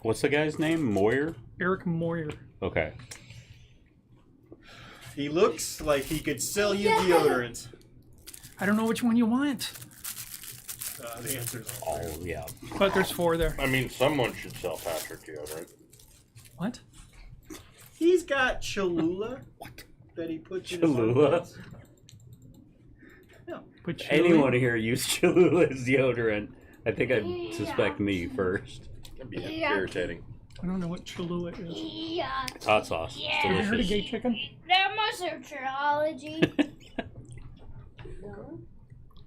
What's the guy's name? Moyer? Eric Moyer. Okay. He looks like he could sell you deodorant. I don't know which one you want, The answer is Oh, yeah. but there's 4 there. I mean, someone should sell Patrick deodorant. What? He's got Cholula. What? That he puts in Cholula? his armpits. But you Anyone here use Cholula as deodorant? I think I suspect me first. That'd be irritating. I don't know what Cholula is. Yeah. It's hot sauce. Yeah. It's Have you heard of delicious. gay chicken? That must have trilogy.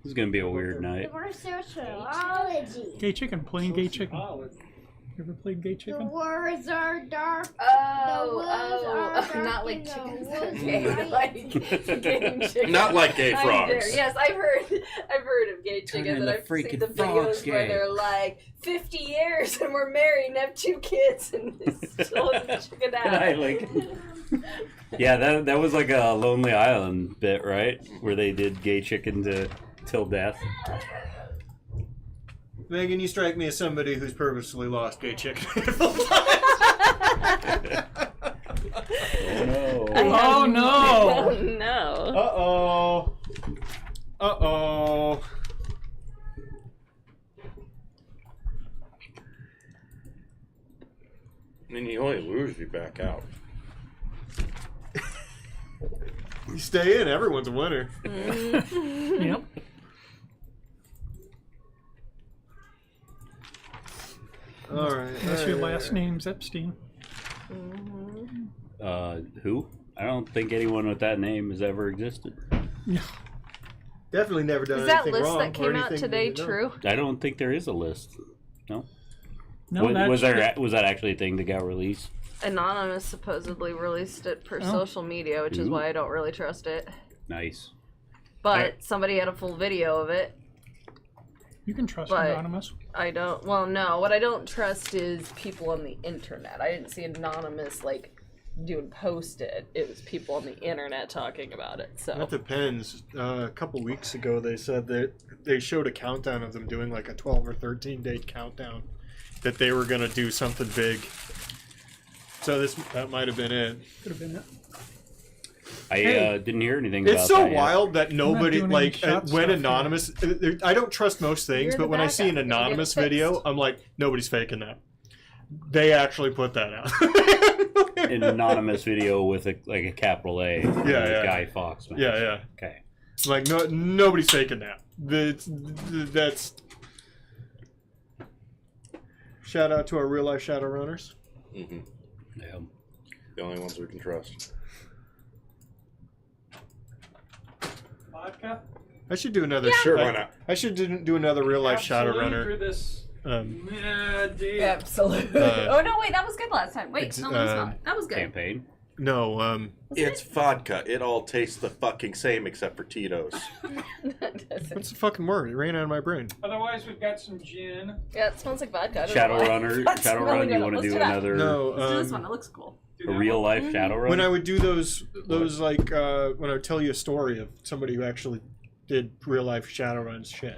This is going to be a weird night. Where's their trilogy? Gay chicken, plain gay chicken. You ever played gay The chicken? words are dark. Oh, not like chickens. Okay, like gay chicken. Not like gay frogs. Yes, I've heard of gay chickens, and the I've seen freaking the frogs videos where gay. they're like 50 years and we're married and have 2 kids and it's still a chicken out. And I like, yeah, that was like a Lonely Island bit, right? Where they did gay chicken to till death. Megan, you strike me as somebody who's purposely lost gay chicken. Oh no! Oh no! Oh no. Uh-oh. Uh-oh. I mean, you only lose if you back out. You stay in, everyone's a winner. Yep. Alright. Unless your last name's Epstein. Who? I don't think anyone with that name has ever existed. Yeah. Definitely never done Is that anything list wrong. that or came out anything today you know. true? I don't think there is a list. No. No, was that's was that actually a thing that got released? Anonymous supposedly released it per Oh. social media, which is Ooh. why I don't really trust it. Nice. But somebody had a full video of it. You can trust But- Anonymous. I don't. Well, no. What I don't trust is people on the internet. I didn't see Anonymous like doing post it. It was people on the internet talking about it. So That depends. A couple weeks ago, they said that they showed a countdown of them doing like a 12 or 13 day countdown that they were going to do something big. So that might have been it. Could have been it. I Hey. didn't hear anything about It's so that yet. wild that nobody, doing any like, shot when stuff anonymous, I don't trust most things, You're but the when I bad see guy. an You're gonna anonymous get video, fixed. I'm like, nobody's faking that. They actually put that out. An anonymous video with a capital A. yeah. Guy Fawkes. Man. Yeah. Okay. Like, nobody's faking that. That's... Shout out to our real life Shadowrunners. Mm-hmm. Yeah. The only ones we can trust. Vodka? I should do another. Sure, why not? I should do another real life Shadowrunner. For this. absolutely. Oh no! Wait, that was good last time. Wait, no, that's not. That was good. Campaign. No, It's vodka. It all tastes the fucking same except for Tito's. That doesn't- what's the fucking word? It ran out of my brain. Otherwise, we've got some gin. Yeah, it smells like vodka. I don't know why. Shadowrunner. That's really Shadowrun. You good. want to Let's do that. another No, Let's do this one. It looks cool. a real life Shadowrun? when I would do those like when I would tell you a story of somebody who actually did real life Shadowrun shit.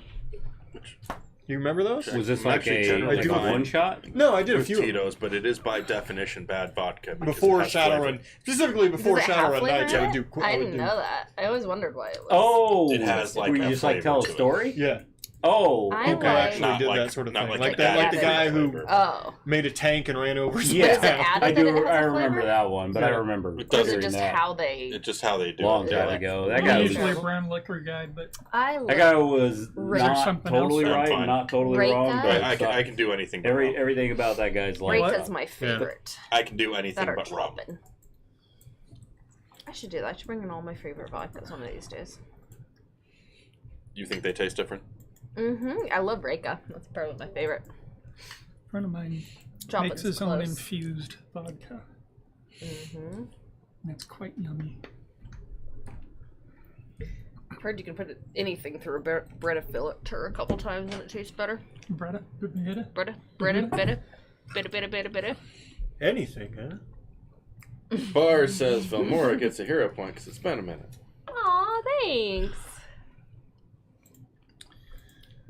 You remember those? Was this I'm like actually a generally fine one shot? No, I did a with few of them. Tito's, but it is by definition bad vodka. because Before it has flavor. Shadowrun, specifically before Does it have Shadowrun flavor nights, in I would it? do. I would didn't do- know that. I always wondered why it was. Oh, It has, like, where you a just like tell a flavor to it. story? Yeah, Oh, I people like- actually Not did like- that sort of not thing, like like the that, like the acid guy who flavor. Oh. made a tank and ran over. Yeah, Is it added I that it do. has a I remember flavor? that one, but I Yeah. remember It Or is doesn't it just that how they? It's just how they do long it. time yeah. ago. That I'm guy was usually a brown liquor guy, but I that love guy was Is there not something totally else? I'm right, fine. and not totally Rake wrong, that? but I can do anything but rum. everything about that guy's like. Reyka's my favorite. I can do anything That are but rum. dropping. I should do that. I should bring in all my favorite vodkas one of these days. You think they taste different? I love Reyka. That's probably my favorite. a friend of mine Dropping's makes his own close. infused vodka. And it's quite yummy. I've heard you can put anything through a Brita filter a couple times and it tastes better. Bretta? Bretta? Brita. Anything, huh? Bar says Velmora gets a hero point because it's been a minute. Aw, thanks.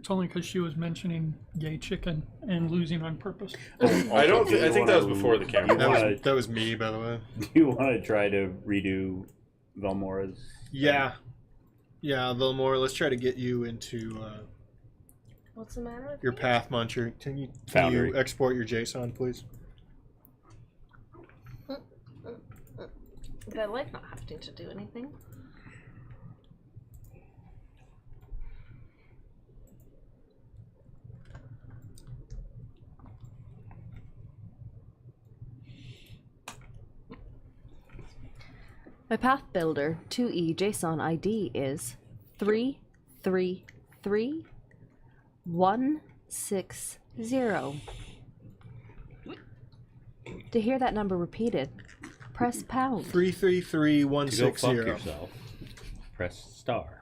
It's only because she was mentioning gay chicken and losing on purpose. I don't. I think that was before the camera. That was me, by the way. Do you want to try to redo Valmora's? Yeah. Yeah, a little more. Let's try to get you into What's the matter with your me? Path Muncher. Can you Foundry. export your JSON, please? But I like not having to do anything. My Path Builder 2E JSON ID is 333160. To hear that number repeated, press pound. To go fuck 333160. yourself, press star.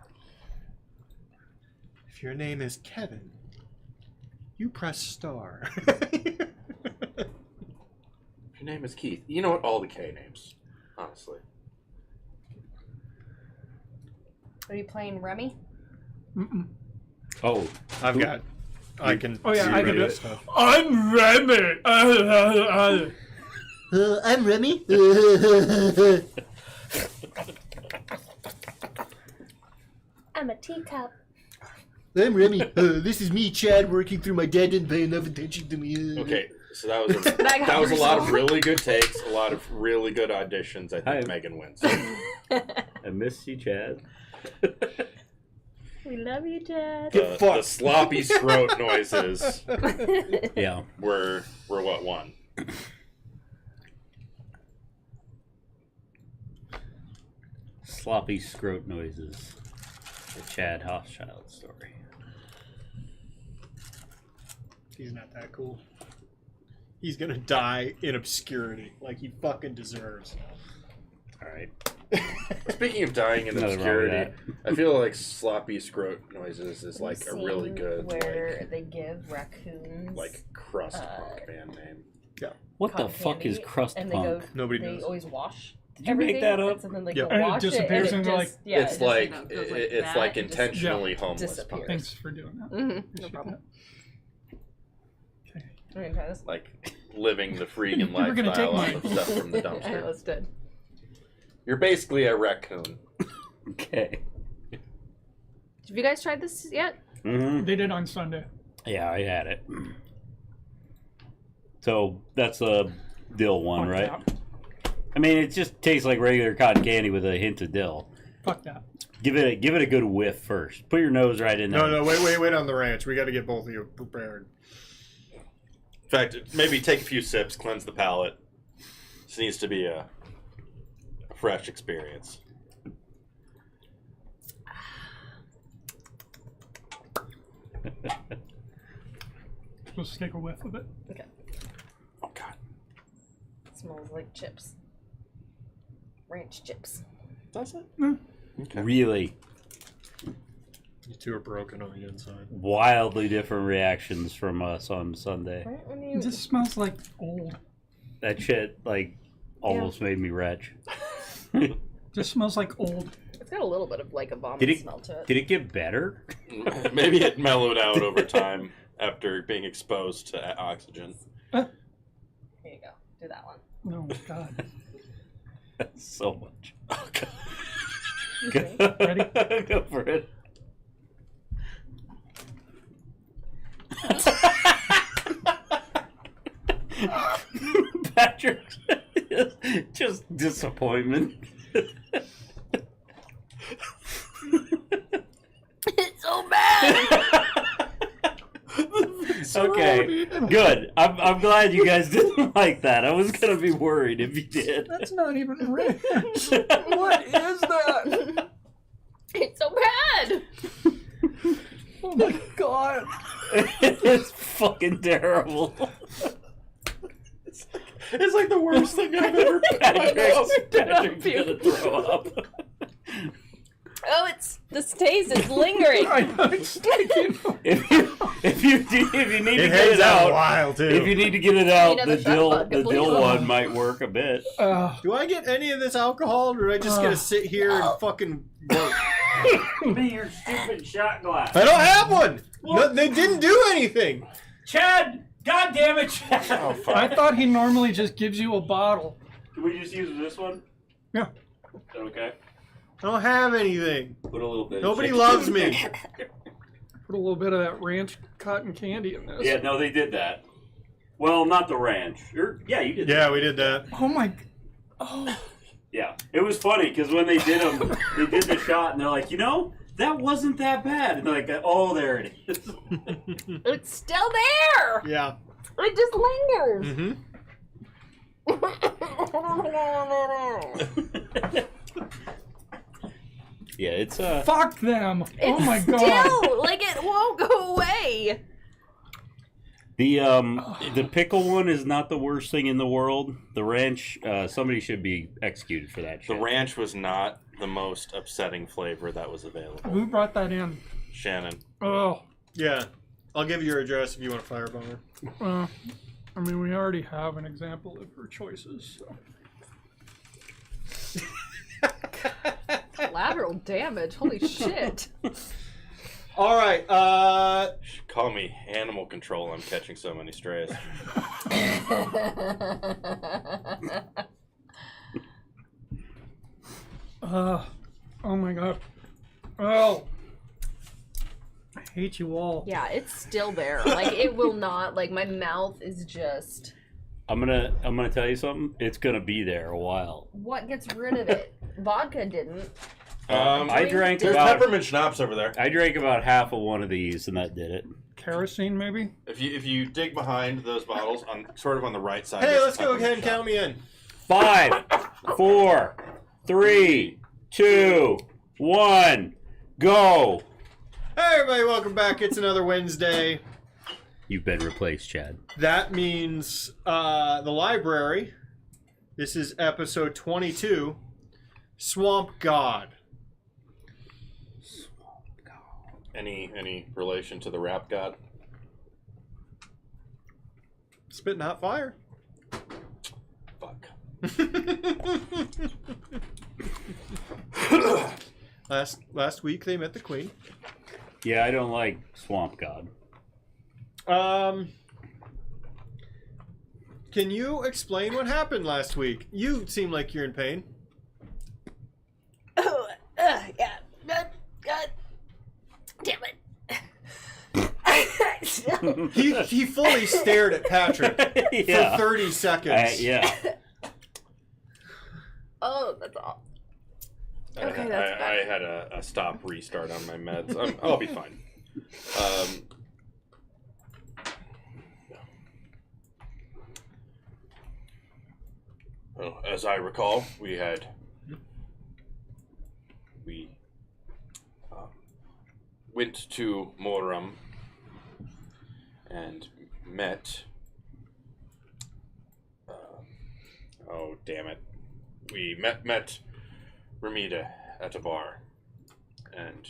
If your name is Kevin, you press star. Your name is Keith. You know what? All the K names, honestly. Are you playing Remy? Mm-mm. Oh, I can. Oh yeah, I can do that it. stuff. I'm Remy. I'm Remy. I'm a teacup. I'm Remy. This is me, Chad, working through my dad didn't pay enough attention to me. Okay, so that was a lot of really good takes, a lot of really good auditions. I think Hi. Megan wins. I miss you, Chad. We love you, Dad. The sloppy scrote noises Yeah. were what won. Sloppy scrote noises. The Chad Hochschild story. He's not that cool. He's gonna die in obscurity, like he fucking deserves. All right. Speaking of dying in Nothing wrong with obscurity, I feel like sloppy scrote noises is like a really good where they give raccoons like crust punk band name. What the cotton fuck candy, is crust and punk? Nobody they knows. always wash. Did you make that up? And so then they Yep. go And it wash disappears and into, it like- just, yeah, It's it like just, goes like it's that like and just intentionally Yeah. homeless disappears. punk. Thanks for doing that. Mm-hmm. No Appreciate problem. Okay. Are you gonna try this? Like living the freaking You were gonna take lifestyle mine. of stuff from the I dumpster. almost did. You're basically a raccoon. Okay. Have you guys tried this yet? Mm-hmm. They did on Sunday. Yeah, I had it. So that's a dill one, Fuck right? that. I mean, it just tastes like regular cotton candy with a hint of dill. Fuck that. Give it a good whiff first. Put your nose right in there. No, wait on the ranch. We got to get both of you prepared. In fact, maybe take a few sips, cleanse the palate. This needs to be a fresh experience. Let's take a whiff of it. Oh God, It smells like chips. Ranch chips. does it? Okay. Really You two are broken on the inside. wildly different reactions from us on Sunday. Right when It you just smells like old. That shit like almost made me retch. Just smells like old. It's got a little bit of like a vomit Did it- smell to it. Did it get better? Maybe it mellowed out over time after being exposed to oxygen. Here you go. Do that one. Oh God. That's so much. Okay. Ready? Go for it. Patrick, just disappointment. It's so bad. Okay, good. I'm glad you guys didn't like that. I was gonna be worried if you did. That's not even ranch. What is that? It's so bad. Oh my God. It's fucking terrible. It's like the worst thing I've ever Patrick's gonna throw up. Oh, the taste is lingering. I know it's taking. If you need to It get hangs it out a out, while too. if you need to get it out, another the shot dill vodka, the please. dill one might work a bit. Do I get any of this alcohol, or do I just get to sit here and fucking work? Give me your stupid shot glass. I don't have one. No, they didn't do anything. Chad! God damn it, Chad! Oh, fuck. I thought he normally just gives you a bottle. Can we just use this one? Yeah. Is that okay? I don't have anything. Put a little bit. Nobody loves me. Put a little bit of that ranch cotton candy in this. Yeah, no, they did that. Well, not the ranch. Yeah, you did. Yeah, we did that. Oh my. Oh. Yeah, it was funny because when they did them, they did the shot, and they're like, that wasn't that bad. And they're like, oh, there it is. It's still there. Yeah. It just lingers. Yeah, it's Fuck them. Oh It's my god. still like it won't go away. the pickle one is not the worst thing in the world. The ranch, somebody should be executed for that The shit. ranch was not the most upsetting flavor that was available. Who brought that in? Shannon. Oh. Yeah. I'll give you your address if you want a firebomb her. I mean, we already have an example of her choices. So. Collateral damage. Holy shit. All right. Call me animal control. I'm catching so many strays. Oh my god. Oh. I hate you all. Yeah, it's still there. Like it will not. Like my mouth is just. I'm gonna tell you something. It's gonna be there a while. What gets rid of it? Vodka didn't. I drank There's about peppermint schnapps over there. I drank about half of one of these, and that did it. Kerosene, maybe? If you dig behind those bottles, on sort of on the right side. hey, there's let's a go peppermint ahead and shot. count me in. 5, 4, 3, 2, 1, go! Hey, everybody, welcome back. It's another Wednesday. You've been replaced, Chad. That means the library. This is episode 22. Swamp God. Any relation to the rap god? Spitting hot fire. Fuck. Last week they met the queen. Yeah, I don't like Swamp God. Can you explain what happened last week? You seem like you're in pain. Oh, yeah. Damn it. He fully stared at Patrick Yeah. for 30 seconds. Yeah. Oh, that's all. Okay, Okay, that's I had a stop restart on my meds. I'll be fine. Well, as I recall, we went to Moram and met. Oh damn it! We met Ramita at a bar, and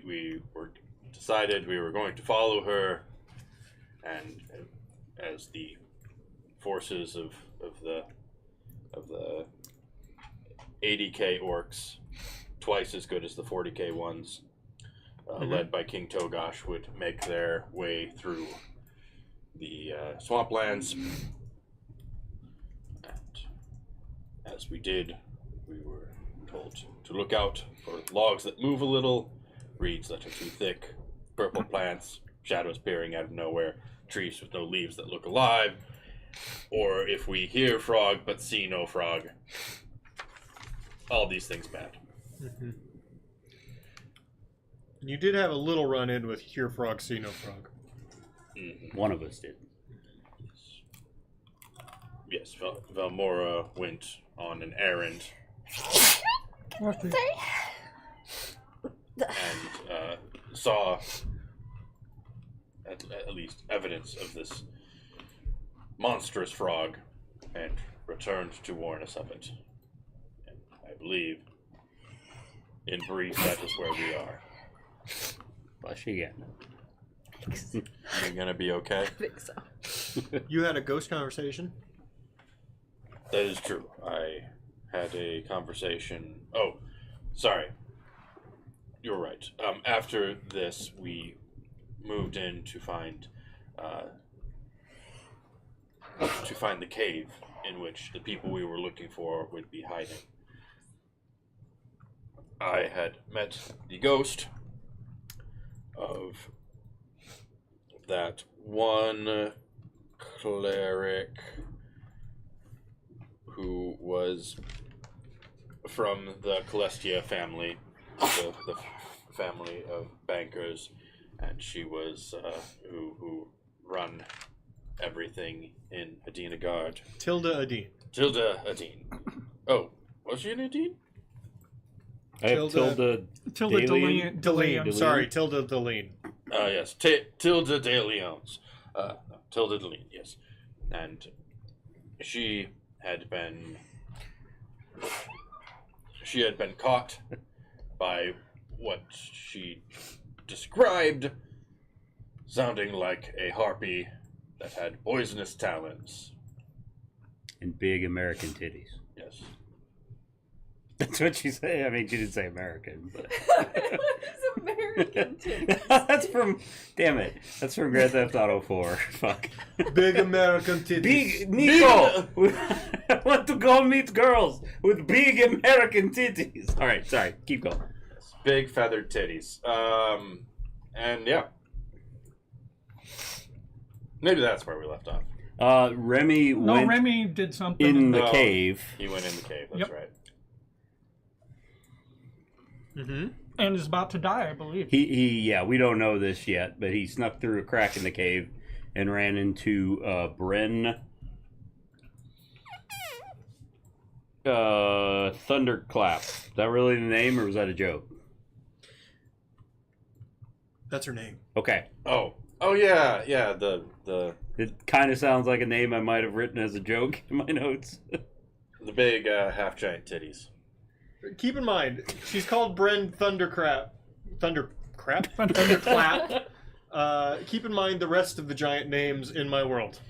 we decided we were going to follow her, and as the forces of the 80k orcs, twice as good as the 40k ones, led by King Togash, would make their way through the swamplands. And as we did, we were told to look out for logs that move a little, reeds that are too thick, purple plants, shadows peering out of nowhere, trees with no leaves that look alive, or if we hear frog but see no frog. All these things bad. Mm-hmm. You did have a little run-in with Hear Frog, See No Frog. Mm-hmm. One of us did. Yes, Valmora went on an errand What the- and saw at least evidence of this monstrous frog and returned to warn us of it. And I believe, in brief, that is where we are. Flush again. You're gonna be okay? I think so. You had a ghost conversation? That is true. I had a conversation. Oh, sorry. You're right. After this, we moved in to find the cave in which the people we were looking for would be hiding. I had met the ghost of that one cleric who was from the Celestia family, the family of bankers, and she was who run everything in Adina Guard. Tilda Adine. Tilda Adine. Oh, was she an Adine? I have Tilda Deline. Deline. Sorry, Tilda Deline. Yes, Tilda de Leons. Tilda Deline, yes. And she had been caught by what she described sounding like a harpy that had poisonous talons. and big American titties. Yes. That's what she said. I mean, she didn't say American, but What is American titties? that's from. Damn it, that's from Grand Theft Auto 4. Fuck. Big American titties. Big Nico. I want to go meet girls with big American titties. All right, sorry. Keep going. Big feathered titties. And yeah. Maybe that's where we left off. Remy No, went Remy did something. in the Oh. cave. He went in the cave, that's Yep. right. Mm-hmm. And is about to die, I believe. Yeah, we don't know this yet, but he snuck through a crack in the cave and ran into Bren Thunderclap. Is that really the name, or was that a joke? That's her name. Okay. Oh yeah, the It kind of sounds like a name I might have written as a joke in my notes. big half giant titties. Keep in mind, she's called Bren Thundercrap. Thunderclap. Keep in mind the rest of the giant names in my world.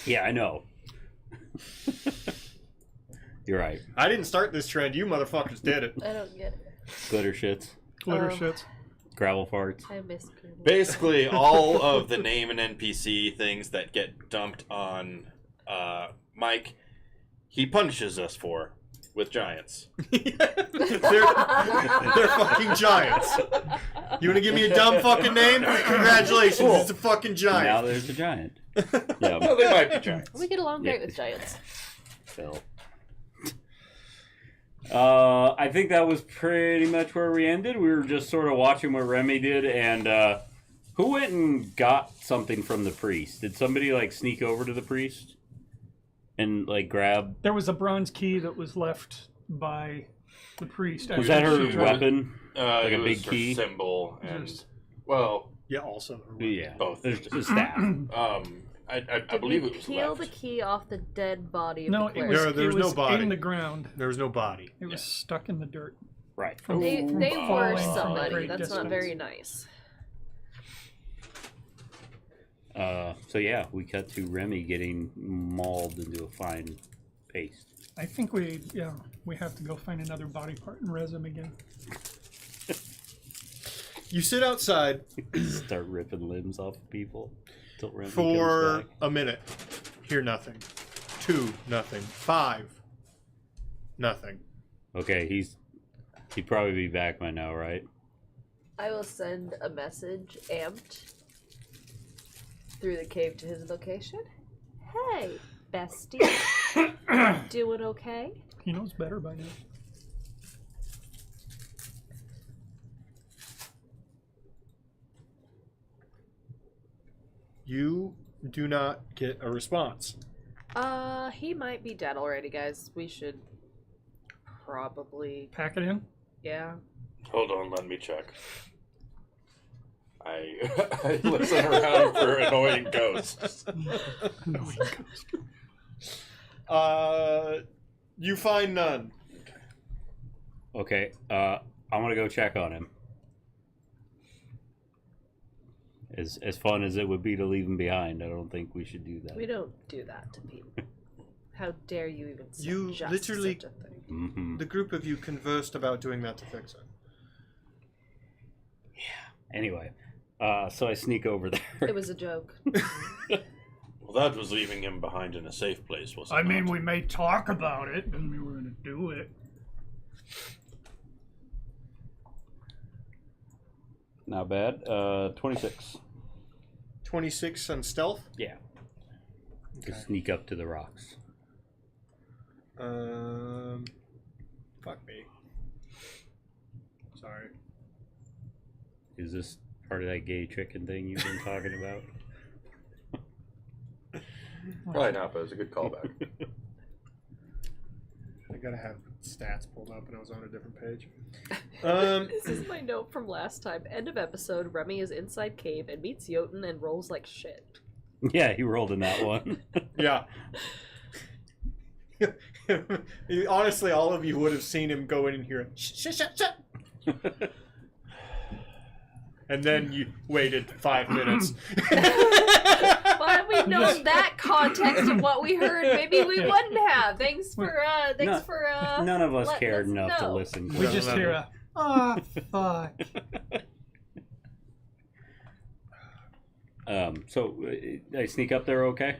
Yeah, I know. You're right. I didn't start this trend. You motherfuckers did it. I don't get it. Glitter shits, Glitter Oh. shits. gravel farts. I miss Google. Basically, all of the name and NPC things that get dumped on Mike, he punishes us for with giants. they're fucking giants. You want to give me a dumb fucking name? Congratulations, Cool. it's a fucking Now giant. there's a giant. Well, Yeah, they might be giants. We get along great Yeah. with giants. Phil. I think that was pretty much where we ended. We were just sort of watching what Remy did, and who went and got something from the priest? Did somebody like sneak over to the priest and like grab? There was a bronze key that was left by the priest. Was that after her she- weapon? Like a big her key? symbol, and Just- well, Yeah, also. Yeah, both. There's a staff. I Did believe we it was peel left. the key off the dead body of No, the it cleric? was, There it was no was body. in the ground. There was no body. It was stuck in the dirt. Right. From- They from were falling from a somebody. great That's distance. not very nice. So yeah, we cut to Remy getting mauled into a fine paste. I think we have to go find another body part and res him again. You sit outside Start ripping limbs off of people until Remy for comes back. a minute. Hear nothing. 2, nothing. 5, nothing. Okay, he'd probably be back by now, right? I will send a message, amped, through the cave to his location. Hey, bestie. Doing okay? He knows better by now. You do not get a response. He might be dead already, guys. We should probably, Pack it in. yeah. Hold on, let me check. I listen around for annoying ghosts. You find none. Okay, I'm gonna go check on him. As fun as it would be to leave him behind, I don't think we should do that. We don't do that to people. How dare you even You suggest literally- such a thing? Mm-hmm. The group of you conversed about doing that to fix it. Anyway, So I sneak over there. It was a joke. Well, that was leaving him behind in a safe place, wasn't it? I mean, we may talk about it, and we were gonna do it. Not bad. 26. 26 on stealth. Yeah. Okay. To sneak up to the rocks. Fuck me. Sorry. Is this part of that gay chicken thing you've been talking about? Probably not, but it was a good callback. I gotta have stats pulled up, and I was on a different page. This is my note from last time. End of episode. Remy is inside cave and meets Jotun and rolls like shit. Yeah, he rolled in that one. Yeah. Honestly, all of you would have seen him go in and hear, shh. And then you waited 5 minutes. Well, had we known that context of what we heard, maybe we wouldn't have. Thanks for None of us letting cared us enough to know. listen. We just hear a, oh, fuck. So I sneak up there, okay?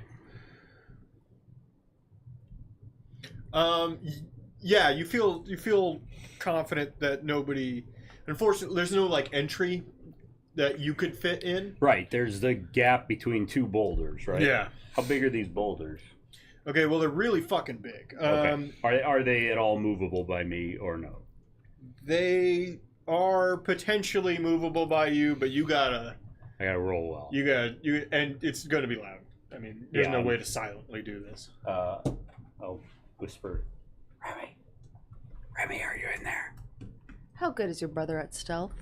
Yeah, you feel confident that nobody. Unfortunately, there's no like entry that you could fit in. Right. There's the gap between two boulders, right? Yeah. How big are these boulders? Okay, well they're really fucking big. Okay. Are they at all movable by me or no? They are potentially movable by you, but you gotta roll well. and it's gonna be loud. I mean, there's no Yeah. way to silently do this. I'll whisper. Remy, are you in there? How good is your brother at stealth?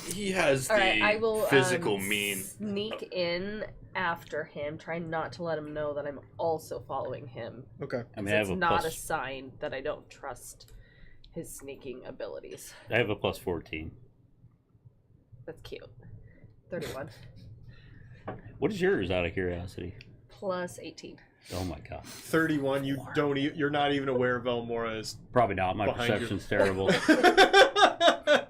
He has All right, the I will physical mean. sneak in after him, try not to let him know that I'm also following him. Okay. I mean, I have It's a not a plus. sign that I don't trust his sneaking abilities. I have a plus 14. That's cute. 31 What is yours, out of curiosity? plus 18. Oh my god. 31. You're not even aware of Elmora is. Probably not. My Behind you. perception's terrible.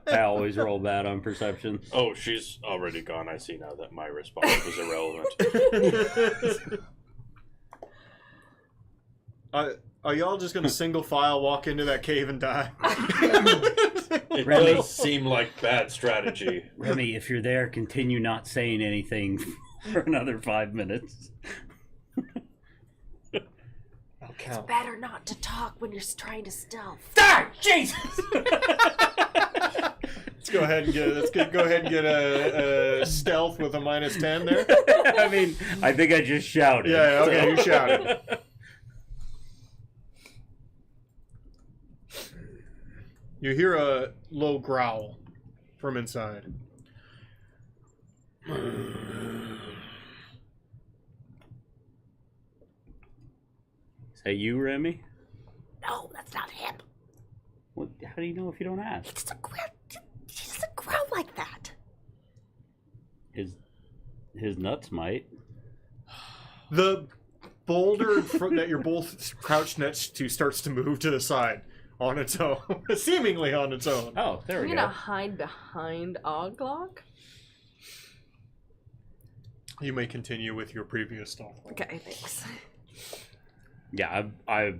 I always roll bad on perception. Oh, she's already gone. I see now that my response was irrelevant. Are y'all just gonna single file walk into that cave and die? It Remy. does seem like bad strategy. Remy, if you're there, continue not saying anything for another 5 minutes. I'll count. Better not to talk when you're trying to stealth. Ah, Jesus! Let's go ahead and get a stealth with a -10 there. I mean, I think I just shouted. Yeah, okay, so. you shouted. You hear a low growl from inside. Is that you, Remy? No, that's not him. Well, how do you know if you don't ask? He doesn't grow like that. His nuts might. The boulder that you're both crouched next to starts to move to the side on its own, seemingly on its own. Oh, there I'm we gonna go. hide behind Oglok. You may continue with your previous stealth. Okay, thanks. Yeah, I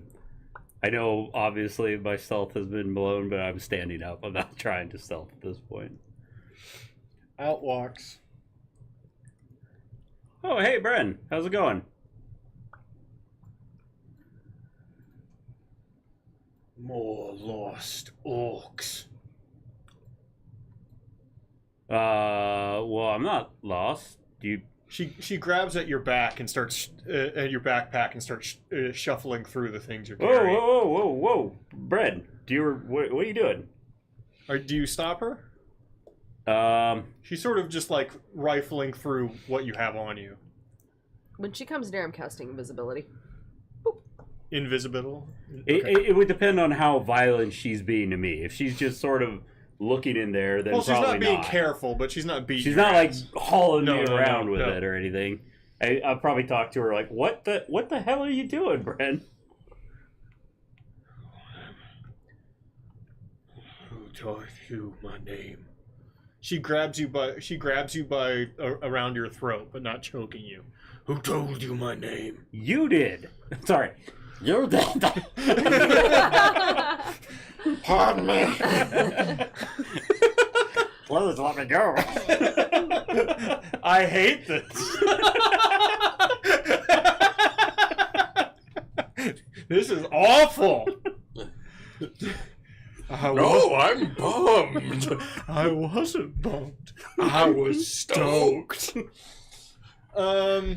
know. Obviously, my stealth has been blown, but I'm standing up. I'm not trying to stealth at this point. Out walks. Oh, hey, Bren, how's it going? More lost orcs. Well, I'm not lost. Do you? She grabs at your back and starts at your backpack and starts shuffling through the things you're Whoa, carrying. whoa! Bren, what are you doing? Do you stop her? She's She's sort of just like rifling through what you have on you. When she comes near, I'm casting invisibility. Invisible. It would depend on how violent she's being to me. If she's just sort of looking in there, then Well, she's probably not being careful, but she's not beating. She's your not like ass. hauling No, me no, around no, with no. it or anything. I'll probably talk to her like, what the hell are you doing, Bren? Who told you my name? She grabs you by around your throat, but not choking you. Who told you my name? You did. Sorry. You're dead. Pardon me. Please let me go. I hate this. This is awful. No, I'm bummed. I wasn't bummed. I was stoked. No,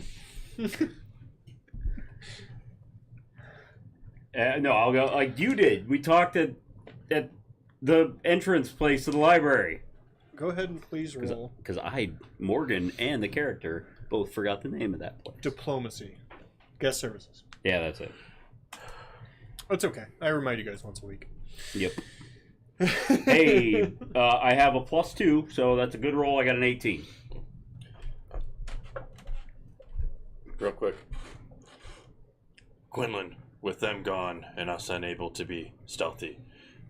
I'll go like you did. We talked at the entrance place to the library. Go ahead and please roll. Because Morgan, and the character both forgot the name of that place. Diplomacy. Guest services. Yeah, that's it. It's okay. I remind you guys once a week. Yep. Hey, I have a +2, so that's a good roll. I got an 18. Real quick. Quinlan, with them gone and us unable to be stealthy,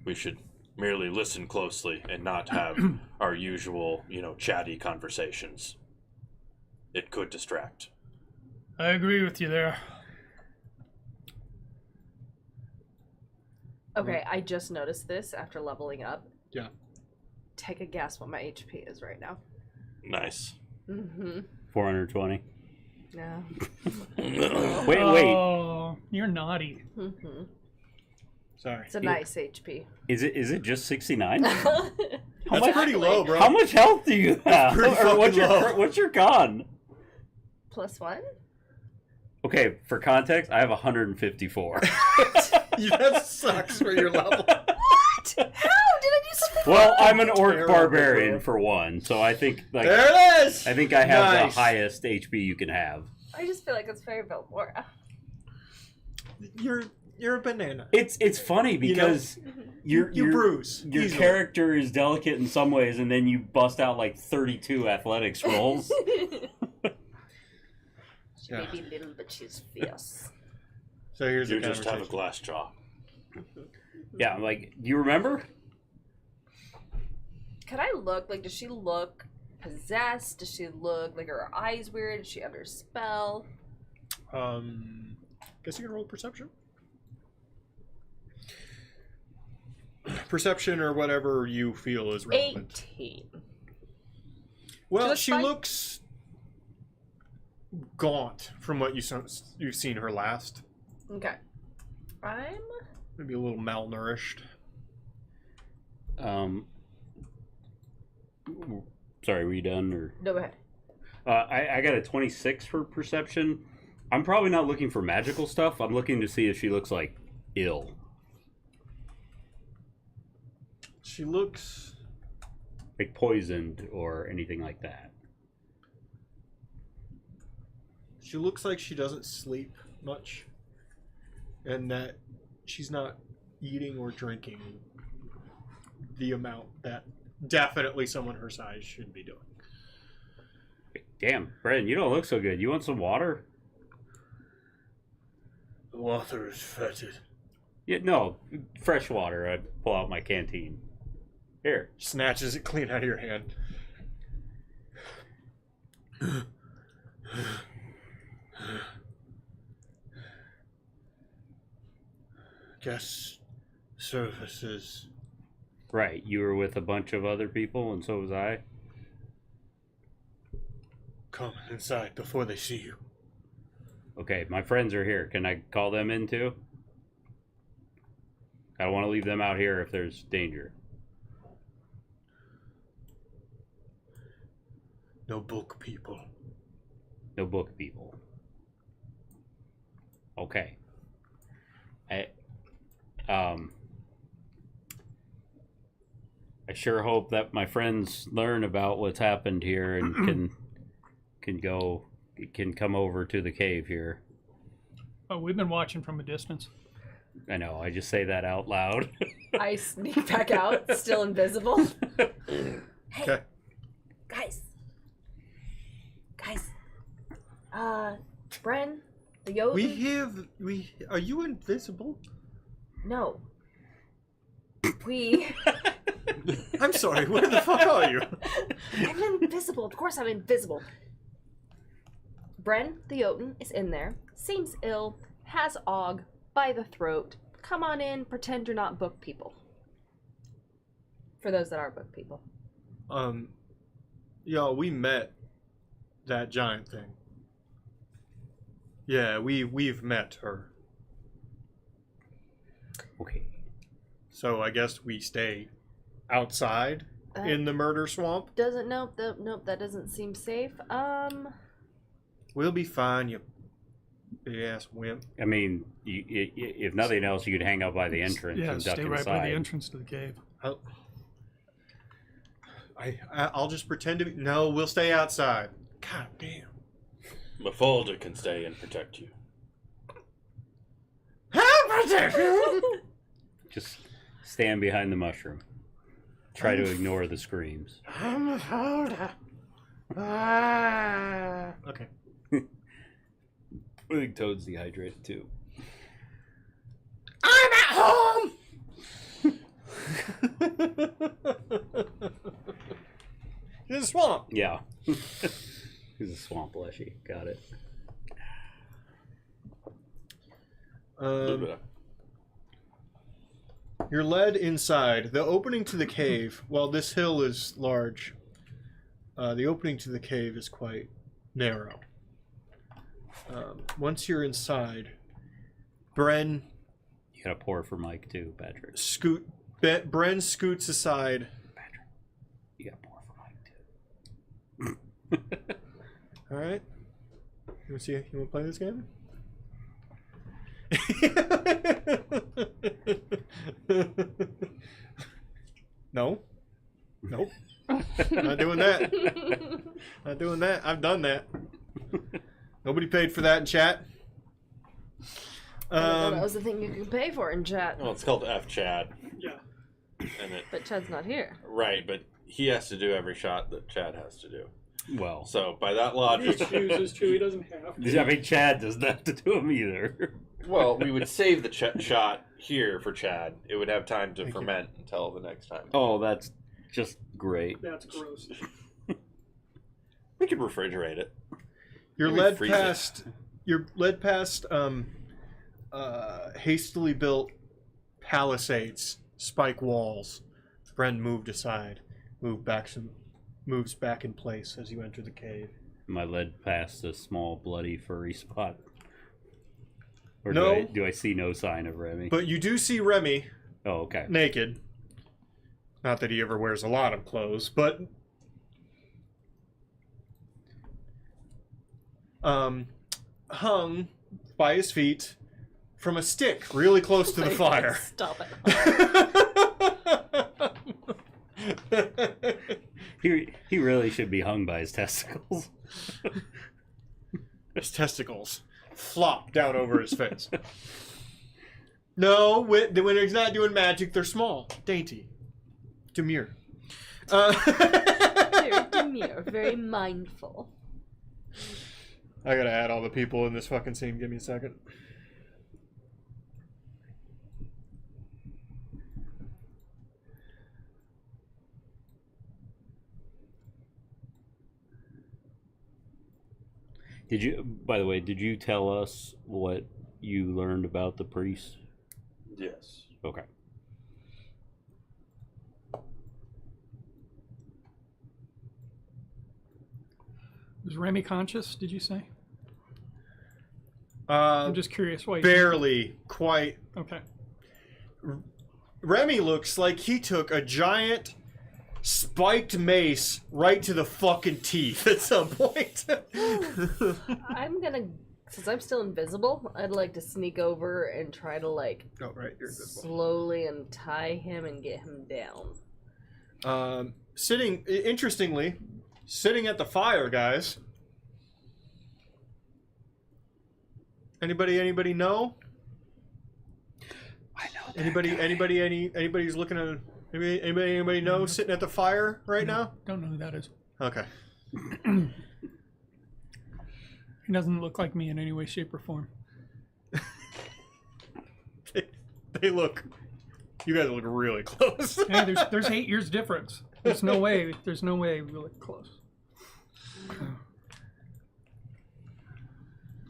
we should merely listen closely and not have our usual, chatty conversations. It could distract. I agree with you there. Okay, I just noticed this after leveling up. Yeah. Take a guess what my HP is right now. Nice. Mm-hmm. 420. No. Wait. Oh, you're naughty. Mm-hmm. Sorry. It's a nice HP. Is it just 69? That's pretty low, bro. How much health do you have? pretty Or what's fucking low. what's your con? +1? Okay, for context, I have 154. That sucks for your level. What? How did I do something? Well, I'm an orc Terrible, barbarian bro. for one, so I think There it is. I think I have Nice. the highest HP you can have. I just feel like it's very Belmora. You're a banana. It's funny because You bruise. your easily. character is delicate in some ways, and then you bust out like 32 athletics rolls. She may be little, but she's fierce. So here's You the just have a conversation. glass jaw. Yeah, I'm like, do you remember? Can I look? Like, does she look possessed? Does she look like her eyes weird? Is she under spell? Guess you can roll perception. Perception or whatever you feel is relevant. 18. Well, Just she fine. looks gaunt from what you've seen her last. Okay. I'm... Maybe a little malnourished. Sorry, were you done? Or No, go ahead. I got a 26 for perception. I'm probably not looking for magical stuff. I'm looking to see if she looks like ill. She looks... Like poisoned or anything like that. She looks like she doesn't sleep much. And that she's not eating or drinking the amount that definitely someone her size should be doing. Damn, Brendan, you don't look so good. You want some water? The water is fetid. Yeah, no, fresh water. I pull out my canteen. Here. Snatches it clean out of your hand. Guest services. Right, you were with a bunch of other people, and so was I. Come inside before they see you. Okay, my friends are here. Can I call them in too? I don't want to leave them out here if there's danger. No book people. No book people. Okay. I sure hope that my friends learn about what's happened here and can come over to the cave here. Oh, we've been watching from a distance. I know, I just say that out loud. I sneak back out, still invisible. Okay. Guys. Bren, the Jotun? Are you invisible? No. We I'm sorry, where the fuck are you? I'm invisible. Of course I'm invisible. Bren the Jotun is in there. Seems ill. Has Og by the throat. Come on in. Pretend you're not book people. For those that are book people. Yo, we met that giant thing. Yeah, we've met her. Okay. So I guess we stay outside in the murder swamp. Doesn't nope that doesn't seem safe. We'll be fine, you big ass wimp. I mean, if nothing else, you could hang out by the entrance Yeah, and duck stay right inside. by the entrance to the cave. I'll just pretend to be. No, we'll stay outside. God damn. Mafalda can stay and protect you. How protect you? Just stand behind the mushroom. Try to ignore the screams. I'm a folder. Ah. Okay. I think Toad's dehydrated too. I'm at home. In the swamp. Yeah. He's a swamp leshy. Got it. You're led inside. The opening to the cave, while this hill is large, the opening to the cave is quite narrow. Once you're inside, Bren You gotta pour for Mike too, Patrick. Bren scoots aside. Patrick, you gotta pour for Mike too. All right. You want to play this game? No. Nope. Not doing that. Not doing that. I've done that. Nobody paid for that in chat. That was the thing you could pay for in chat. Well, it's called F Chad. Yeah. And it, But Chad's not here. right, but he has to do every shot that Chad has to do. Well, So by that logic, chooses to. He doesn't have I mean, Chad doesn't have to do them either. well, we would save the shot here for Chad. It would have time to ferment until the next time. Oh, that's just great. That's gross. We could refrigerate it. You're Maybe led freeze it. past. You're led past hastily built palisades, spike walls. Bren moved aside, moves back in place as you enter the cave. Am I led past a small bloody furry spot? Or No. do I see no sign of Remy? But you do see Remy Oh, okay. naked. Not that he ever wears a lot of clothes, but hung by his feet from a stick really close to the fire. Stop it. He really should be hung by his testicles. His testicles flop down over his face. No, when he's not doing magic, they're small, dainty, demure. Very demure, very mindful. I gotta add all the people in this fucking scene. Give me a second. By the way, did you tell us what you learned about the priest? Yes. Okay. Was Remy conscious, did you say? I'm I'm just curious why. barely quite. Okay. Remy looks like he took a giant spiked mace right to the fucking teeth at some point. I'm gonna, since I'm still invisible, I'd like to sneak over and try to like Oh, right, you're invisible. slowly untie him and get him down. Interestingly, sitting at the fire, guys. Anybody know? I know. Anybody who's looking at anybody know sitting at the fire right now? Don't know who that is. Okay. He doesn't look like me in any way, shape, or form. They look You guys look really close. Hey, there's 8 years difference. There's no way we look close.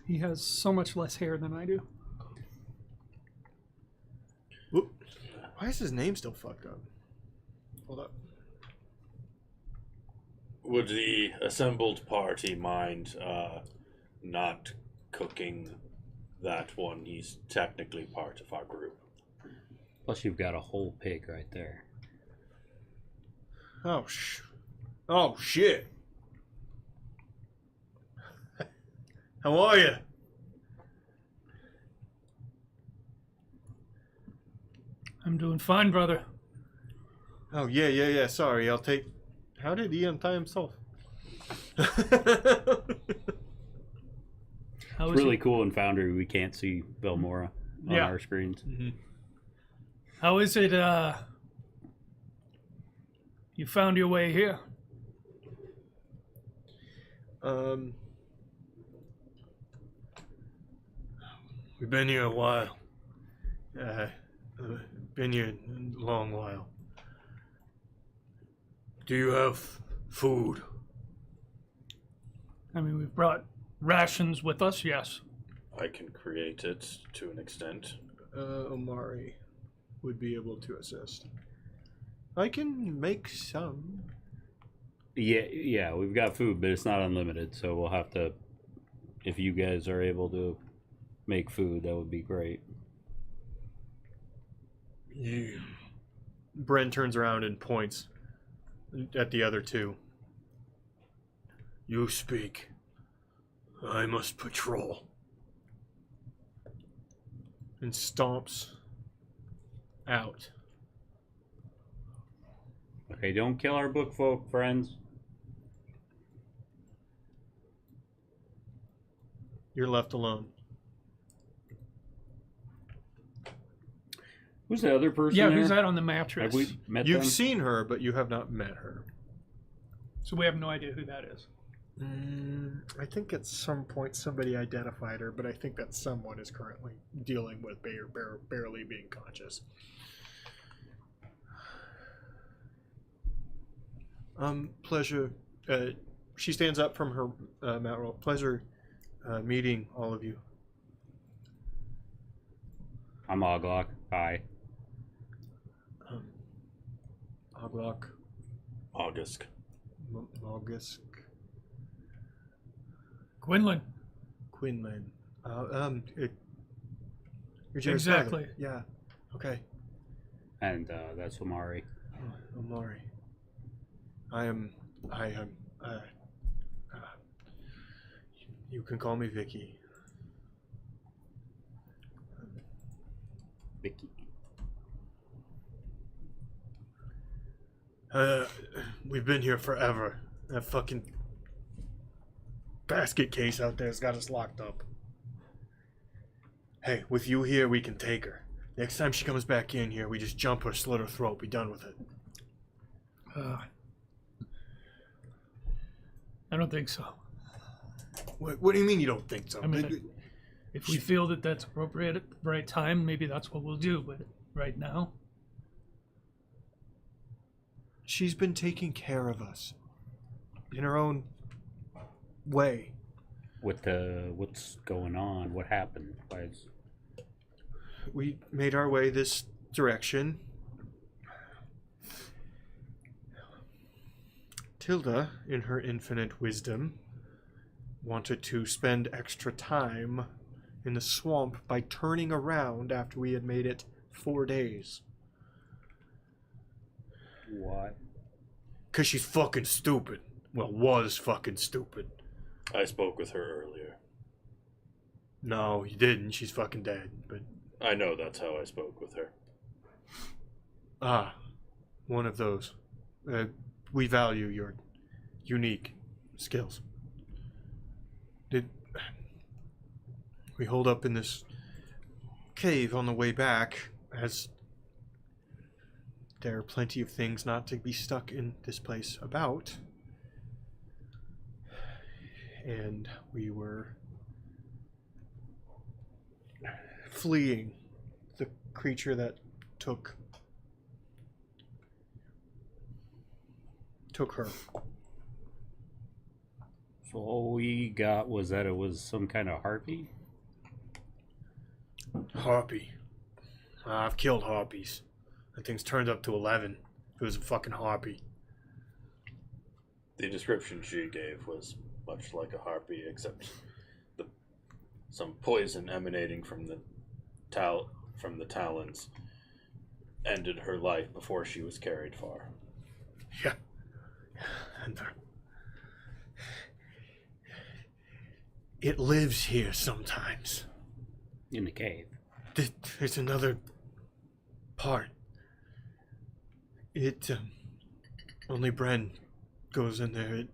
He has so much less hair than I do. Whoop. Why is his name still fucked up? Hold up. Would the assembled party mind not cooking that one? He's technically part of our group. Plus, you've got a whole pig right there. Oh shit. How are you? I'm doing fine, brother. Oh yeah. Sorry, I'll take. How did he untie himself? How It's is really it, cool in Foundry. We can't see Velmora on Yeah. our screens. how is it you found your way here? We've been here a while. Been here a long while. Do you have food? I mean, we've brought rations with us, yes. I can create it to an extent. Omari would be able to assist. I can make some. Yeah, we've got food, but it's not unlimited, so we'll have to. If you guys are able to make food, that would be great. Yeah. Bren turns around and points at the other two. You speak. I must patrol. And stomps out. Okay, don't kill our book folk friends. You're left alone. Who's the other person? Yeah, there? who's that on the mattress? Have we met You've them? seen her, but you have not met her. So we have no idea who that is. I think at some point somebody identified her, but I think that someone is currently dealing with barely being conscious. Pleasure. She stands up from her mat roll. Pleasure meeting all of you. I'm Oglock. Hi. Oglock, August. August, Quinlan. Quinlan. You're Jared's Exactly. brother. Yeah. Okay. And that's Omari. Oh, Omari. I am. You can call me Vicky. Vicky. We've been here forever. That fucking basket case out there's got us locked up. Hey, with you here, we can take her. Next time she comes back in here, we just jump her, slit her throat, be done with it. I don't think so. What do you mean you don't think so? I mean, if we feel that that's appropriate at the right time, maybe that's what we'll do. But right now, she's been taking care of us in her own way. What's going on? What happened? Why is... We made our way this direction. Tilda, in her infinite wisdom, wanted to spend extra time in the swamp by turning around after we had made it 4 days. Why? 'Cause she's fucking stupid. Well, was fucking stupid. I spoke with her earlier. No, you didn't. She's fucking dead. But I know that's how I spoke with her. one of those. We value your unique skills. We hold up in this cave on the way back, as there are plenty of things not to be stuck in this place about. And we were fleeing the creature that took took her. So all we got was that it was some kind of harpy. Harpy. I've killed harpies. That thing's turned up to 11. It was a fucking harpy. The description she gave was much like a harpy, except some poison emanating from the talons ended her life before she was carried far. Yeah. And it lives here sometimes. In the cave. There's another part. It, only Bren goes in there. It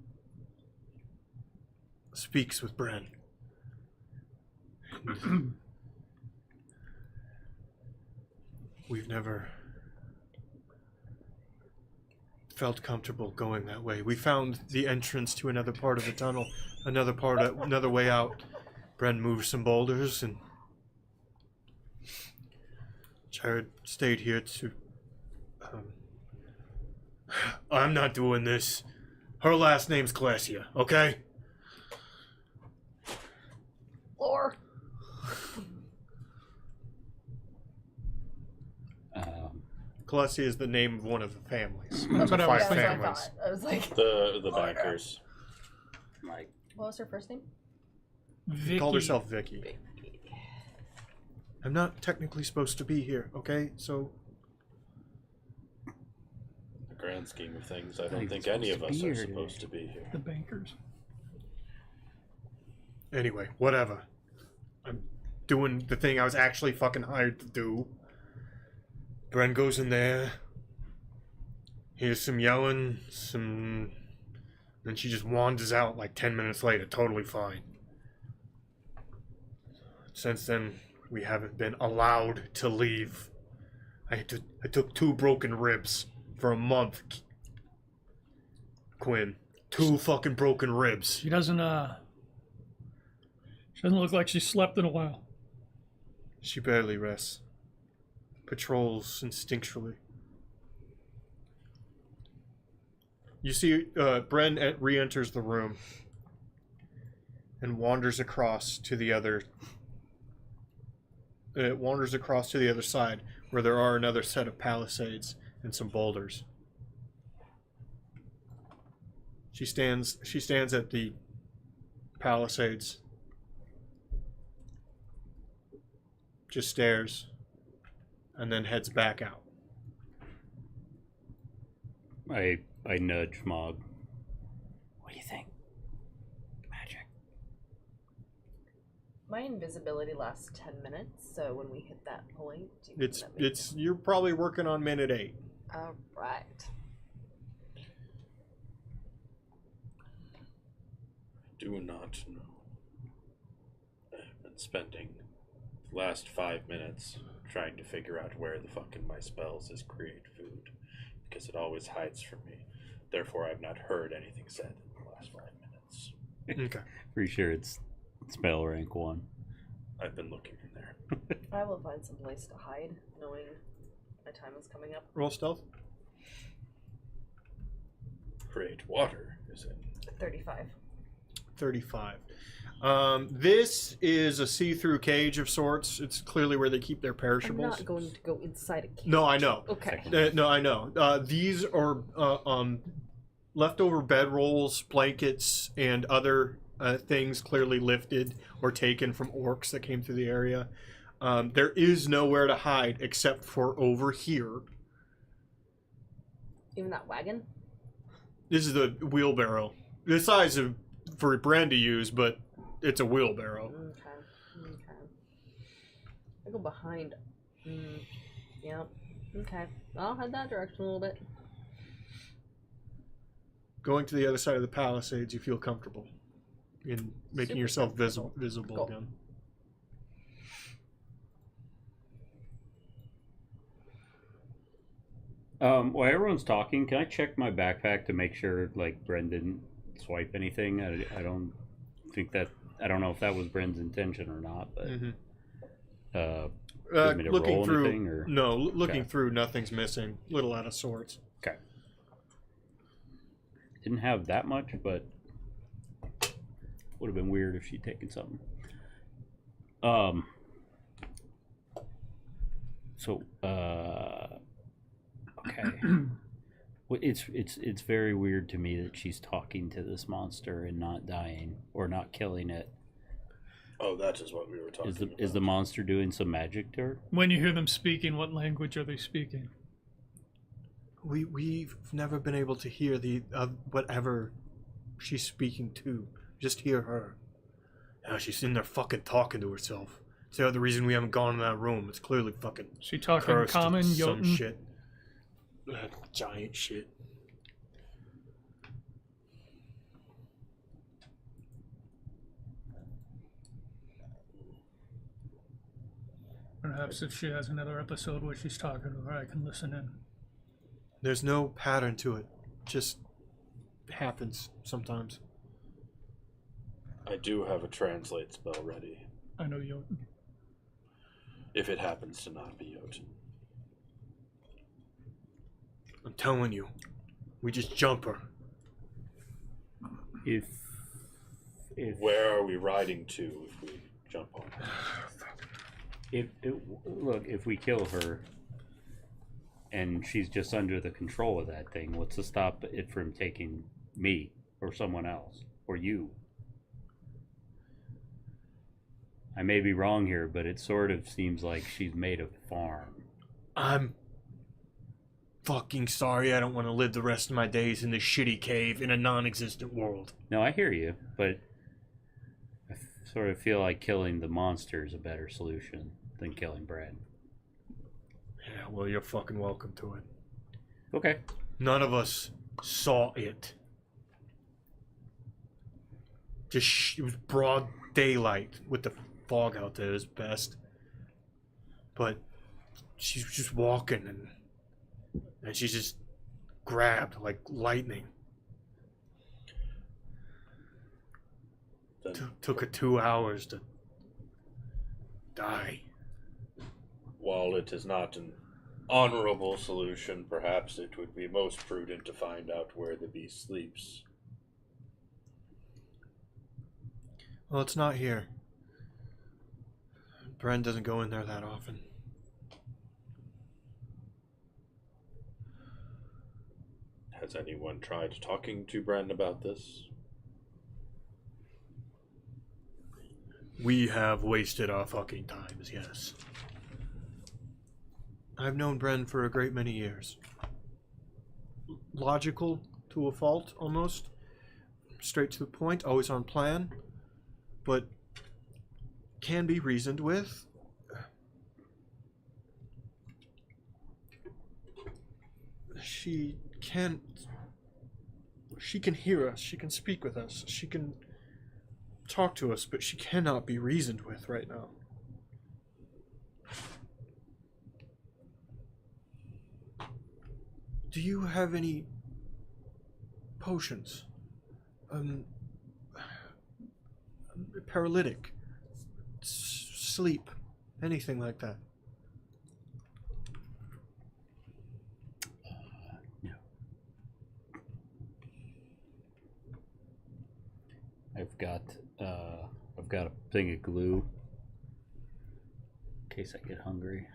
speaks with Bren. And we've never felt comfortable going that way. We found the entrance to another part of the tunnel, another way out. Bren moved some boulders, and Jared stayed here to... I'm not doing this. Her last name's Classia, okay? Lore. Classia is the name of one of the families. That's Five what I families. thought. I was like, The bankers. Like, what was her first name? Vicky. Called herself Vicky. I'm not technically supposed to be here, okay? So, In the grand scheme of things, I don't think think it's any of supposed us to be are here supposed today. to be here. The bankers. anyway, whatever. I'm doing the thing I was actually fucking hired to do. Bren goes in there. Hears some yelling, then she just wanders out like 10 minutes later, totally fine. Since then, we haven't been allowed to leave. I took 2 broken ribs for a month. Quinn, 2 fucking broken ribs. She doesn't look like she slept in a while. She barely rests. Patrols instinctually. You see, Bren re-enters the room and wanders across to the other. It wanders across to the other side, where there are another set of palisades and some boulders. She stands at the palisades. Just stares, and then heads back out. I nudge Mog. What do you think? Magic. My invisibility lasts 10 minutes, so when we hit that point, do you You're probably working on minute 8. All right. Do not know. I've been spending the last 5 minutes trying to figure out where the fucking my spells is create food, because it always hides from me. Therefore, I've not heard anything said in the last 5 minutes. Okay. Pretty sure it's spell rank 1. I've been looking in there. I will find some place to hide, knowing my time is coming up. Roll stealth. Create water is in 35. 35. This is a see-through cage of sorts. It's clearly where they keep their I'm perishables. not going to go inside a cage. No, I know. Okay. No, I know. These are leftover bedrolls, blankets, and other things clearly lifted or taken from orcs that came through the area. There is nowhere to hide except for over here. Even that wagon? This is the wheelbarrow. The size of for Bren to use, but it's a wheelbarrow. Okay. I go behind. Yep. Okay. I'll head that direction a little bit. Going to the other side of the palisades, you feel comfortable in making Super yourself comfortable. visible Cool. again. While everyone's talking, can I check my backpack to make sure, like, Bren didn't swipe anything? I don't think that... I don't know if that was Bren's intention or not, but... Mm-hmm. Want me to Looking roll through, anything, or- no, looking Okay. through, nothing's missing. Little out of sorts. Okay. Didn't have that much, but would have been weird if she'd taken something. Okay. Well, it's very weird to me that she's talking to this monster and not dying or not killing it. Oh, that is what we were talking about. Is the monster doing some magic to her? When you hear them speaking, what language are they speaking? We've never been able to hear the whatever she's speaking to. Just hear her. Now she's in there fucking talking to herself. It's the other reason we haven't gone in that room. It's clearly fucking She talking cursed common, and some Jotun? shit. Giant shit. Perhaps if she has another episode where she's talking to her, I can listen in. There's no pattern to it. Just happens sometimes. I do have a translate spell ready, I know Jotun. if it happens to not be Jotun. I'm telling you. We just jump her. If Where are we riding to if we jump on her? if we kill her and she's just under the control of that thing, what's to stop it from taking me or someone else or you? I may be wrong here, but it sort of seems like she's made a farm. I'm fucking sorry I don't want to live the rest of my days in this shitty cave in a non-existent world. No, I hear you, but I sort of feel like killing the monster is a better solution than killing Brad. Yeah, well, you're fucking welcome to it. Okay. None of us saw it. It was broad daylight with the fog out there is best. But she's just walking and she's just grabbed like lightning. Then, Took her 2 hours to die. while it is not an honorable solution, perhaps it would be most prudent to find out where the beast sleeps. Well, it's not here. Bren doesn't go in there that often. Has anyone tried talking to Bren about this? We have wasted our fucking times, yes. I've known Bren for a great many years. Logical to a fault, almost. Straight to the point, always on plan. But can be reasoned with. She can hear us, she can speak with us, she can talk to us, but she cannot be reasoned with right now. Do you have any potions? Paralytic, sleep, anything like that? No. I've got a thing of glue in case I get hungry.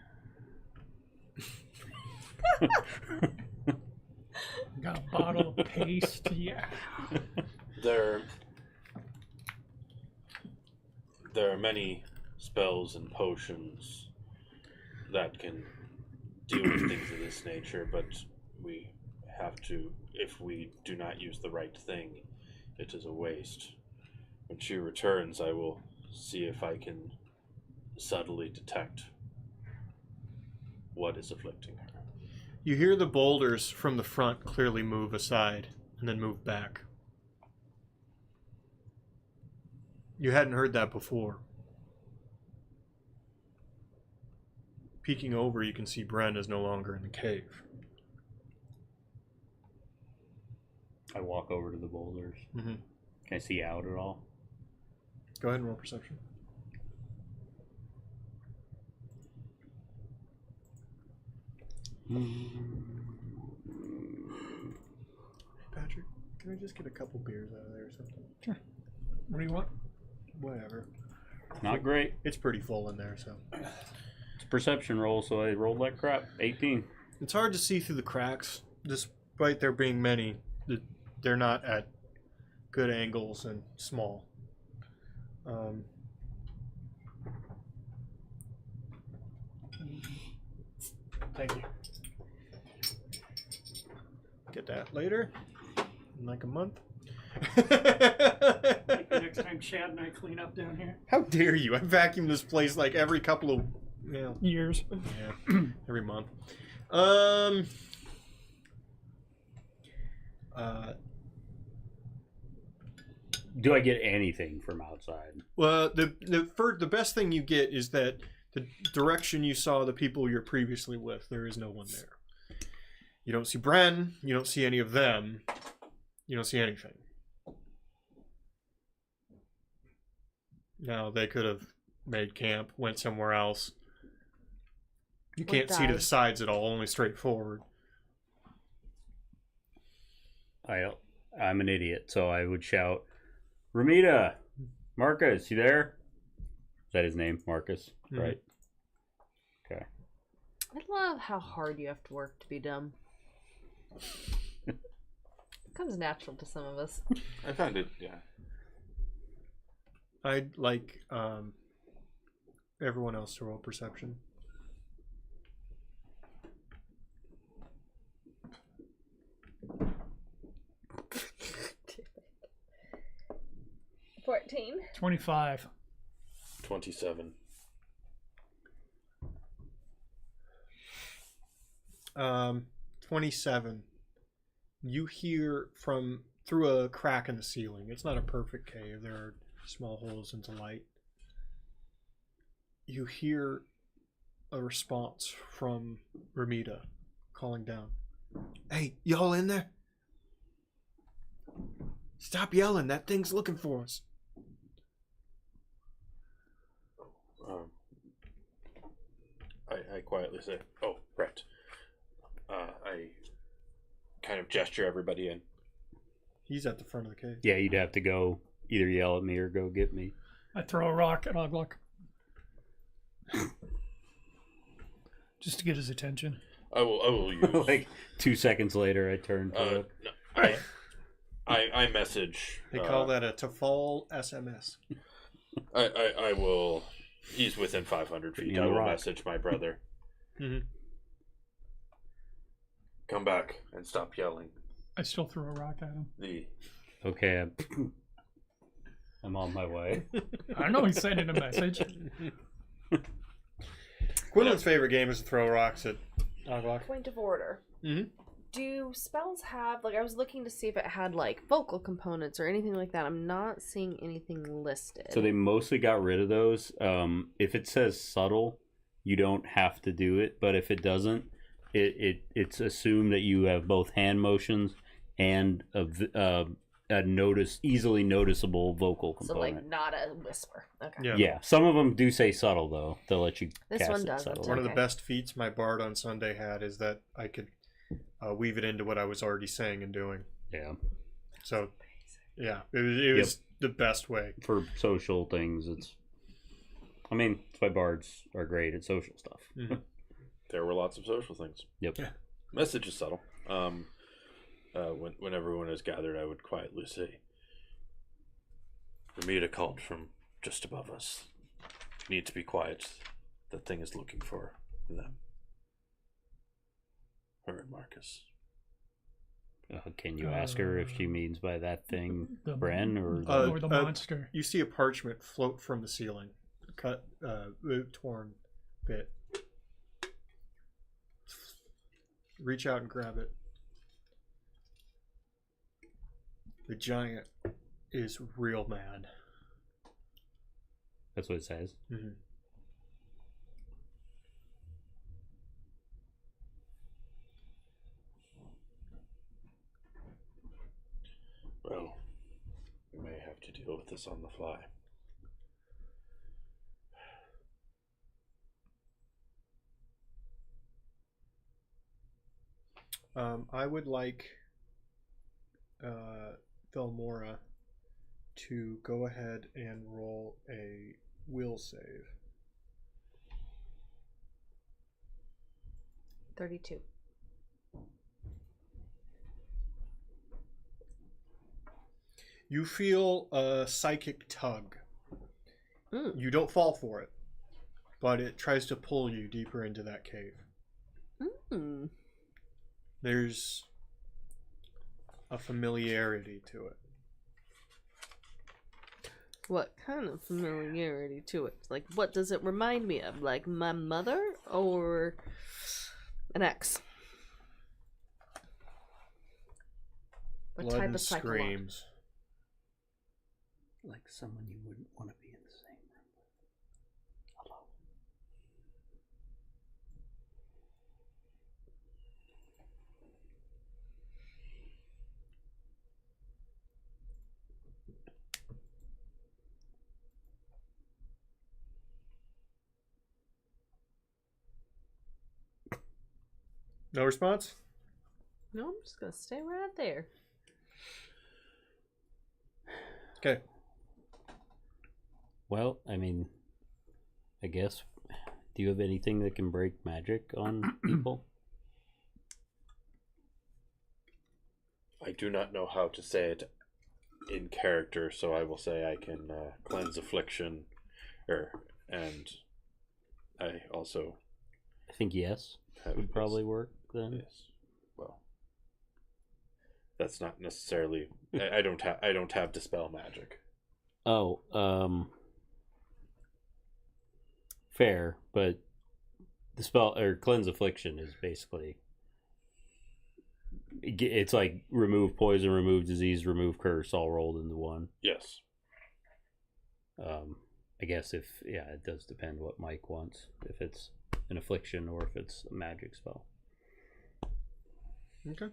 Got a bottle of paste, yeah. There are many spells and potions that can deal with things of this nature, but we have to, if we do not use the right thing, it is a waste. When she returns, I will see if I can subtly detect what is afflicting her. You hear the boulders from the front clearly move aside and then move back. You hadn't heard that before. Peeking over, you can see Bren is no longer in the cave. I walk over to the boulders. Mm-hmm. Can I see out at all? Go ahead and roll perception. Hey, Patrick. Can I just get a couple beers out of there or something? What do you want? Whatever. Not great. It's pretty full in there, so. It's a perception roll, so I rolled like crap. 18. It's hard to see through the cracks, despite there being many. They're not at good angles and small. Thank you. Get that later, in like a month. Next time Chad and I clean up down here. How dare you? I vacuum this place like every couple of Years. every month. Do I get anything from outside? Well, the best thing you get is that the direction you saw the people you're previously with, there is no one there. You don't see Bren. You don't see any of them. You don't see anything. Now, they could have made camp, went somewhere else. You can't see to the sides at all, only straight forward. I'm an idiot, so I would shout, Ramita, Marcus, you there? Is that his name? Marcus, right? Okay. I love how hard you have to work to be dumb. It comes natural to some of us. I found it, yeah. I'd like everyone else to roll perception. $14. 25. 27. 27. You hear from through a crack in the ceiling. It's not a perfect cave. There are small holes into light. You hear a response from Ramita calling down. Hey, y'all in there? Stop yelling. That thing's looking for us. I quietly say, "Oh, Brett." I kind of gesture everybody in. He's at the front of the cave. Yeah, you'd have to go either yell at me or go get me. I throw a rock at Oglok. Just to get his attention. I will use Like 2 seconds later, I turn to look. no, I message. They call that a Tafal SMS. I will. He's within 500 Put feet. me I on the will rock. message my brother. Come back and stop yelling. I still throw a rock at him. Okay, I'm on my way. I know he's sending a message. Quinlan's favorite game is to throw rocks at Oglok. Point of order. Mhm. Do spells have, like, I was looking to see if it had, like, vocal components or anything like that. I'm not seeing anything listed. So they mostly got rid of those. If it says subtle, you don't have to do it. But if it doesn't, it's assumed that you have both hand motions and a easily noticeable vocal So, component. like, not a whisper. Okay. Yeah. Yeah, some of them do say subtle though. They'll let you This cast one it doesn't. subtle. One of the Okay. best feats my bard on Sunday had is that I could weave it into what I was already saying and doing. Yeah, So, yeah, it was the best way. for social things, it's. I mean, that's why bards are great at social stuff. There were lots of social things. Yep. Yeah. Message is subtle. When everyone is gathered, I would quietly say, Ramita called from just above us. Need to be quiet. That thing is looking for them. Her and Marcus. Can you ask her if she means by that thing The- Bren or Or the Uh, monster. You see a parchment float from the ceiling, cut, torn bit. Reach out and grab it. The giant is real mad. that's what it says? Mm-hmm. Well, we may have to deal with this on the fly. I would like Velmora to go ahead and roll a will save. 32. You feel a psychic tug. Mm. You don't fall for it, but it tries to pull you deeper into that cave. Mm. There's a familiarity to it. What kind of familiarity to it? Like, what does it remind me of? Like my mother or an ex? What Blood type and of psychology? screams. Like someone you wouldn't want to be in the same room with. Hello. No response? No, I'm just gonna stay right there. Okay. Well, I mean, I guess. Do you have anything that can break magic on people? I do not know how to say it in character, so I will say I can cleanse affliction, and I also I think yes. have Would probably work then. Yes. Well, that's not necessarily. I don't have dispel magic. Oh, fair, but the spell or cleanse affliction is basically it's like remove poison, remove disease, remove curse, all rolled into one. Yes. I guess it does depend what Mike wants. If it's an affliction or if it's a magic spell. Okay.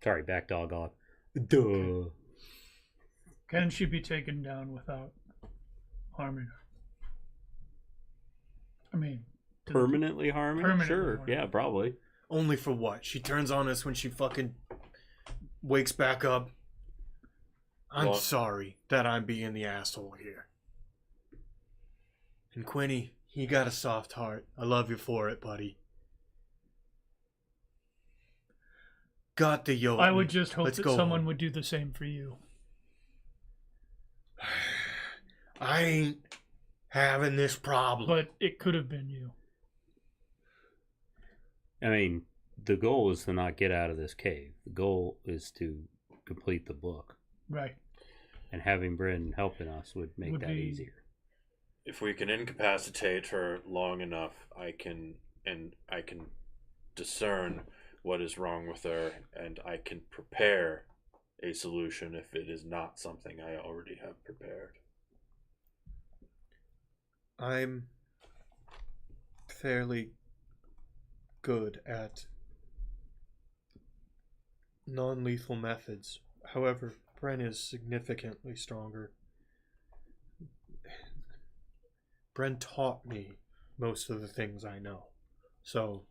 Sorry, back dog off. Duh. Can she be taken down without harming her? I mean, Permanently harming? Permanently Sure. harming. Yeah, probably. Only for what? She turns on us when she fucking wakes back up. I'm Well- sorry that I'm being the asshole here. And Quinny, you got a soft heart. I love you for it, buddy. Got the yoke. I would just hope Let's that go someone on. would do the same for you. I ain't having this problem. But it could have been you. I mean, the goal is to not get out of this cave. The goal is to complete the book. Right. And having Bryn helping us would make Would that be- easier. If we can incapacitate her long enough, I can discern what is wrong with her, and I can prepare a solution if it is not something I already have prepared. I'm fairly good at non-lethal methods. However, Bren is significantly stronger. Bren taught me most of the things I know. So,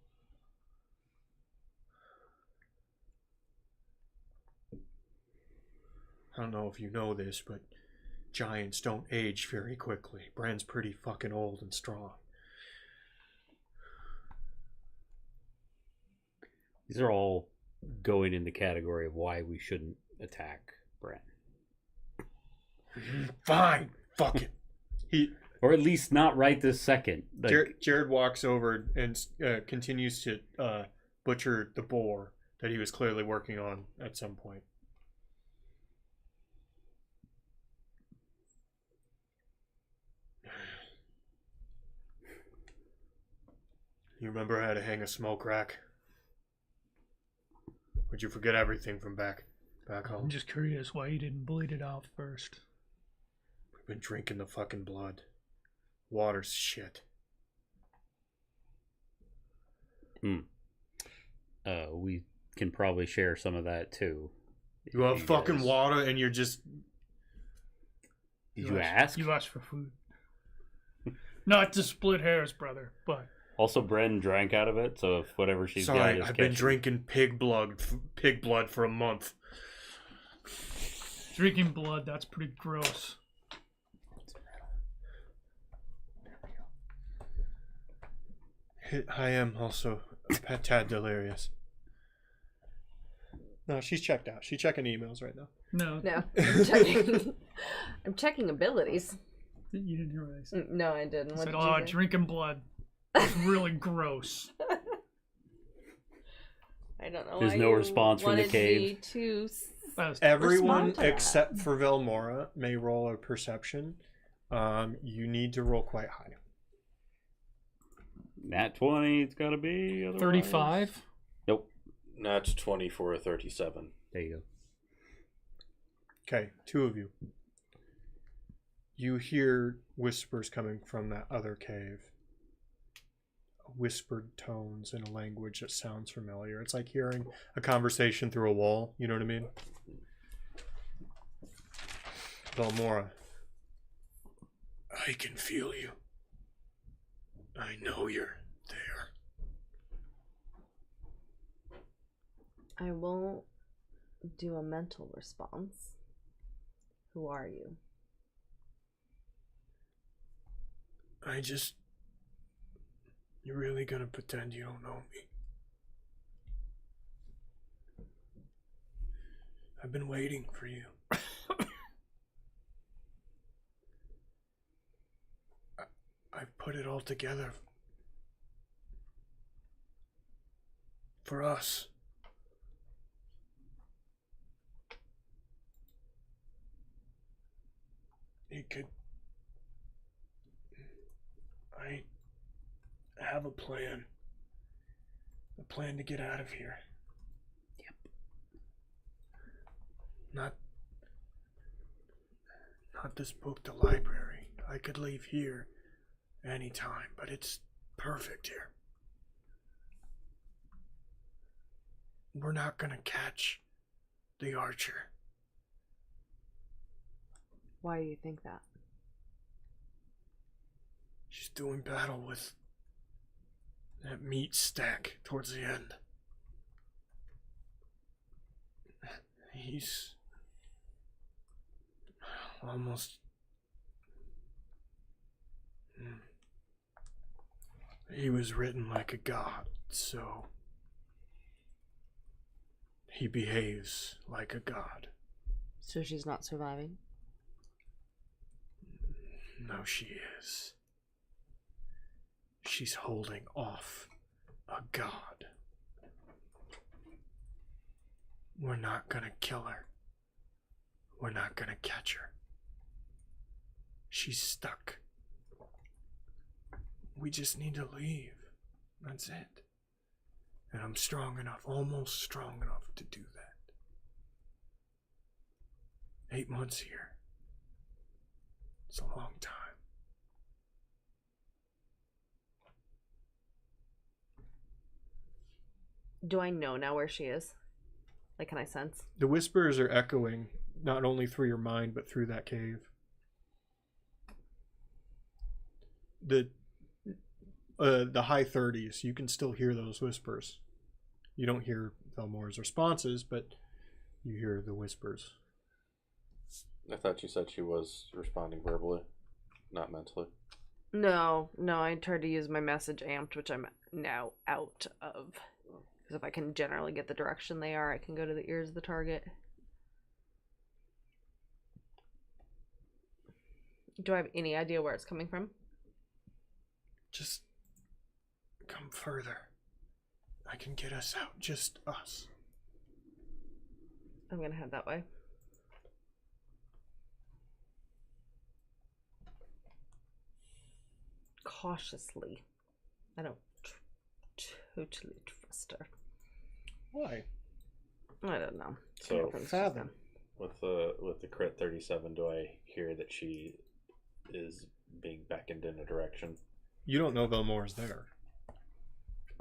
I don't know if you know this, but giants don't age very quickly. Bren's pretty fucking old and strong. These are all going in the category of why we shouldn't attack Brent. Fine, fuck it. Or at least not right this second. Like, Jared walks over and continues to butcher the boar that he was clearly working on at some point. You remember how to hang a smoke rack? Would you forget everything from back home? I'm just curious why you didn't bleed it out first. We've been drinking the fucking blood. Water's shit. we can probably share some of that too. You have fucking guys- water and you're just... Did you ask? You asked for food. Not to split hairs, brother, but Also, Bren drank out of it, so if whatever she's got Sorry, is I've been catching- drinking pig blood for a month. Drinking blood, that's pretty gross. I am also a tad delirious. No, she's checked out. She's checking emails right now. No, No, I'm checking. I'm checking abilities. you didn't hear what I said. No, I didn't. I What said, did oh, you say? drinking blood. It's really gross. I don't know. There's why no you response from the wanted cave. me to That was- Everyone Respond to that. except for Velmora may roll a perception. You need to roll quite high. Nat 20, it's got to be. Otherwise. 35? Nope. Not 24 or 37. There you go. Okay, two of you. You hear whispers coming from that other cave. Whispered tones in a language that sounds familiar. It's like hearing a conversation through a wall. You know what I mean? Velmora. I can feel you. I know you're there. I won't do a mental response. Who are you? You're really gonna pretend you don't know me? I've been waiting for you. I've put it all together for us. I have a plan. A plan to get out of here. Yep. Not this book, the library. I could leave here anytime, but it's perfect here. We're not gonna catch the archer. Why do you think that? She's doing battle with that meat stack towards the end. He's almost... He was written like a god, so he behaves like a god. So she's not surviving? No, she is. She's holding off a god. We're not gonna kill her. We're not gonna catch her. She's stuck. We just need to leave. That's it. And I'm strong enough, almost strong enough to do that. 8 months here. It's a long time. Do I know now where she is? Like, can I sense? The whispers are echoing not only through your mind but through that cave. The high 30s, you can still hear those whispers. You don't hear Velmora's responses, but you hear the whispers. I thought you said she was responding verbally, not mentally. No, I tried to use my message amped, which I'm now out of. Because if I can generally get the direction they are, I can go to the ears of the target. Do I have any idea where it's coming from? Just come further. I can get us out, just us. I'm gonna head that way. Cautiously. I don't totally trust her. Why? I don't know. So, I think she's fathom. done. with the crit 37, do I hear that she is being beckoned in a direction? You don't know Velmora's there.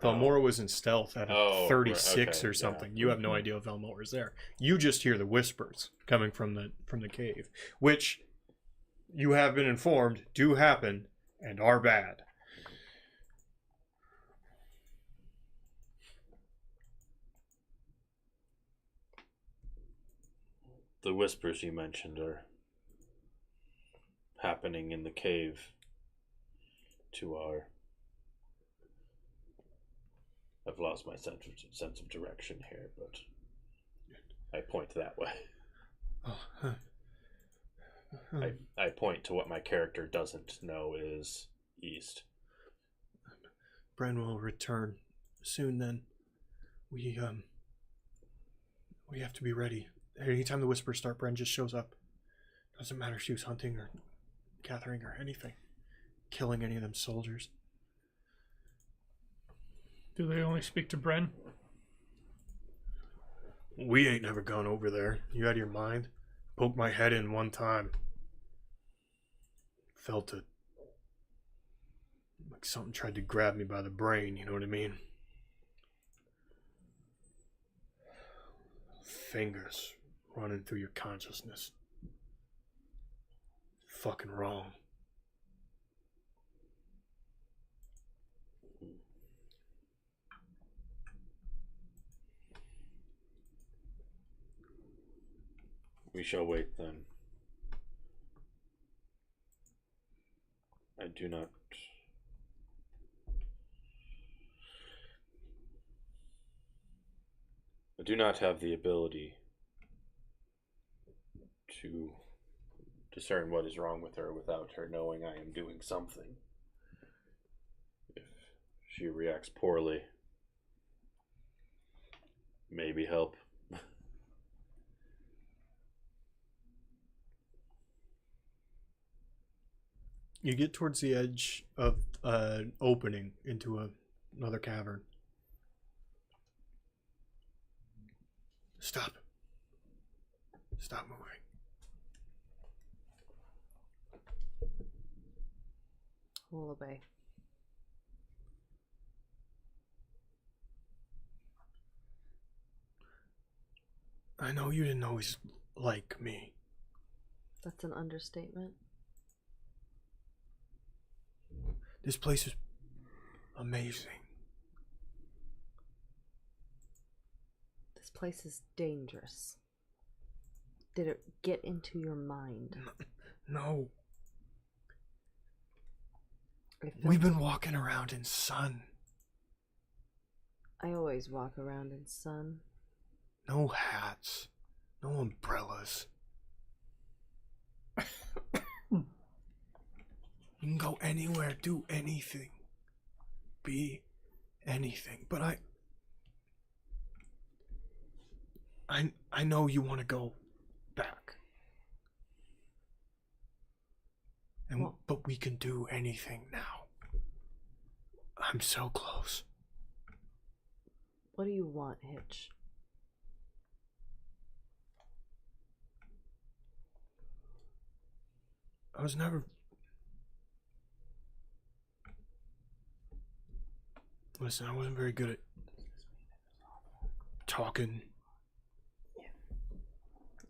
Velmora was in stealth at a 36 okay, or something. You have no idea Velmora's there. You just hear the whispers coming from the cave, which you have been informed do happen and are bad. the whispers you mentioned are happening in the cave to our... I've lost my sense of direction here, but I point that way. I point to what my character doesn't know is east. Bren will return soon. Then we have to be ready. Anytime the whispers start, Bren just shows up. Doesn't matter if she was hunting or gathering or anything, killing any of them soldiers. Do they only speak to Bren? We ain't never gone over there. You out of your mind? Poked my head in one time. Felt it. Like something tried to grab me by the brain, you know what I mean? Fingers running through your consciousness. Fucking wrong. We shall wait then. I do not have the ability to discern what is wrong with her without her knowing I am doing something. If she reacts poorly, maybe help. You get towards the edge of an opening into another cavern. Stop. Stop moving. We'll obey. I know you didn't always like me. That's an understatement. This place is amazing. This place is dangerous. Did it get into your mind? No. I We've been walking around in sun. I always walk around in sun. No hats. No umbrellas. You can go anywhere, do anything, be anything. But I know you want to go back. And Well, but we can do anything now. I'm so close. what do you want, Hitch? I was never... Listen, I wasn't very good at talking.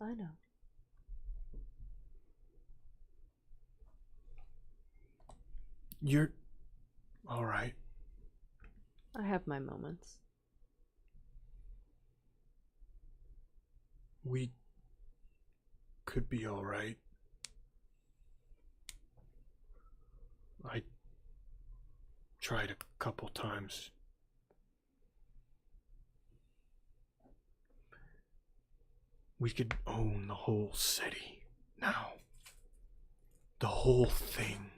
I know. You're all right. I have my moments. We could be all right. I tried a couple times. We could own the whole city now. The whole thing.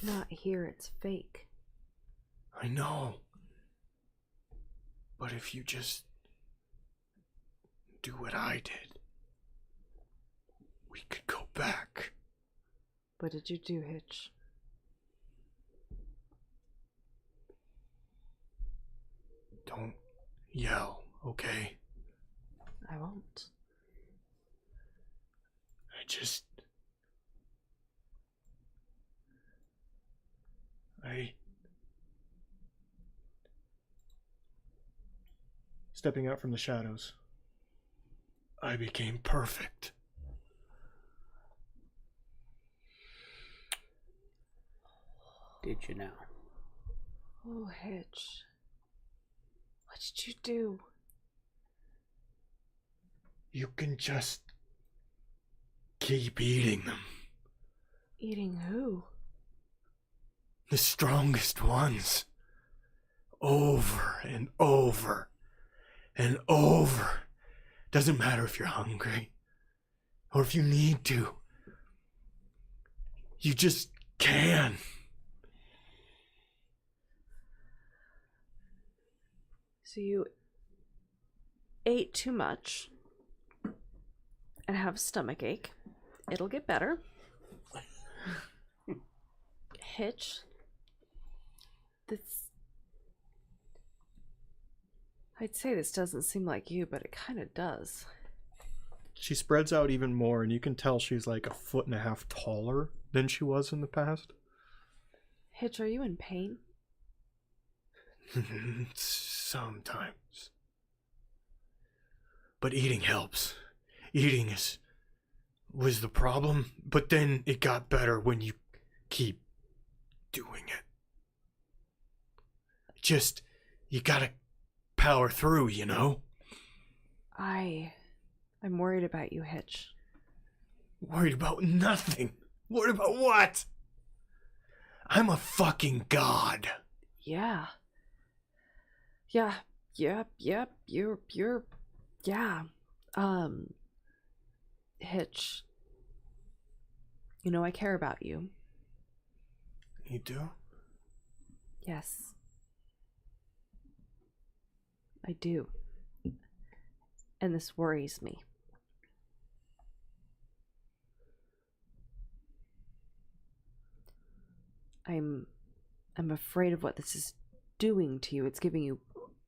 Not here, it's fake. I know. But if you just do what I did, we could go back. What did you do, Hitch? Don't yell, okay? I won't. Stepping out from the shadows, I became perfect. Did you now? Oh, Hitch. What did you do? you can just keep eating them. Eating who? The strongest ones. Over and over and over. Doesn't matter if you're hungry or if you need to. You just can. So you ate too much and have a stomach ache. It'll get better. Hitch. This. I'd say this doesn't seem like you, but it kind of does. She spreads out even more, and you can tell she's like 1.5 feet taller than she was in the past. Hitch, are you in pain? Sometimes. But eating helps. Eating was the problem, but then it got better when you keep doing it. Just, you gotta power through, you know? I'm worried about you, Hitch. Worried about nothing. Worried about what? I'm a fucking god. Yeah. Yeah. You're yeah. Hitch. You know I care about you. You do? Yes. I do. And this worries me. I'm afraid of what this is doing to you. It's giving you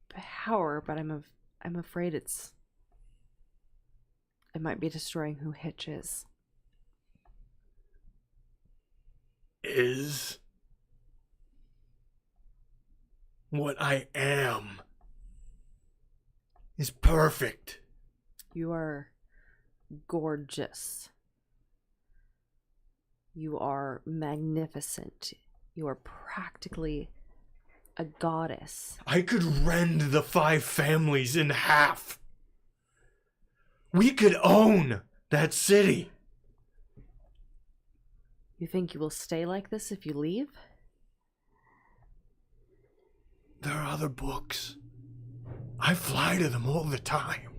power, but I'm afraid it might be destroying who Hitch is. Is what I am is perfect. You are gorgeous. You are magnificent. You are practically a goddess. I could rend the 5 families in half. We could own that city. You think you will stay like this if you leave? There are other books. I fly to them all the time.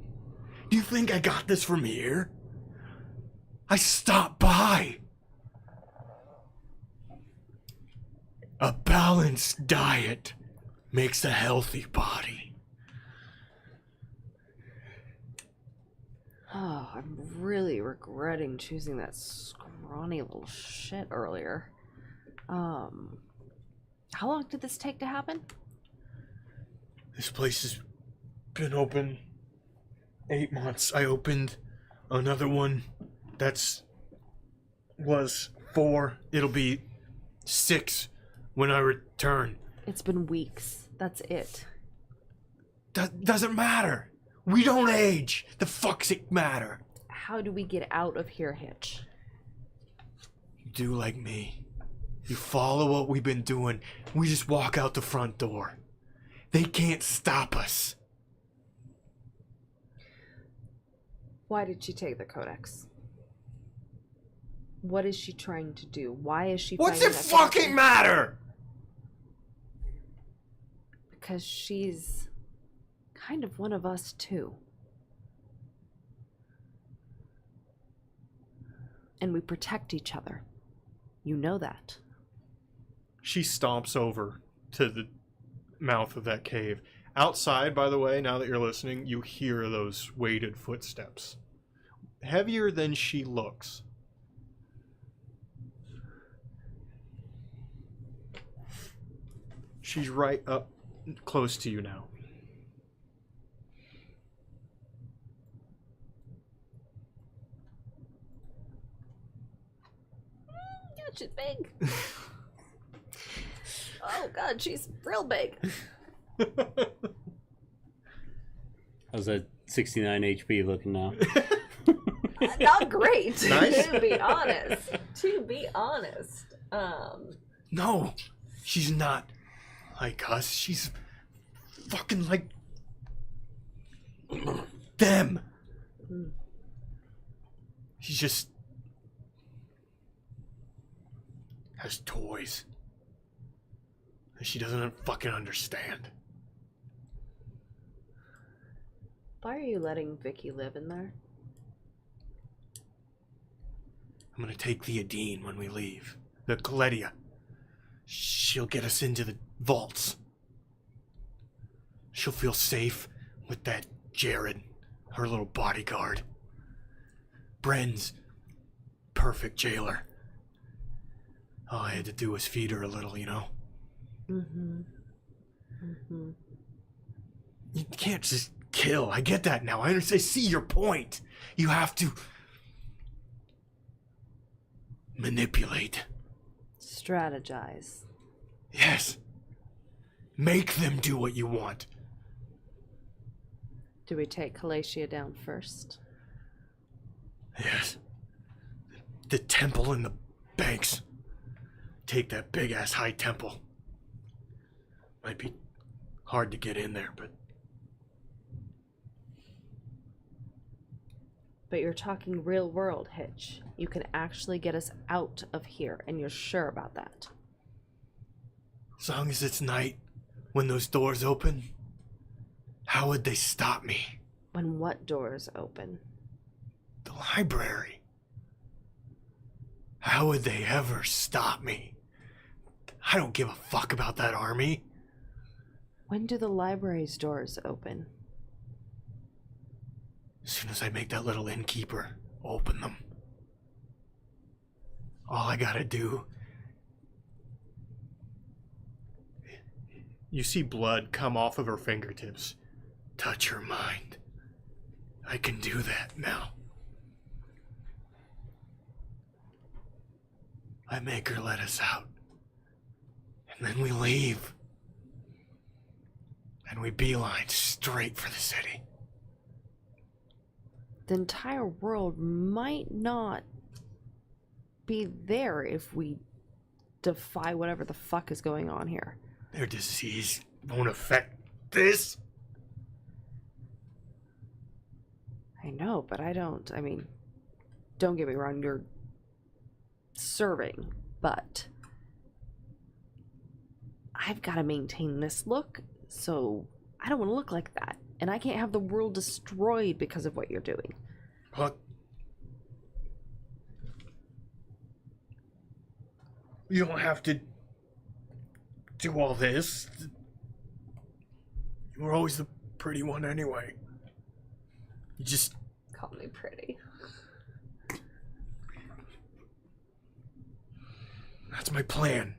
Do you think I got this from here? I stopped by. A balanced diet makes a healthy body. Oh, I'm really regretting choosing that scrawny little shit earlier. How long did this take to happen? This place has been open 8 months. I opened another one was 4. It'll be 6 when I return. It's been weeks. That's it. That doesn't matter. We don't age. The fuck's it matter? How do we get out of here, Hitch? You do like me. You follow what we've been doing. We just walk out the front door. They can't stop us. Why did she take the codex? What is she trying to do? Why is she What's finding it that fucking connection? matter? Because she's kind of one of us too. And we protect each other. You know that. She stomps over to the mouth of that cave. Outside, by the way, now that you're listening, you hear those weighted footsteps. Heavier than she looks. She's right up close to you now. God, she's big. Oh God, she's real big. How's that 69 HP looking now? Not great. Nice. To be honest. No, she's not like us. She's fucking like them. Mm-hmm. She just has toys. And she doesn't fucking understand. Why are you letting Vicky live in there? I'm gonna take the Adine when we leave. The Coletia. She'll get us into the vaults. She'll feel safe with that Jared, her little bodyguard. Bren's perfect jailer. All I had to do was feed her a little, you know? Mm-hmm. Mm-hmm. You can't just kill. I get that now. I understand. I see your point. You have to manipulate. Strategize. Yes. Make them do what you want. Do we take Calatia down first? Yes. The temple and the banks. Take that big ass high temple. Might be hard to get in there, but But you're talking real world, Hitch. You can actually get us out of here, and you're sure about that. as long as it's night, when those doors open, how would they stop me? When what doors open? The library. How would they ever stop me? I don't give a fuck about that army. When do the library's doors open? As soon as I make that little innkeeper open them. All I gotta do... You see blood come off of her fingertips. Touch her mind. I can do that now. I make her let us out. And then we leave. And we beeline straight for the city. The entire world might not be there if we defy whatever the fuck is going on here. Their disease won't affect this. I know, but I mean, don't get me wrong, you're serving, but I've got to maintain this look, so I don't want to look like that. And I can't have the world destroyed because of what you're doing. What? You don't have to do all this. You were always the pretty one anyway. You just... Call me pretty. That's my plan.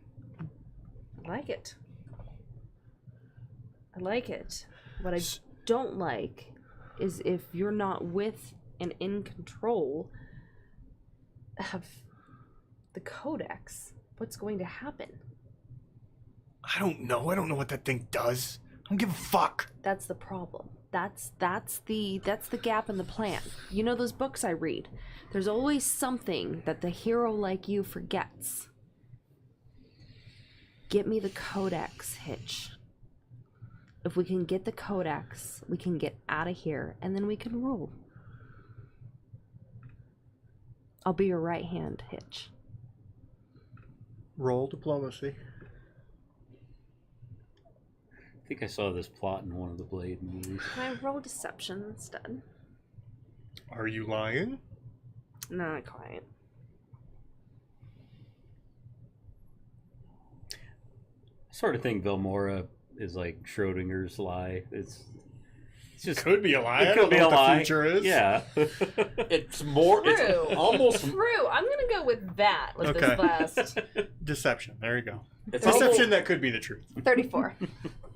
I like it. I like it. What I don't like is if you're not with and in control of the Codex, what's going to happen? I don't know what that thing does. I don't give a fuck. That's the problem. That's the gap in the plan. You know those books I read? There's always something that the hero like you forgets. Get me the Codex, Hitch. If we can get the Codex, we can get out of here, and then we can rule. I'll be your right hand, Hitch. Roll diplomacy. I think I saw this plot in one of the Blade movies. Can I roll deception instead? Are you lying? No, not quite. I sort of think Velmora is like Schrodinger's lie. It's just Could be a lie. It I could don't be know a what lie. the future is. Yeah. It's more. True. It's almost. True. I'm gonna go with that with Okay. this last Deception. There you go. It's Deception almost, that could be the truth. 34.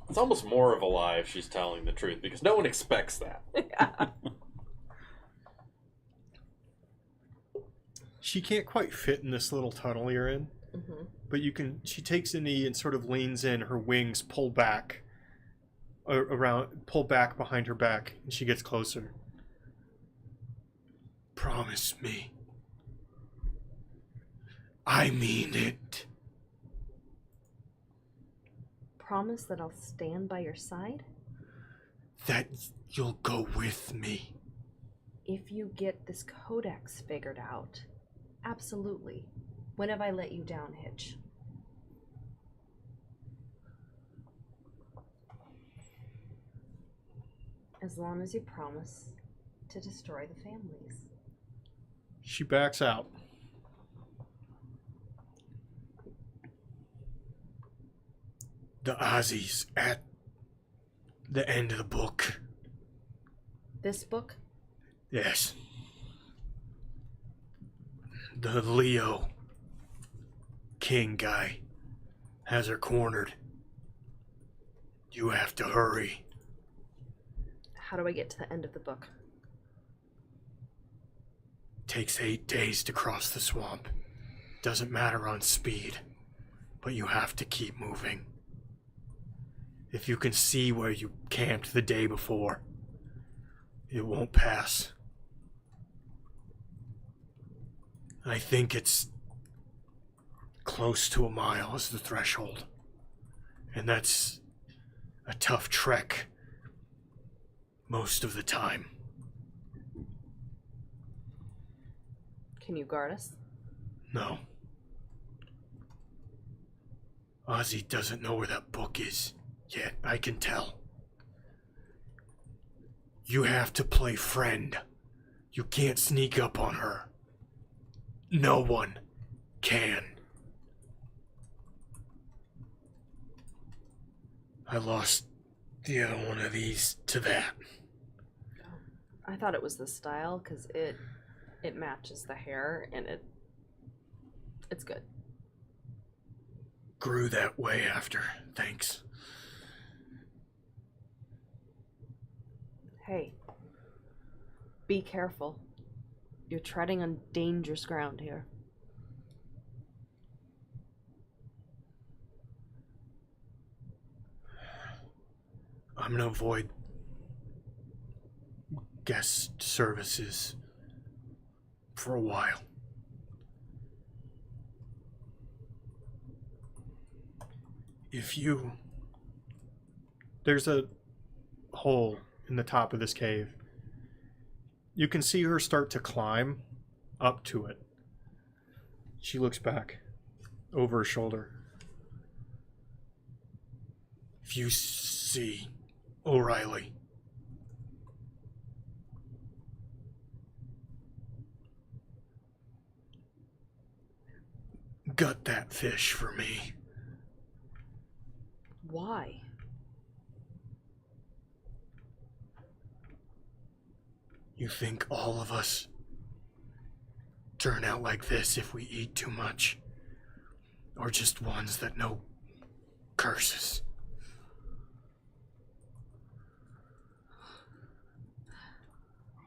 it's almost more of a lie if she's telling the truth because no one expects that. She can't quite fit in this little tunnel you're in. Mm-hmm. But you can. She takes a knee and sort of leans in. Her wings pull back, pull back behind her back, and she gets closer. Promise me. I mean it. Promise that I'll stand by your side? That you'll go with me. If you get this codex figured out, absolutely. When have I let you down, Hitch? As long as you promise to destroy the families. She backs out. The Aussies at the end of the book. This book? Yes. The Leo King guy has her cornered. You have to hurry. How do I get to the end of the book? Takes 8 days to cross the swamp. Doesn't matter on speed, but you have to keep moving. If you can see where you camped the day before, it won't pass. I think it's close to a mile is the threshold. And that's a tough trek most of the time. Can you guard us? No. Ozzy doesn't know where that book is yet, I can tell. You have to play friend. You can't sneak up on her. No one can. I lost the other one of these to that. I thought it was the style because it matches the hair and it's good. Grew that way after, thanks. Hey, be careful. You're treading on dangerous ground here. I'm gonna avoid guest services for a while. There's a hole in the top of this cave. You can see her start to climb up to it. She looks back over her shoulder. If you see O'Reilly, gut that fish for me. Why? You think all of us turn out like this if we eat too much? Or just ones that know curses?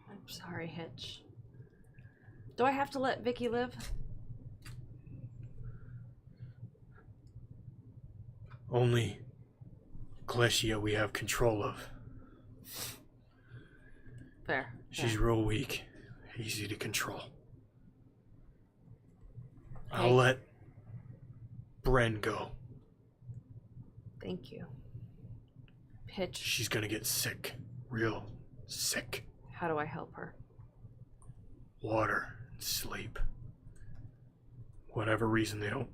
I'm sorry, Hitch. Do I have to let Vicky live? Only Klesia we have control of. Fair. She's fair. real weak, easy to control. Hey. I'll let Bren go. Thank you. Hitch, She's gonna get sick, real sick. how do I help her? Water, sleep. Whatever reason they don't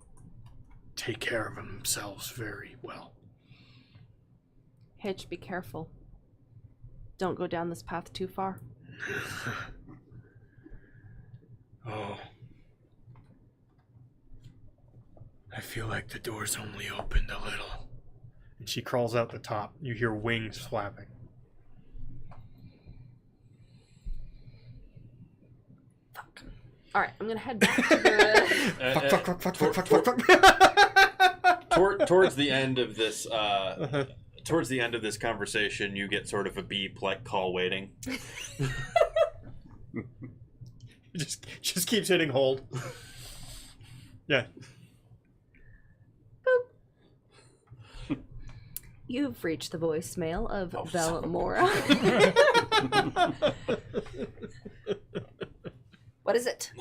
take care of themselves very well. Hitch, be careful. Don't go down this path too far. Oh. I feel like the door's only opened a little. And she crawls out the top. You hear wings flapping. Fuck. Alright, I'm gonna head back to the... Towards the end of this, towards the end of this conversation, you get sort of a beep like call waiting. just keeps hitting hold. Yeah. You've reached the voicemail of Velmora. What is it?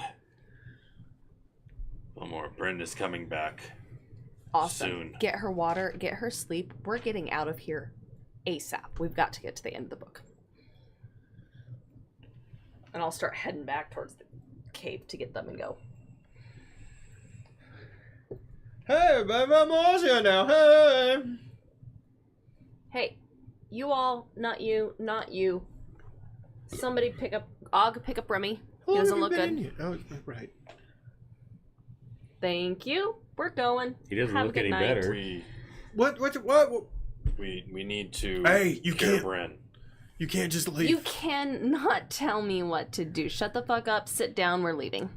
No more. Brenda's coming back. Awesome. Soon. Get her water, get her sleep. We're getting out of here ASAP. We've got to get to the end of the book. And I'll start heading back towards the cave to get them and go. Hey, baby, I'm Ozzy now. Hey. Hey, you all, not you, not you. Somebody pick up Remy. He doesn't look good. Oh, right. Thank you. We're going. He doesn't Have a look good any night. better. What? We need to. Hey, you get can't. Bren. You can't just leave. You cannot tell me what to do. Shut the fuck up. Sit down. We're leaving.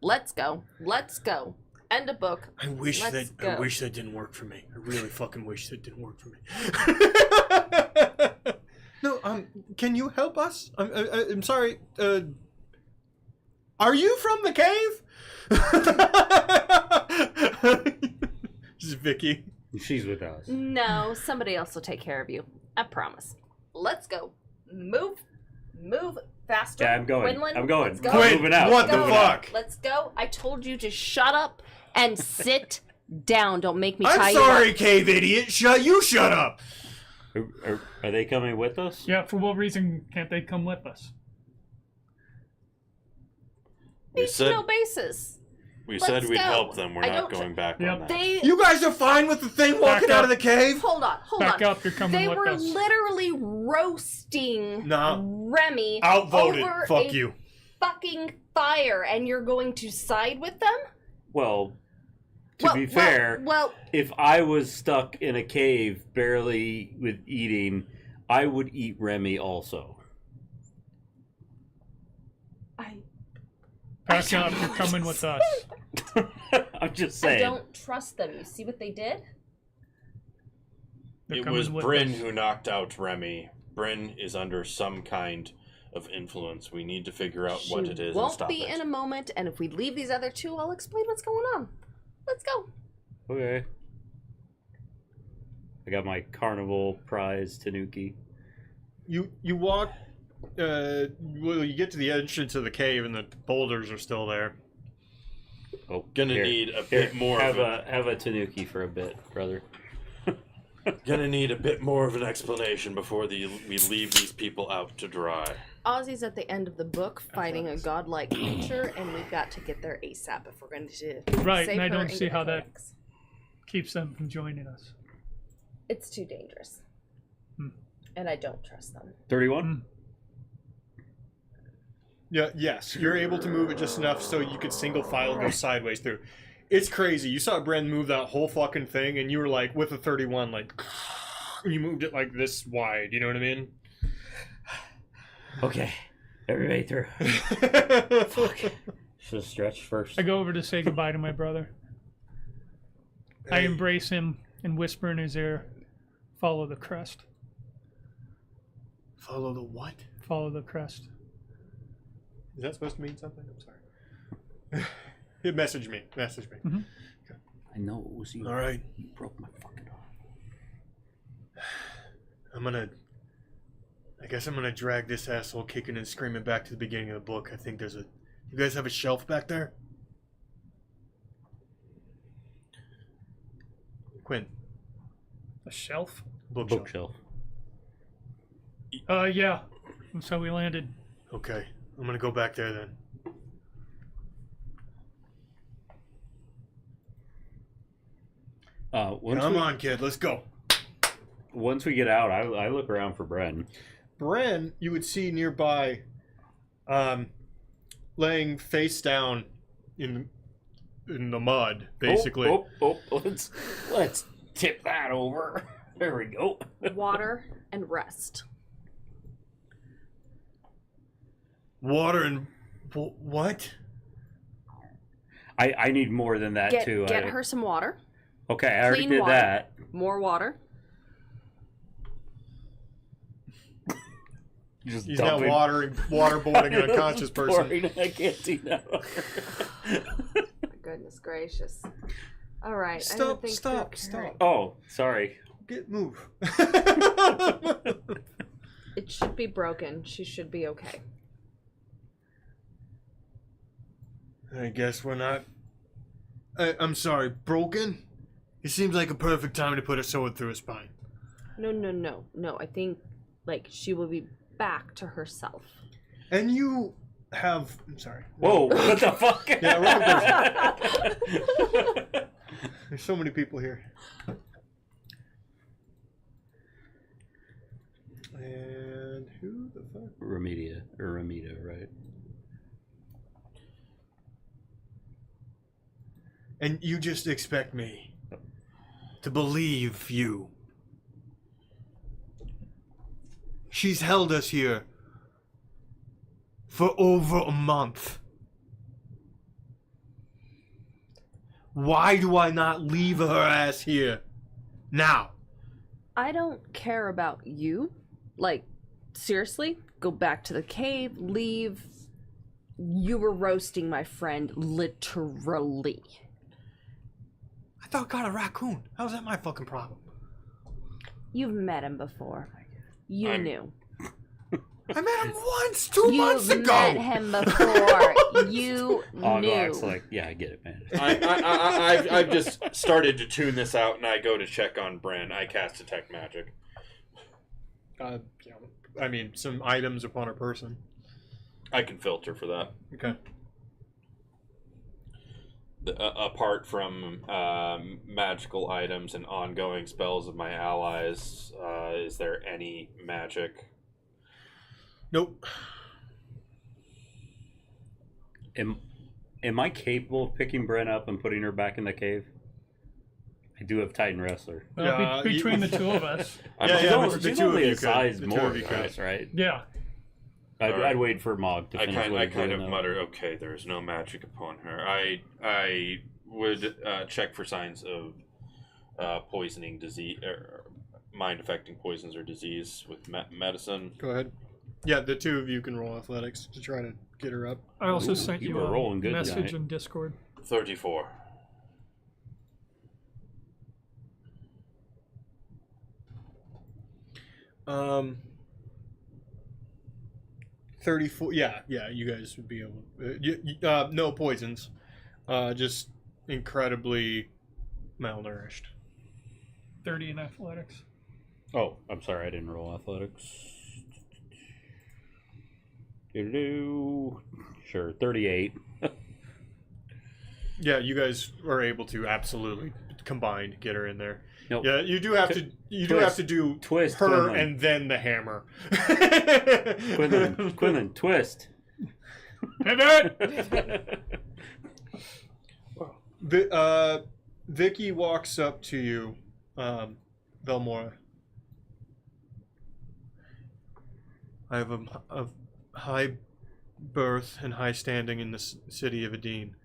Let's go. Let's go. End of book. I wish Let's that. go. I wish that didn't work for me. I really fucking wish that didn't work for me. No. Can you help us? I'm sorry. Are you from the cave? This is Vicky. She's with us. No, somebody else will take care of you. I promise. Let's go. Move faster. Yeah, I'm going. Quinlan, I'm going. Let's go. Quinn, Moving out. what the Moving out. fuck? Let's go. I told you to shut up and sit down. Don't make me tie I'm you sorry, up. cave idiot. Shut up. Are they coming with us? Yeah, for what reason can't they come with us? We Needs said no basis. we Let's said we'd go. help them. We're I not don't- going back Yep. on that. They You guys are fine with the thing walking out of the cave? hold on. Back up, you're coming They with were us. literally roasting Nah. Remy Outvoted. over Fuck a you. fucking fire, and you're going to side with them? Well, to be fair, well, if I was stuck in a cave barely with eating, I would eat Remy also. Back up, you're coming with us. I'm just I saying. don't trust them. You see what they did? They're It coming was with Bryn us. who knocked out Remy. Bryn is under some kind of influence. We need to figure out what it is and Won't stop be it. in a moment, and if we leave these other two, I'll explain what's going on. Let's go. Okay. I got my carnival prize Tanuki. You walk. Well, you get to the entrance of the cave, and the boulders are still there. Oh, Gonna here. need a Here, bit more have of a Tanuki for a bit, brother. Gonna need a bit more of an explanation before we leave these people out to dry. Ozzy's at the end of the book fighting a godlike creature, and we've got to get there ASAP if we're going to Right, save and I her don't and see get how the that codex. keeps them from joining us. It's too dangerous. And I don't trust them. 31? Yeah. Yes, you're able to move it just enough so you could single file go sideways through. It's crazy. You saw Bren move that whole fucking thing, and you were like, with a 31, like, you moved it like this wide. You know what I mean? Okay. Everybody through. Should have stretched first. I go over to say goodbye to my brother. I embrace him and whisper in his ear, "Follow the crest. Follow the what? Follow the crest." Is that supposed to mean something? I'm sorry. Message me. I know it was you. All right. You broke my fucking arm. I guess I'm gonna drag this asshole kicking and screaming back to the beginning of the book. I think there's a. You guys have a shelf back there? Quinn. A shelf? Bookshelf. Bookshelf. Yeah. That's how we landed. Okay. I'm gonna go back there then. Come on, kid. Let's go. Once we get out, I look around for Bren. Bren, you would see nearby, laying face down in the mud, basically. Let's tip that over. There we go. Water and rest. Water and what? I need more than that too. Get her some water. Okay, I already clean did water. that. More water. Just He's now dumping- waterboarding an unconscious person. pouring a canteen out of her. Goodness gracious. All right. I Stop! didn't think Stop! through- Stop! Oh, sorry. Move. It should be broken. She should be okay. I guess we're not. I'm sorry. Broken? It seems like a perfect time to put a sword through his spine. No. I think, like, she will be back to herself. And you have. I'm sorry. Whoa! What the fuck? Yeah, wrong person. There's so many people here. And who the fuck? Remita, right? And you just expect me to believe you. She's held us here for over a month. Why do I not leave her ass here now? I don't care about you. Like, seriously? Go back to the cave, leave. You were roasting my friend, literally. I thought I got a raccoon. How's that my fucking problem? You've met him before. You knew. I met him once, 2 months ago. You've met him before. You knew. Ogok's like, yeah, I get it, man. I've just started to tune this out, and I go to check on Bren. I cast Detect Magic. Yeah, I mean, some items upon a person. I can filter for that. Okay. Apart from magical items and ongoing spells of my allies, is there any magic? Nope. Am I capable of picking Bren up and putting her back in the cave? I do have Titan Wrestler. Well, between the two of us. She's only a size more than us, right? Yeah. I'd wait for Mog to finish. I kind of mutter, okay, there is no magic upon her. I would check for signs of poisoning disease, or mind-affecting poisons or disease with medicine. Go ahead. Yeah, the two of you can roll athletics to try to get her up. I also sent you you were rolling a good, message giant. in Discord. 34. Um, 34. Yeah, you guys would be able. No poisons. Just incredibly malnourished. 30 in athletics. Oh, I'm sorry, I didn't roll athletics. Sure, 38. Yeah, you guys are able to absolutely combined get her in there. Nope. Yeah, you do have to. You do have to do Twist her Quinlan. and then the hammer. Quinlan, twist. Pivot! Vicky walks up to you, Velmora. I have a high birth and high standing in the city of Adine.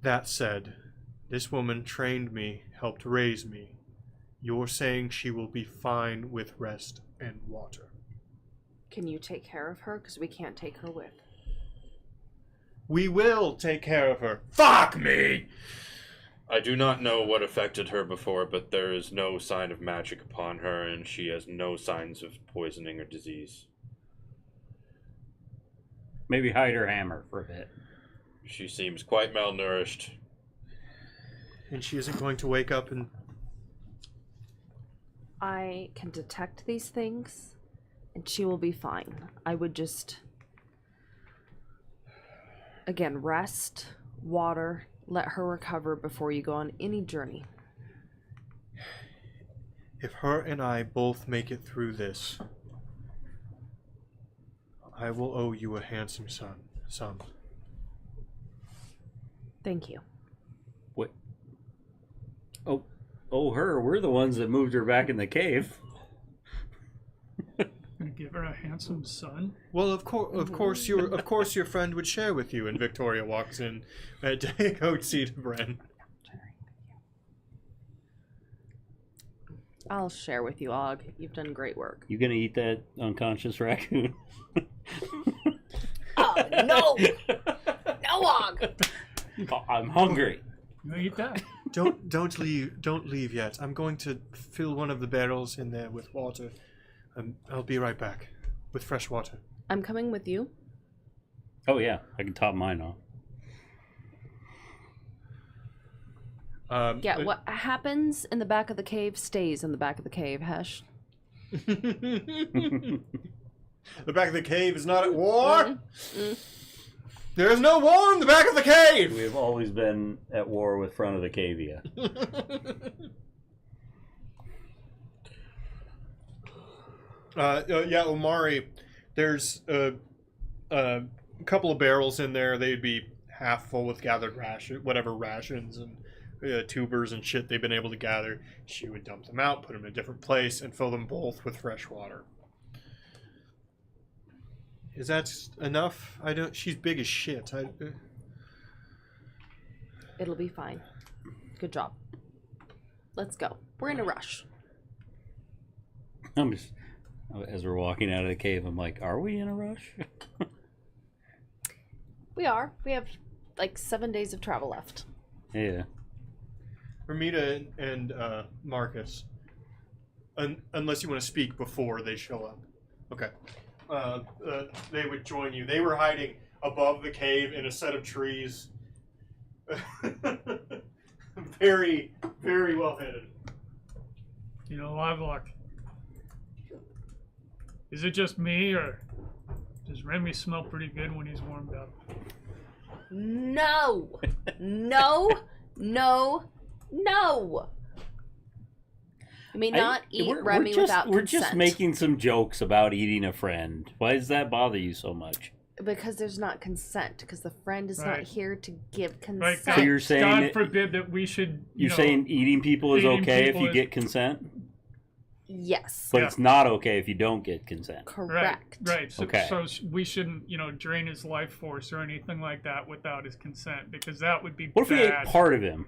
That said, this woman trained me, helped raise me. You're saying she will be fine with rest and water. Can you take care of her? Because we can't take her with. We will take care of her. Fuck me! I do not know what affected her before, but there is no sign of magic upon her, and she has no signs of poisoning or disease. Maybe hide her hammer for a bit. She seems quite malnourished. And she isn't going to wake up and... I can detect these things, and she will be fine. I would just... Again, rest, water, let her recover before you go on any journey. If her and I both make it through this, I will owe you a handsome son. Thank you. What? Oh, her. We're the ones that moved her back in the cave. Gonna give her a handsome son. Well, of course, your friend would share with you. And Victoria walks in, take out seat of Bren. I'll share with you, Og. You've done great work. You gonna eat that unconscious raccoon? Oh, no! No, Og! I'm hungry. You eat that? Don't leave yet. I'm going to fill one of the barrels in there with water. I'll be right back with fresh water. I'm coming with you. Oh yeah, I can top mine off. Yeah, what happens in the back of the cave stays in the back of the cave, Hesh. The back of the cave is not at war. There is no war in the back of the cave. We have always been at war with front of the cavia. Yeah, Omari. There's a couple of barrels in there. They'd be half full with gathered rations and tubers and shit they've been able to gather. She would dump them out, put them in a different place, and fill them both with fresh water. Is that enough? I don't. She's big as shit. It'll be fine. Good job. Let's go. We're in a rush. I'm just, as we're walking out of the cave, I'm like, are we in a rush? We are. We have like 7 days of travel left. Yeah. Ramita and Marcus, unless you want to speak before they show up. Okay. They would join you. They were hiding above the cave in a set of trees. Very, very well hidden. You know, Lovelock. Is it just me, or does Remy smell pretty good when he's warmed up? No! No! No! No! You may not eat Remy without We're consent. just making some jokes about eating a friend. Why does that bother you so much? Because there's not consent. Because the friend is not Right. here to give consent. Right, So you're saying God that- forbid that we should. You're know, saying eating people is eating okay if people you is- get consent, Yes. but Yeah. it's not okay if you don't get consent. Correct. Right. So, Okay. so we shouldn't, drain his life force or anything like that without his consent, because that would be What if we bad. ate part of him?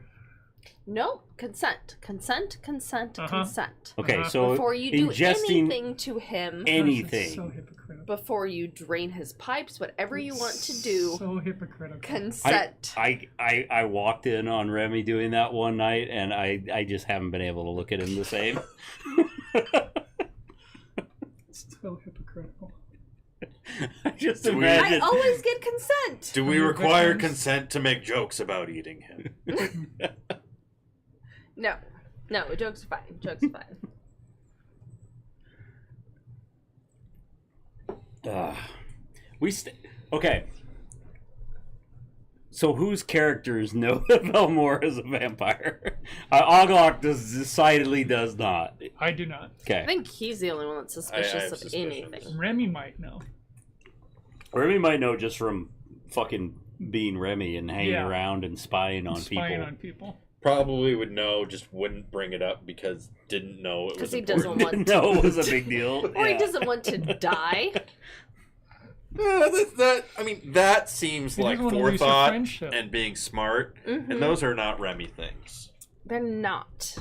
No. Consent. Consent. Consent. Uh-huh. Consent. Okay, Uh-huh. so Before you do ingesting anything to him, anything. So hypocritical. before you drain his pipes, whatever you want to do, So hypocritical. consent. I walked in on Remy doing that one night, and I just haven't been able to look at him the same. So hypocritical. I just Do we- imagine. I always get consent. Do we Your require victims? consent to make jokes about eating him? No. No, jokes are fine. Jokes are fine. Okay. So whose characters know that Velmore is a vampire? Oglok decidedly does not. I do not. I Okay. think he's the only one that's I suspicious have of suspicions. anything. Remy might know. Remy might know just from fucking being Remy and hanging Yeah. around and spying on Spying people. on people. Probably would know, just wouldn't bring it up because didn't know it was 'Cause he important. doesn't want No, it was a big deal. Or he Yeah. doesn't want to die. That seems He like doesn't want to lose your forethought friendship. and being smart, Mhm. and those are not Remy things. They're not.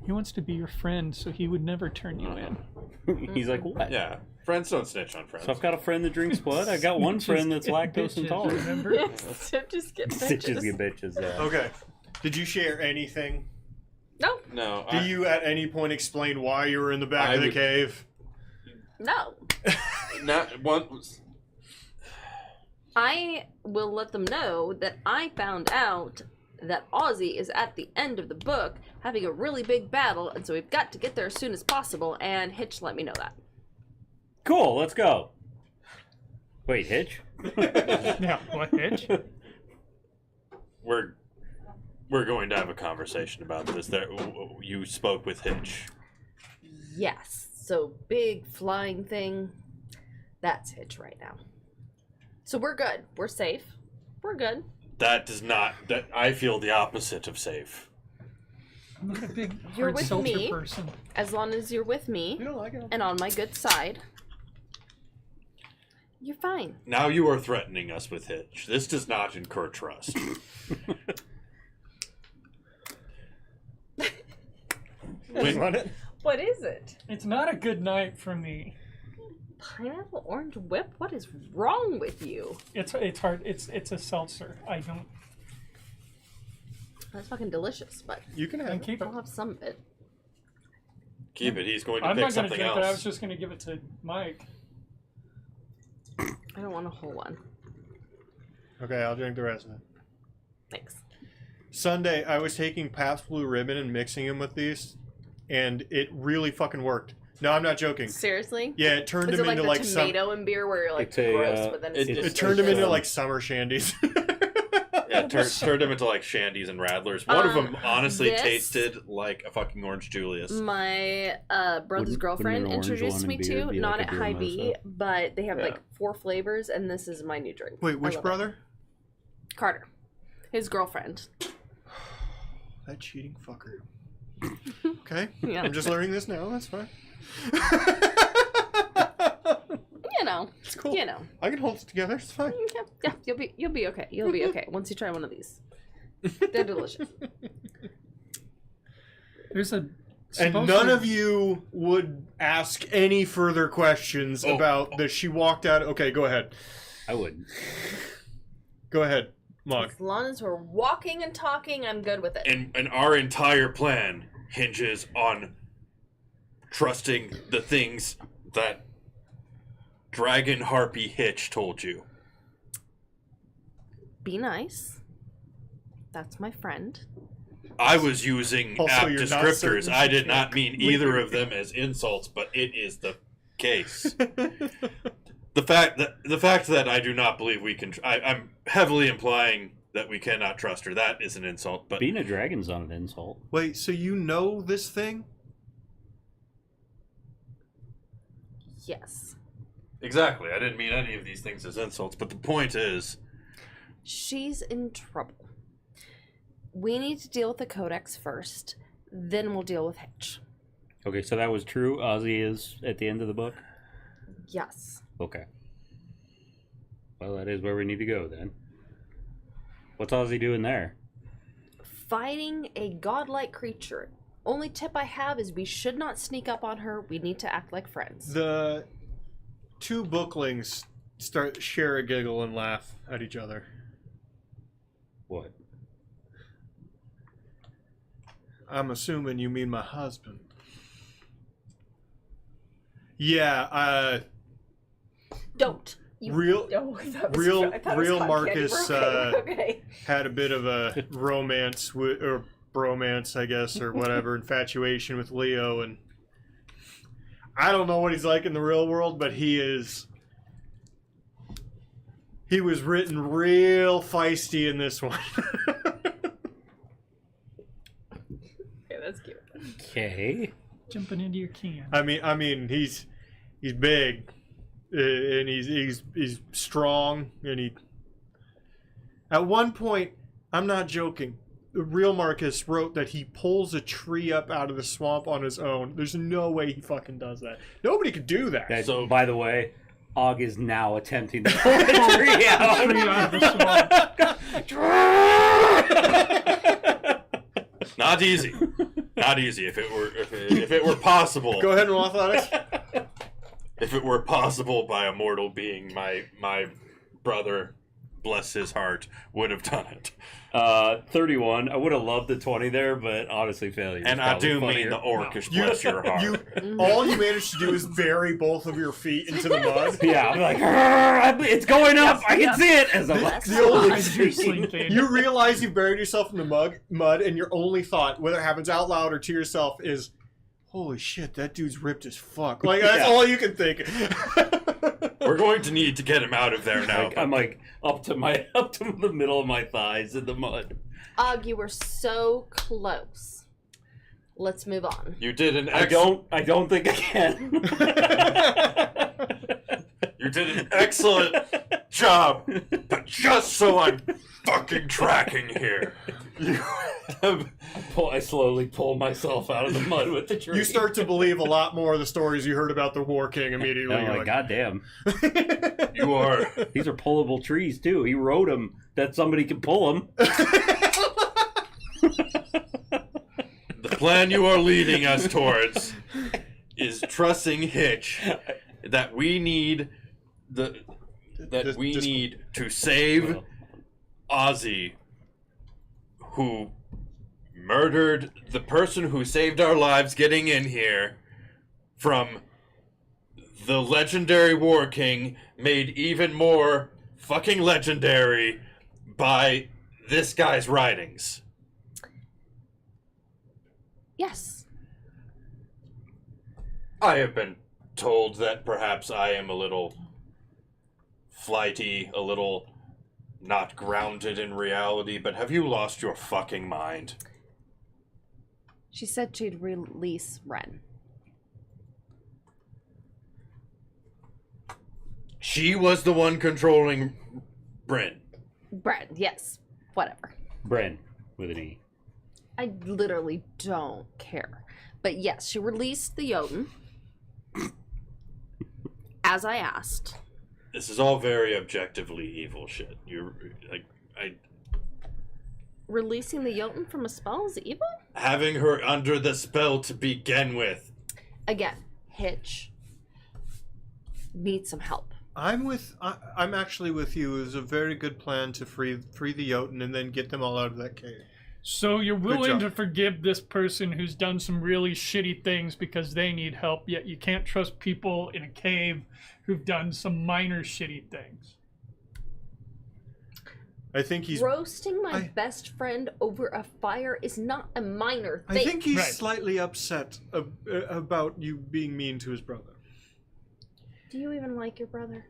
He wants to be your friend, so he would never turn you in. He's like, what? Yeah, friends don't snitch on friends. So I've got a friend that drinks blood. I got one friend that's lactose Bitches, intolerant. Remember? Just get Stitches bitches. get bitches. Yeah. Okay. Did you share anything? No, No, Do you at any point explain why you were in the back I of the would- cave? no. not one. I will let them know that I found out that Ozzy is at the end of the book having a really big battle, and so we've got to get there as soon as possible, and Hitch let me know that. Cool. Let's go. Wait, Hitch? Yeah, what, Hitch? We're going to have a conversation about this. There, you spoke with Hitch. Yes, so big flying thing, that's Hitch right now. So we're good. We're safe. We're good. That does not. That I feel the opposite of safe. I'm not a big You're hard with seltzer me. person. As long as you're with me You don't like it? and on my good side, you're fine. Now you are threatening us with Hitch. This does not incur trust. Run it? What is it? It's not a good night for me. Pineapple orange whip? What is wrong with you? It's hard. It's a seltzer. I don't. That's fucking delicious, but You can have I it. keep it. I'll have some of it. Keep it. He's going to I'm pick not gonna something drink else. it. I was just gonna give it to Mike. I don't want a whole one. Okay, I'll drink the rest of it. Thanks. Sunday, I was taking Pabst Blue Ribbon and mixing them with these, and it really fucking worked. No, I'm not joking. Seriously? Yeah, it turned Was him it like into the like some. tomato and beer where you're like It's a, gross, but then it's it It turned him into like summer shandies. Yeah, turned him into like Shandies and Rattlers. One of them honestly this- tasted like a fucking Orange Julius. My brother's Wouldn't girlfriend an orange introduced one me in beer to, be not like at a High B, Mimosa? but they have Yeah. like 4 flavors, and this is my new drink. Wait, I which love it. brother? Carter. His girlfriend. That cheating fucker. Okay. Yeah. I'm just learning this now. That's fine. You know. It's cool. You know. I can hold it together. It's fine. Yeah, you'll be okay. You'll be okay once you try one of these. They're delicious. There's a. And supposed none to- of you would ask any further questions about that she walked out. Okay, go ahead. I wouldn't. Go ahead, Mog. As long as we're walking and talking, I'm good with it. And our entire plan hinges on trusting the things that Dragon Harpy Hitch told you. Be nice. That's my friend. I was using Also, apt you're not descriptors. certain I she did not can't mean leave. either of them as insults, but it is the case. The fact that I do not believe we can. I'm heavily implying that we cannot trust her. That is an insult. But Being a dragon's not an insult. Wait, so you know this thing? Yes. exactly, I didn't mean any of these things as insults. But the point is, She's in trouble. We need to deal with the Codex first, then we'll deal with Hitch. Okay, so that was true. Ozzy is at the end of the book? Yes. Okay. Well, that is where we need to go then. What's Ozzy doing there? Fighting a godlike creature. Only tip I have is we should not sneak up on her. We need to act like friends. The two booklings share a giggle and laugh at each other. What? I'm assuming you mean my husband. Yeah, Don't. real real Marcus Okay. had a bit of a romance or bromance, I guess, or whatever, infatuation with Leo, and I don't know what he's like in the real world, but he was written real feisty in this one. Okay, that's cute. Okay. Jumping into your can. I mean, he's big, and he's strong, and he. At one point, I'm not joking. The real Marcus wrote that he pulls a tree up out of the swamp on his own. There's no way he fucking does that. Nobody could do that. That, So- by the way, Og is now attempting to pull the tree out. Tree out of the swamp. not easy. Not easy. If it were possible, Go ahead and roll athletics. if it were possible by a mortal being, my brother, bless his heart, would have done it. 31. I would have loved the 20 there, but honestly, failure. And I do mean the orcish, bless your heart. All you managed to do is bury both of your feet into the mud. Yeah, I'm like, it's going up. I can see it. As I'm like, The only Eyes are sleeping. You realize you buried yourself in the mud, and your only thought, whether it happens out loud or to yourself, is, "Holy shit, that dude's ripped as fuck." Like that's Yeah. all you can think. We're going to need to get him out of there now. I'm like up to the middle of my thighs in the mud. Og, you were so close. Let's move on. You did an I don't think I can. You did an excellent job, but just so I'm fucking tracking here, you have I slowly pull myself out of the mud with the tree. You start to believe a lot more of the stories you heard about the War King immediately. I'm You're like, goddamn. you are These are pullable trees too. He wrote them that somebody can pull them. the plan you are leading us towards is trusting Hitch that we need need to save Ozzy, who murdered the person who saved our lives getting in here, from the legendary War King, made even more fucking legendary by this guy's writings. Yes. I have been told that perhaps I am a little flighty, a little not grounded in reality, but have you lost your fucking mind? She said she'd release Ren. She was the one controlling Bryn. Brad, yes. Whatever. Bren with an E. I literally don't care. But yes, she released the Jotun. As I asked. This is all very objectively evil shit. You're like, Releasing the Jotun from a spell is evil? having her under the spell to begin with. Again, Hitch needs some help. I'm actually with you. It was a very good plan to free the Jotun and then get them all out of that cave. So you're willing job. to forgive this person who's done some really shitty things because they need help, yet you can't trust people in a cave who've done some minor shitty things. I think he's. Roasting my best friend over a fire is not a minor thing. I think he's Right. slightly upset about you being mean to his brother. Do you even like your brother?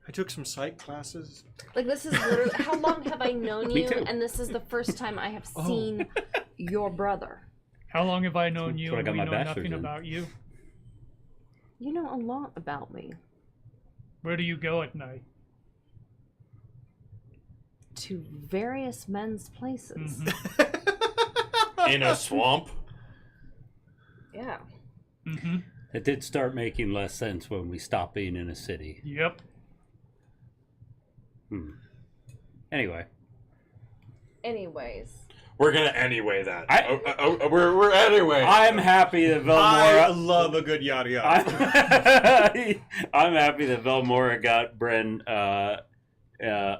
I took some psych classes. Like, this is literally... How long have I known Me you? too. And this is the first time I have seen your brother. How long have I known you what I and got we my know bachelor's nothing in. about you? You know a lot about me. Where do you go at night? To various men's places. Mm-hmm. In a swamp? Yeah. Mm-hmm. It did start making less sense when we stopped being in a city. Yep. Anyway. Anyways. We're gonna anyway that. I- We're anyway. I'm happy that I Velmora... love a good yada yada. I'm happy that Velmora got Bren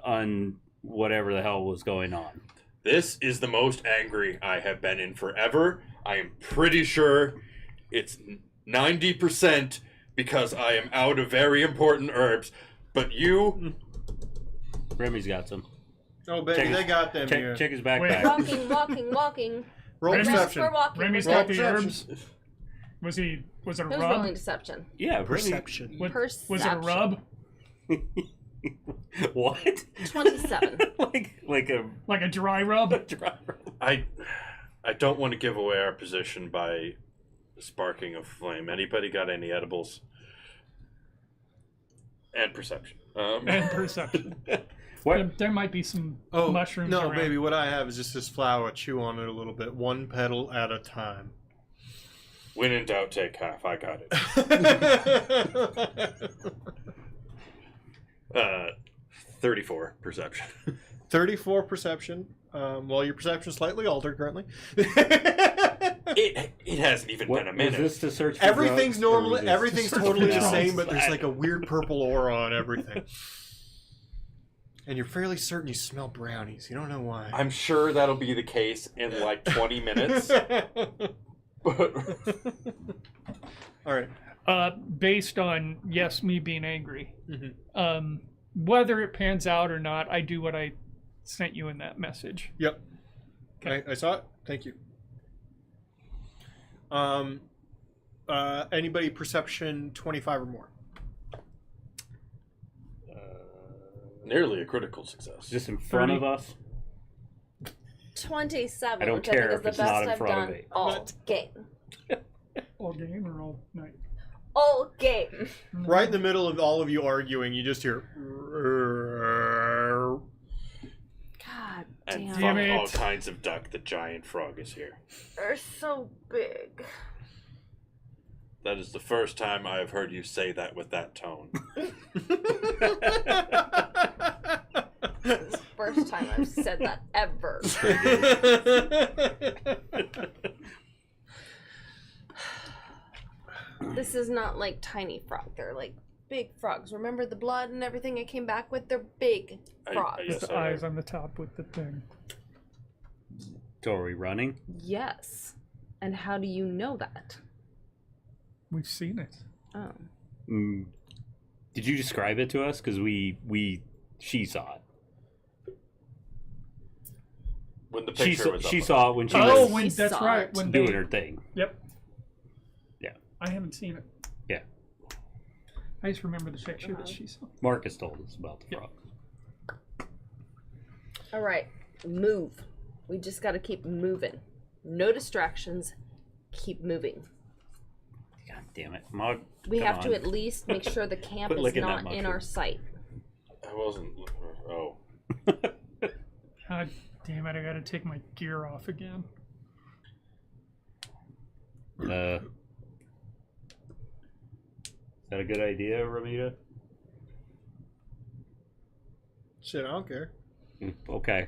on whatever the hell was going on. This is the most angry I have been in forever. I am pretty sure it's 90% because I am out of very important herbs. But you... Remy's got some. Oh, baby, Check his- they got them here. Check his Wait. backpack. Walking. Roll Remy's- perception. We're walking. Remy's We're got the perception. herbs. Was it a Who's rub? rolling deception? Yeah, Remy. Perception. Was it a rub? What? 27. like a Like a dry rub? driver. I don't want to give away our position by sparking a flame. Anybody got any edibles? And perception. And perception. What? There might be some Oh, mushrooms no, around. baby, what I have is just this flower. Chew on it a little bit. One petal at a time. When in doubt, take half. I got it. 34 perception. 34 perception. Well, your perception is slightly altered currently. It hasn't even What been a was minute. this to search for Everything's drugs, or was normally, this everything's to search totally for the drugs? same, but there's like a weird purple aura on everything. And you're fairly certain you smell brownies. You don't know why. I'm sure that'll be the case in like 20 minutes. But All right. Based on, yes, me being angry. Mhm. Whether it pans out or not, I do what I sent you in that message. Yep. Okay. I saw it. Thank you. Anybody perception 25 or more? nearly a critical success. Just in front 30. of us. 27. I don't which care I if think it's is the not best in I've front of done me. all game. All game or all night? All game. Right in the middle of all of you arguing, you just hear. God and damn. fuck Damn it. all kinds of duck, the giant frog is here. They're so big. That is the first time I have heard you say that with that tone. It's the first time I've said that ever. This is not like tiny frog. They're like big frogs. Remember the blood and everything I came back with? They're big frogs. yes, The eyes on the top with the thing. So are we running? Yes. And how do you know that? We've seen it. Oh. Mm. Did you describe it to us? Because she saw it. When the She picture was up. she saw it when she Oh, was when He that's saw right. it. When doing they, her thing. Yep. Yeah. I haven't seen it. Yeah. I just remember the picture that she saw. Marcus told us about the frog. All right, move. We just got to keep moving. No distractions. Keep moving. God damn it. Mog, We come have on. to at least make sure the camp Quit is licking that not in mushroom. our sight. I wasn't. Oh. God damn it! I gotta take my gear off again. Is that a good idea, Ramita? Shit, I don't care. Okay.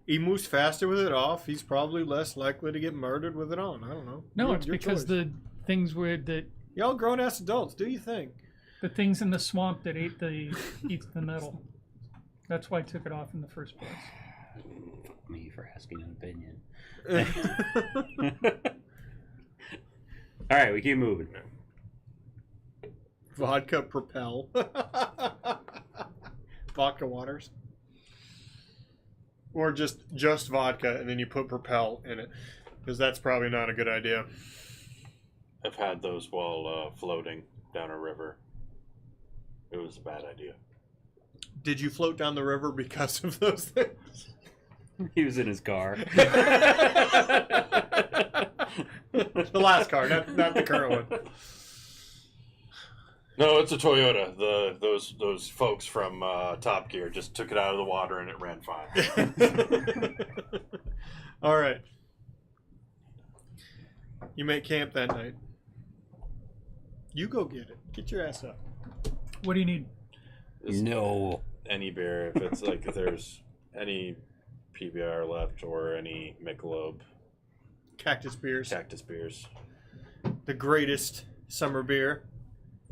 He moves faster with it off. He's probably less likely to get murdered with it on. I don't know. No, Your- it's your because choice. the things were that Y'all grown ass adults. Do you think? the things in the swamp that eats the metal. That's why I took it off in the first place. Fuck me for asking an opinion. All right, we keep moving. Vodka Propel. Vodka waters. Or just vodka and then you put Propel in it. Because that's probably not a good idea. I've had those while floating down a river. It was a bad idea. Did you float down the river because of those things? He was in his car. The last car, not the current one. No, it's a Toyota. Those folks from Top Gear just took it out of the water and it ran fine. All right. You make camp that night. You go get it. Get your ass up. What do you need? No. Any beer, if it's like if there's any PBR left or any Michelob, Cactus beers. Cactus beers, The greatest summer beer.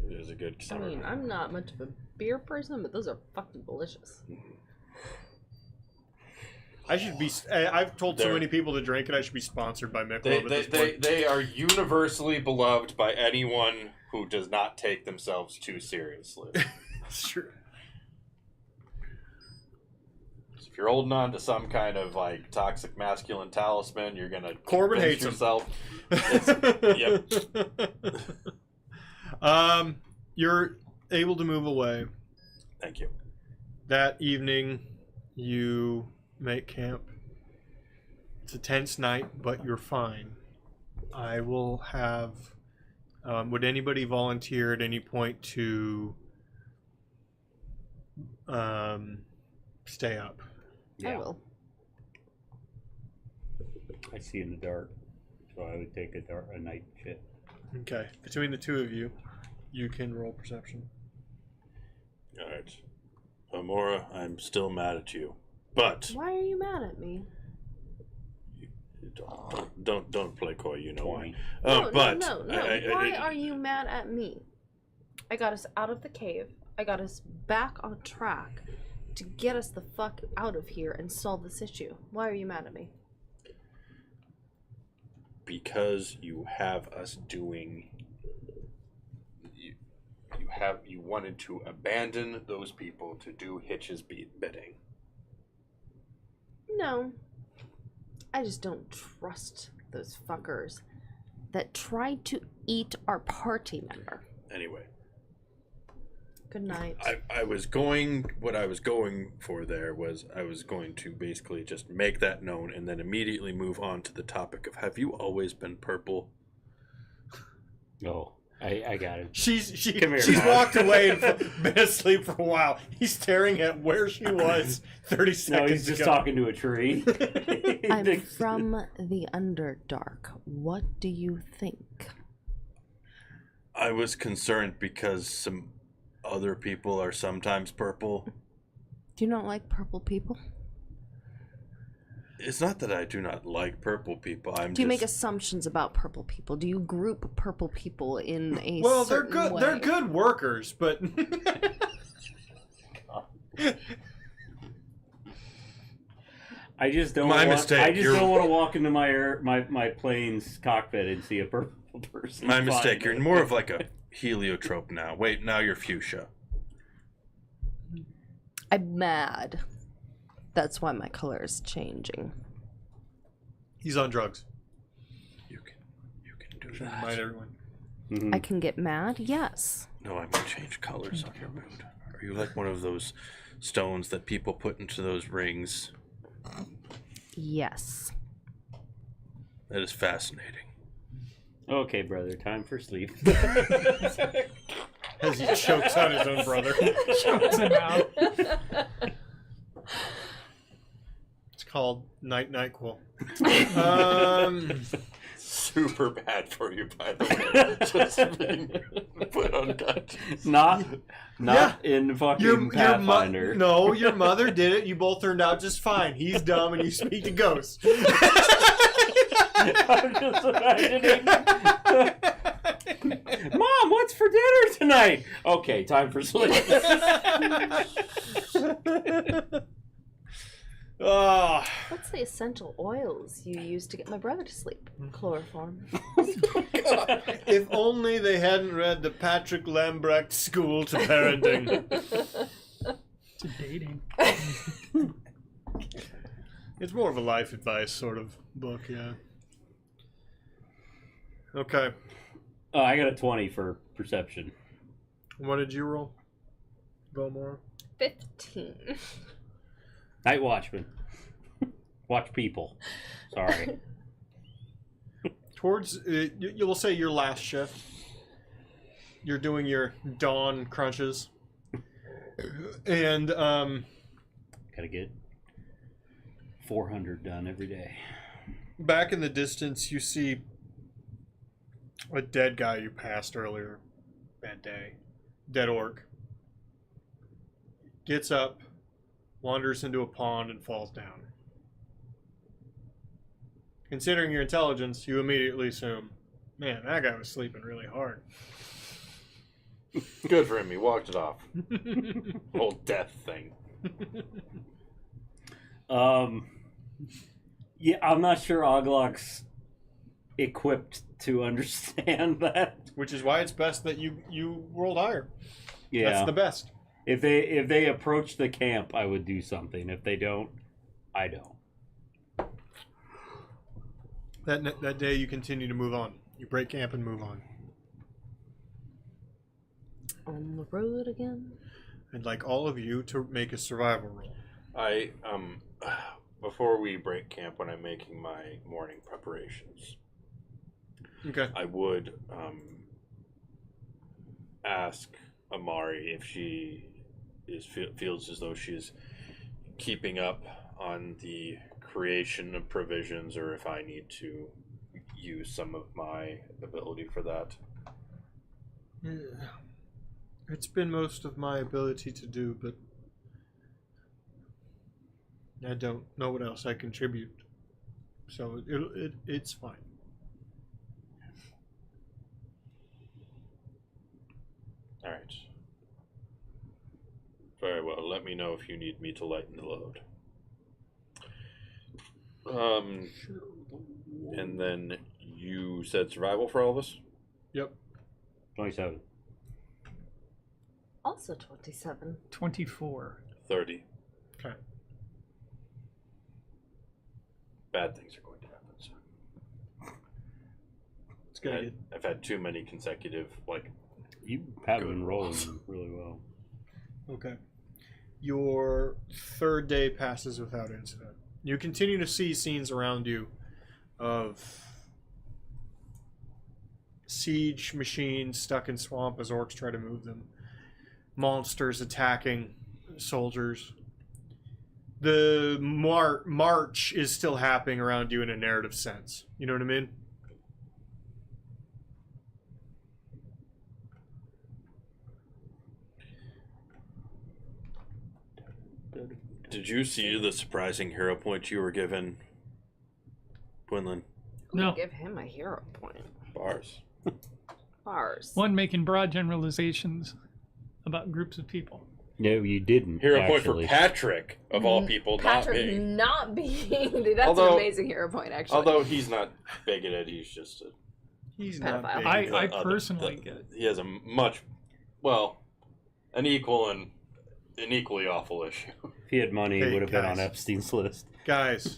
it is a good I summer. mean, I'm not much of a beer person, but those are fucking delicious. I should be. I've told so They're- many people to drink it. I should be sponsored by Michelob at this point. They are universally beloved by anyone who does not take themselves too seriously. Sure. If you're holding on to some kind of like toxic masculine talisman, you're gonna Corbin convince hates him. yourself. You're able to move away. Thank you. That evening, you make camp. It's a tense night, but you're fine. I will have. Would anybody volunteer at any point to stay up? I will. I see in the dark, so I would take a night shit. Okay. Between the two of you, you can roll perception. All right, Amora, I'm still mad at you, but Why are you mad at me? don't play coy. You know why. No, But no. Why are you mad at me? I got us out of the cave. I got us back on track to get us the fuck out of here and solve this issue. Why are you mad at me? Because you have us doing. You wanted to abandon those people to do Hitch's bidding. No. I just don't trust those fuckers that tried to eat our party member. Anyway, Good night. I was going. What I was going for there was I was going to basically just make that known and then immediately move on to the topic of have you always been purple? Oh, I got it. She's Come here, she's Mom. walked away and been asleep for a while. He's staring at where she was 30 seconds No, he's just ago. talking to a tree. He I'm thinks- from the Underdark. What do you think? I was concerned because some other people are sometimes purple. Do you not like purple people? It's not that I do not like purple people. Do you make assumptions about purple people? Do you group purple people in a Well, they're certain good. way? They're good workers, but I just don't. My want, mistake, I just you're- don't want to walk into my plane's cockpit and see a purple person. My mistake. flying. You're more of like a heliotrope now. Wait, now you're fuchsia. I'm mad. That's why my color is changing. he's on drugs. You can do Good night, everyone. Mhm. I can get mad, yes. No, I may change colors on your mood. Are you like one of those stones that people put into those rings? Yes. That is fascinating. Okay, brother, time for sleep. As he chokes on his own brother. Chokes him out. It's called Night Nyquil. Super bad for you, by the way. Just being put unconscious. not in fucking Pathfinder. No, your mother did it. You both turned out just fine. He's dumb and you speak to ghosts. I'm just imagining. Mom, what's for dinner tonight? Okay, time for sleep. Oh, What's the essential oils you use to get my brother to sleep? Chloroform. if only they hadn't read the Patrick Lambrecht School to Parenting. To dating. It's more of a life advice sort of book, yeah. Okay. Oh, I got a 20 for perception. What did you roll, Belmore? 15. Night Watchman. Watch people. Sorry. Towards, you'll say your last shift. You're doing your dawn crunches. And, Gotta get 400 done every day. back in the distance, you see a dead guy you passed earlier that day. Dead orc. Gets up, wanders into a pond, and falls down. Considering your intelligence, you immediately assume, man, that guy was sleeping really hard. Good for him. He walked it off. Whole death thing. Yeah, I'm not sure Oglok's equipped to understand that. Which is why it's best that you rolled higher. Yeah. That's the best. If they approach the camp, I would do something. If they don't, I don't. That day you continue to move on. You break camp and move on. On the road again. I'd like all of you to make a survival roll. I before we break camp, when I'm making my morning preparations, Okay. I would ask Amari if she feels as though she's keeping up on the creation of provisions, or if I need to use some of my ability for that. Yeah. It's been most of my ability to do, but I don't know what else I contribute. So it's fine. All right. Very well. Let me know if you need me to lighten the load. And then you said survival for all of us? Yep. 27. Also 27. 24. 30. Okay. Bad things are going to happen soon. It's gonna get I've had too many consecutive, You have Good been rolling rolls. really well. okay. Your third day passes without incident. You continue to see scenes around you of siege machines stuck in swamp as orcs try to move them. Monsters attacking soldiers. The march is still happening around you in a narrative sense. You know what I mean? Did you see the surprising hero point you were given, Gwynlyn? No. Give him a hero point. Bars. Bars. One making broad generalizations about groups of people. No, you didn't. Hero actually. point for Patrick, of all people, Patrick not me. Dude, that's Although- an amazing hero point, actually. Although he's not bigoted, he's just a... He's Pedophile. not big. I the- personally the- get it. He has a much, well, an equal and an equally awful issue. If he had money, Hey, he would have been on guys. Epstein's list. Guys,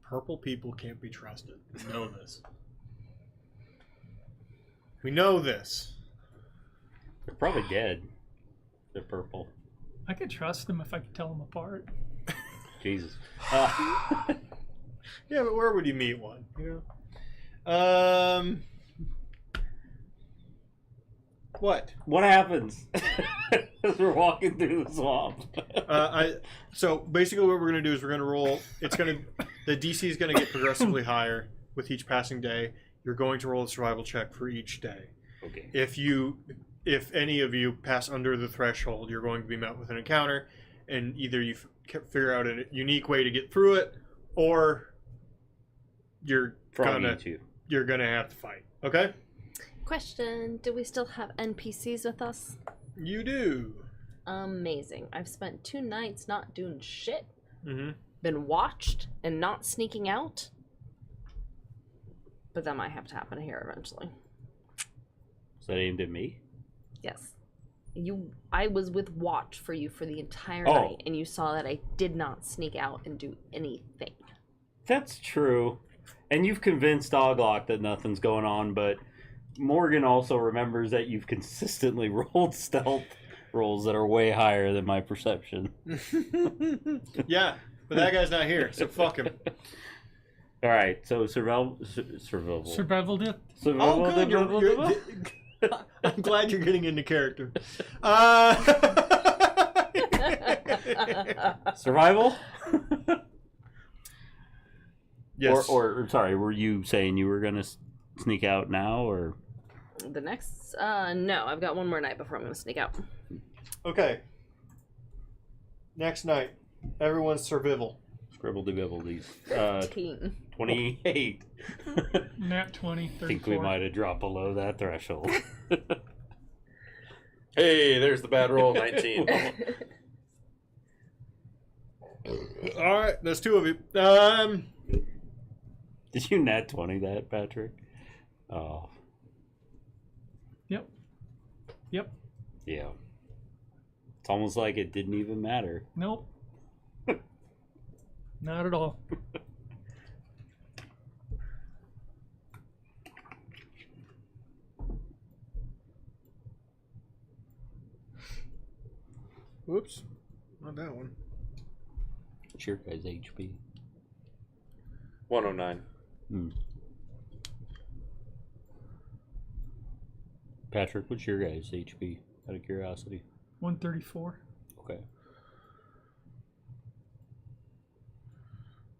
purple people can't be trusted. You know this. We know this. They're probably dead. They're purple. I could trust them if I could tell them apart. Jesus. Yeah, but where would you meet one? You know. What? What happens as we're walking through the swamp? So basically, what we're gonna do is we're gonna roll. The DC is gonna get progressively higher with each passing day. You're going to roll a survival check for each day. Okay. If any of you pass under the threshold, you're going to be met with an encounter, and either you figure out a unique way to get through it, or you're gonna have to fight. Okay? Question: do we still have NPCs with us? You do. Amazing. I've spent 2 nights not doing shit. Mm-hmm. Been watched and not sneaking out. But that might have to happen here eventually. Is that aimed at me? Yes. I was with watch for you for the entire Oh. night, and you saw that I did not sneak out and do anything. That's true. And you've convinced Doglock that nothing's going on, but Morgan also remembers that you've consistently rolled stealth rolls that are way higher than my perception. Yeah, but that guy's not here, so fuck him. All right, so survival. Survival dip. Oh, good. I'm glad you're getting into character. Survival? Yes. Or sorry, were you saying you were gonna sneak out now, or? The next, no, I've got one more night before I'm gonna sneak out. Okay. Next night, everyone's survival. Scribble dibbledies. 15. 28. Nat 20, I 34. think we might have dropped below that threshold. Hey, there's the bad roll, 19. All right, there's 2 of you. Did you nat 20 that, Patrick? Oh. Yep. Yep. Yeah. It's almost like it didn't even matter. Nope. Not at all. Whoops, not that one. What's your guys' HP? 109. Patrick, what's your guys' HP? Out of curiosity. 134. Okay.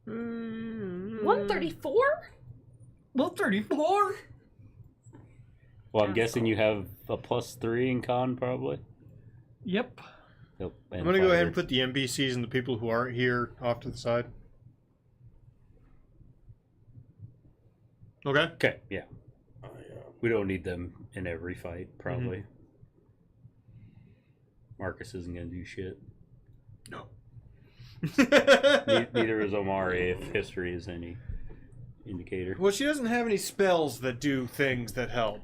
134? 134? Well, I'm guessing you have a +3 in con, probably. Yep. Nope. I'm going to go ahead and put the NPCs and the people who aren't here off to the side. Okay? Okay, yeah. We don't need them in every fight, probably. Marcus isn't going to do shit. No. Neither is Omari, if history is any indicator. Well, she doesn't have any spells that do things that help.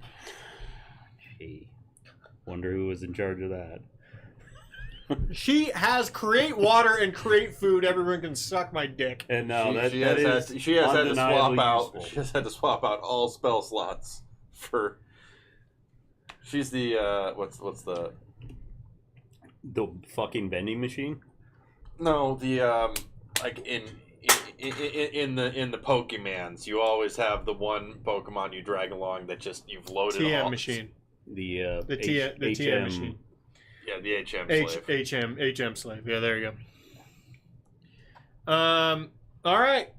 Gee. Wonder who was in charge of that. She has create water and create food. Everyone can suck my dick. And no, She that has is had to swap undeniably out. useful. She has had to swap out all spell slots for. She's the what's the fucking vending machine. no the like in the Pokemans, you always have the one Pokemon you drag along that just you've loaded TM all. machine. The TM machine. Yeah, the HM slave. HM slave. Yeah, there you go. All right.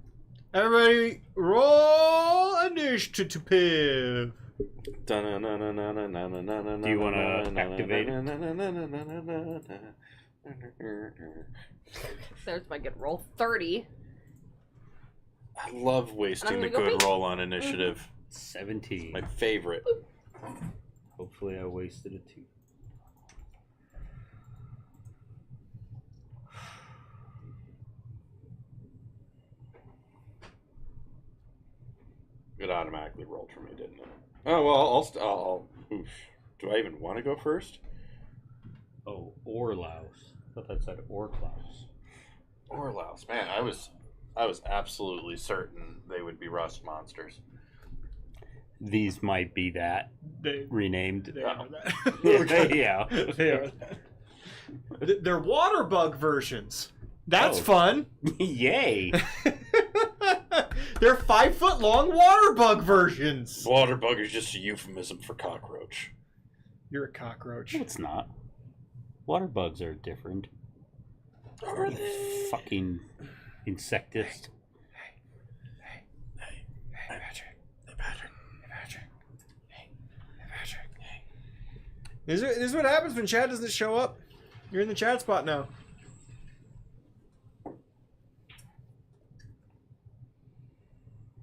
Everybody roll initiative. Do you want to activate it? There's my good roll. 30. I love wasting I'm the gonna go good pee. roll on initiative. 17. My favorite. Hopefully I wasted it too. It automatically rolled for me, didn't it? Oh well, I'll oof. Do I even want to go first? Oh, Orlaus. I thought that said Orklaus. Orlaus, man, I was absolutely certain they would be rust monsters. These might be that. They renamed. they are that. Yeah. They are that. They're water bug versions. That's Oh. fun. Yay! They're 5 foot long water bug versions. Water bug is just a euphemism for cockroach. You're a cockroach. No, it's not. Water bugs are different. Are they? Fucking insectist. Hey, Patrick. Hey, Patrick. Hey, Patrick. Hey, Patrick. Hey. This is what happens when Chad doesn't show up. You're in the chat spot now.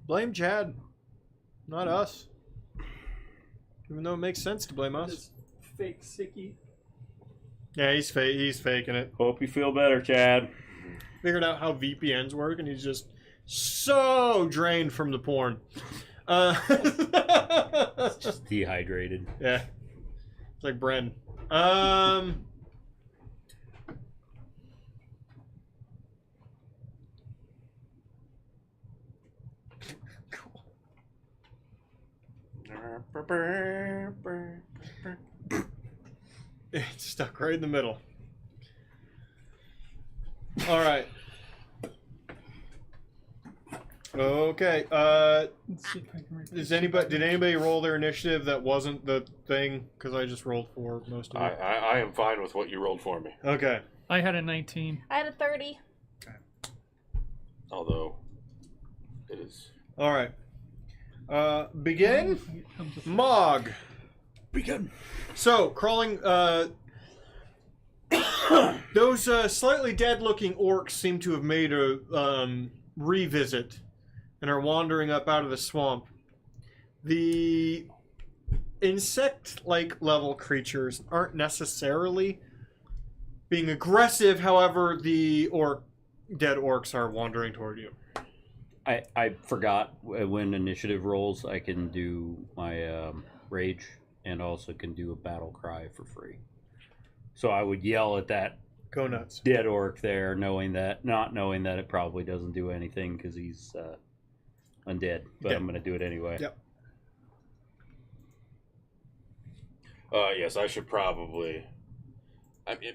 Blame Chad, not us. Even though it makes sense to blame us. Fake sicky. Yeah, he's faking it. Hope you feel better, Chad. Figured out how VPNs work, and he's just so drained from the porn. Just dehydrated. Yeah, it's like Bren. It's stuck right in the middle. All right. Okay. Let's see if I can read Did this. anybody roll their initiative that wasn't the thing? Because I just rolled for most of it. I am fine with what you rolled for me. Okay. I had a 19. I had a 30. Although, it is... All right. Begin. It comes with- Mog. Begin. So crawling. Those slightly dead-looking orcs seem to have made a revisit and are wandering up out of the swamp. The insect-like level creatures aren't necessarily being aggressive. However, the dead orcs are wandering toward you. I forgot when initiative rolls, I can do my rage and also can do a battle cry for free. So I would yell at that Go nuts. dead orc there, not knowing that it probably doesn't do anything because he's undead. But Yep. I'm going to do it anyway. Yep. yes, I should probably... I mean,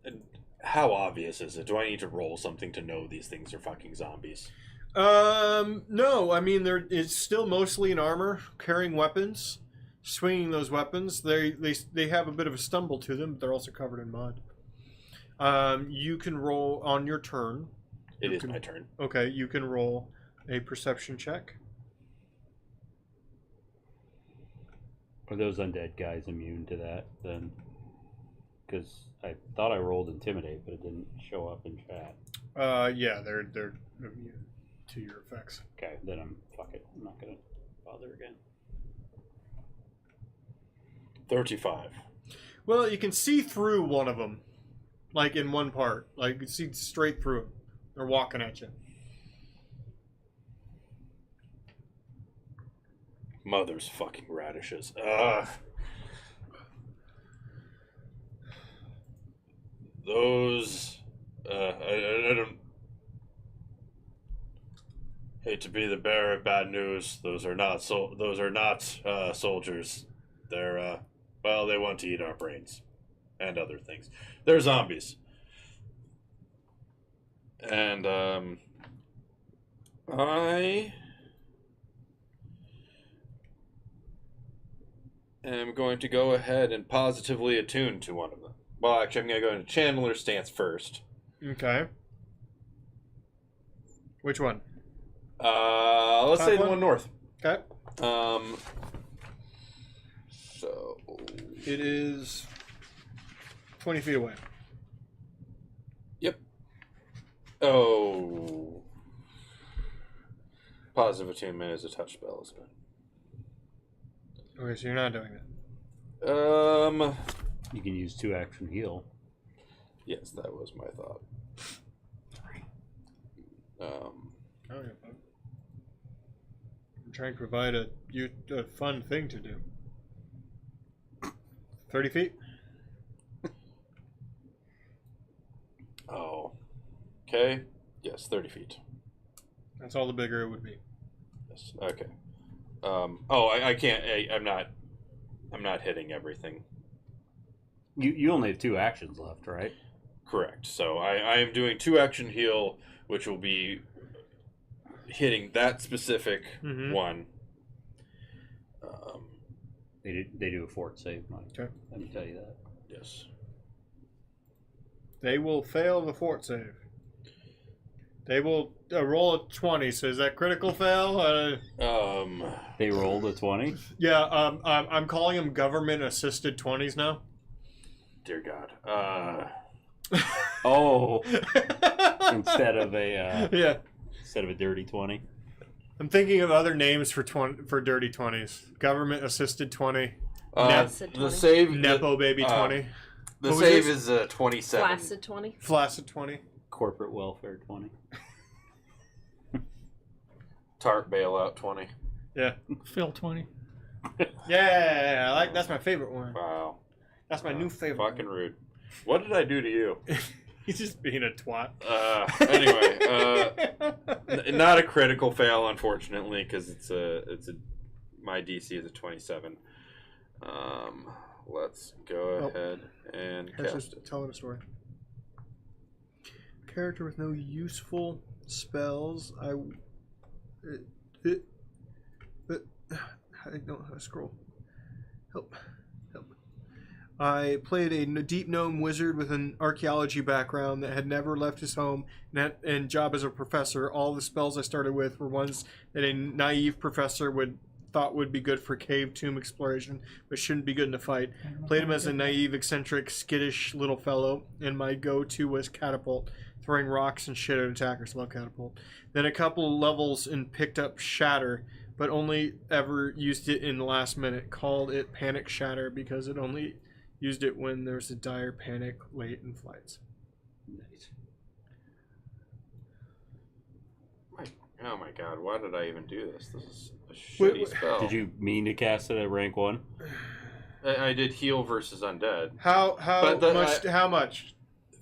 and how obvious is it? Do I need to roll something to know these things are fucking zombies? No. I mean, it's still mostly in armor, carrying weapons, swinging those weapons. They have a bit of a stumble to them, but they're also covered in mud. You can roll on your turn. It is my turn. Okay, you can roll a perception check. Are those undead guys immune to that then? Because I thought I rolled intimidate, but it didn't show up in chat. Yeah, they're immune to your effects. Okay, then fuck it. I'm not gonna bother again. 35. Well, you can see through one of them, like in one part. Like you can see straight through them. They're walking at you. Mother's fucking radishes. Ugh. Those... I don't... Hate to be the bearer of bad news. Those are not soldiers. They're well, they want to eat our brains and other things. They're zombies. And I am going to go ahead and positively attune to one of them. Well, actually, I'm going to go into Channeler stance first. Okay. Which one? Let's Top say the one? one north. Okay. So It is 20 feet away. Yep. Oh. Positive attunement is a touch spell, isn't it? Okay, so you're not doing that. You can use 2-action heal. Yes, that was my thought. Okay. I'm trying to provide a fun thing to do. 30 feet? Oh. Okay. Yes, 30 feet. That's all the bigger it would be. Yes. Okay. I can't. I'm not hitting everything. You only have 2 actions left, right? Correct. So I am doing 2 action heal, which will be hitting that specific one. They do a fort save, Mike. Okay. Let me tell you that. Yes. They will fail the fort save. They will roll a 20. So is that critical fail? They rolled a 20. Yeah. I'm calling them government-assisted 20s now. Dear God. Oh, instead of a Yeah. instead of a dirty 20. I'm thinking of other names for dirty 20s. Government-assisted 20. The save. Nepo baby 20. The What was save this? is 27. Flaccid 20. Flaccid 20. Corporate welfare 20. Tart bailout 20. Yeah. Phil 20. Yeah. That's my favorite one. Wow. That's my new favorite. Fucking rude. What did I do to you? He's just being a twat. Anyway, not a critical fail, unfortunately, because my DC is a 27. Let's go ahead and cast it. Tell it a story. Character with no useful spells. I don't know how to scroll. Help. I played a deep gnome wizard with an archaeology background that had never left his home and job as a professor. All the spells I started with were ones that a naive professor thought would be good for cave tomb exploration, but shouldn't be good in a fight. Played him as a naive, eccentric, skittish little fellow, and my go-to was catapult, throwing rocks and shit at attackers. Love catapult. Then a couple levels and picked up shatter, but only ever used it in the last minute. Called it panic shatter because it only used it when there was a dire panic late in flights. Nice. Oh my god, why did I even do this? This is a shitty spell. Did you mean to cast it at rank 1? I did heal versus undead. How But much?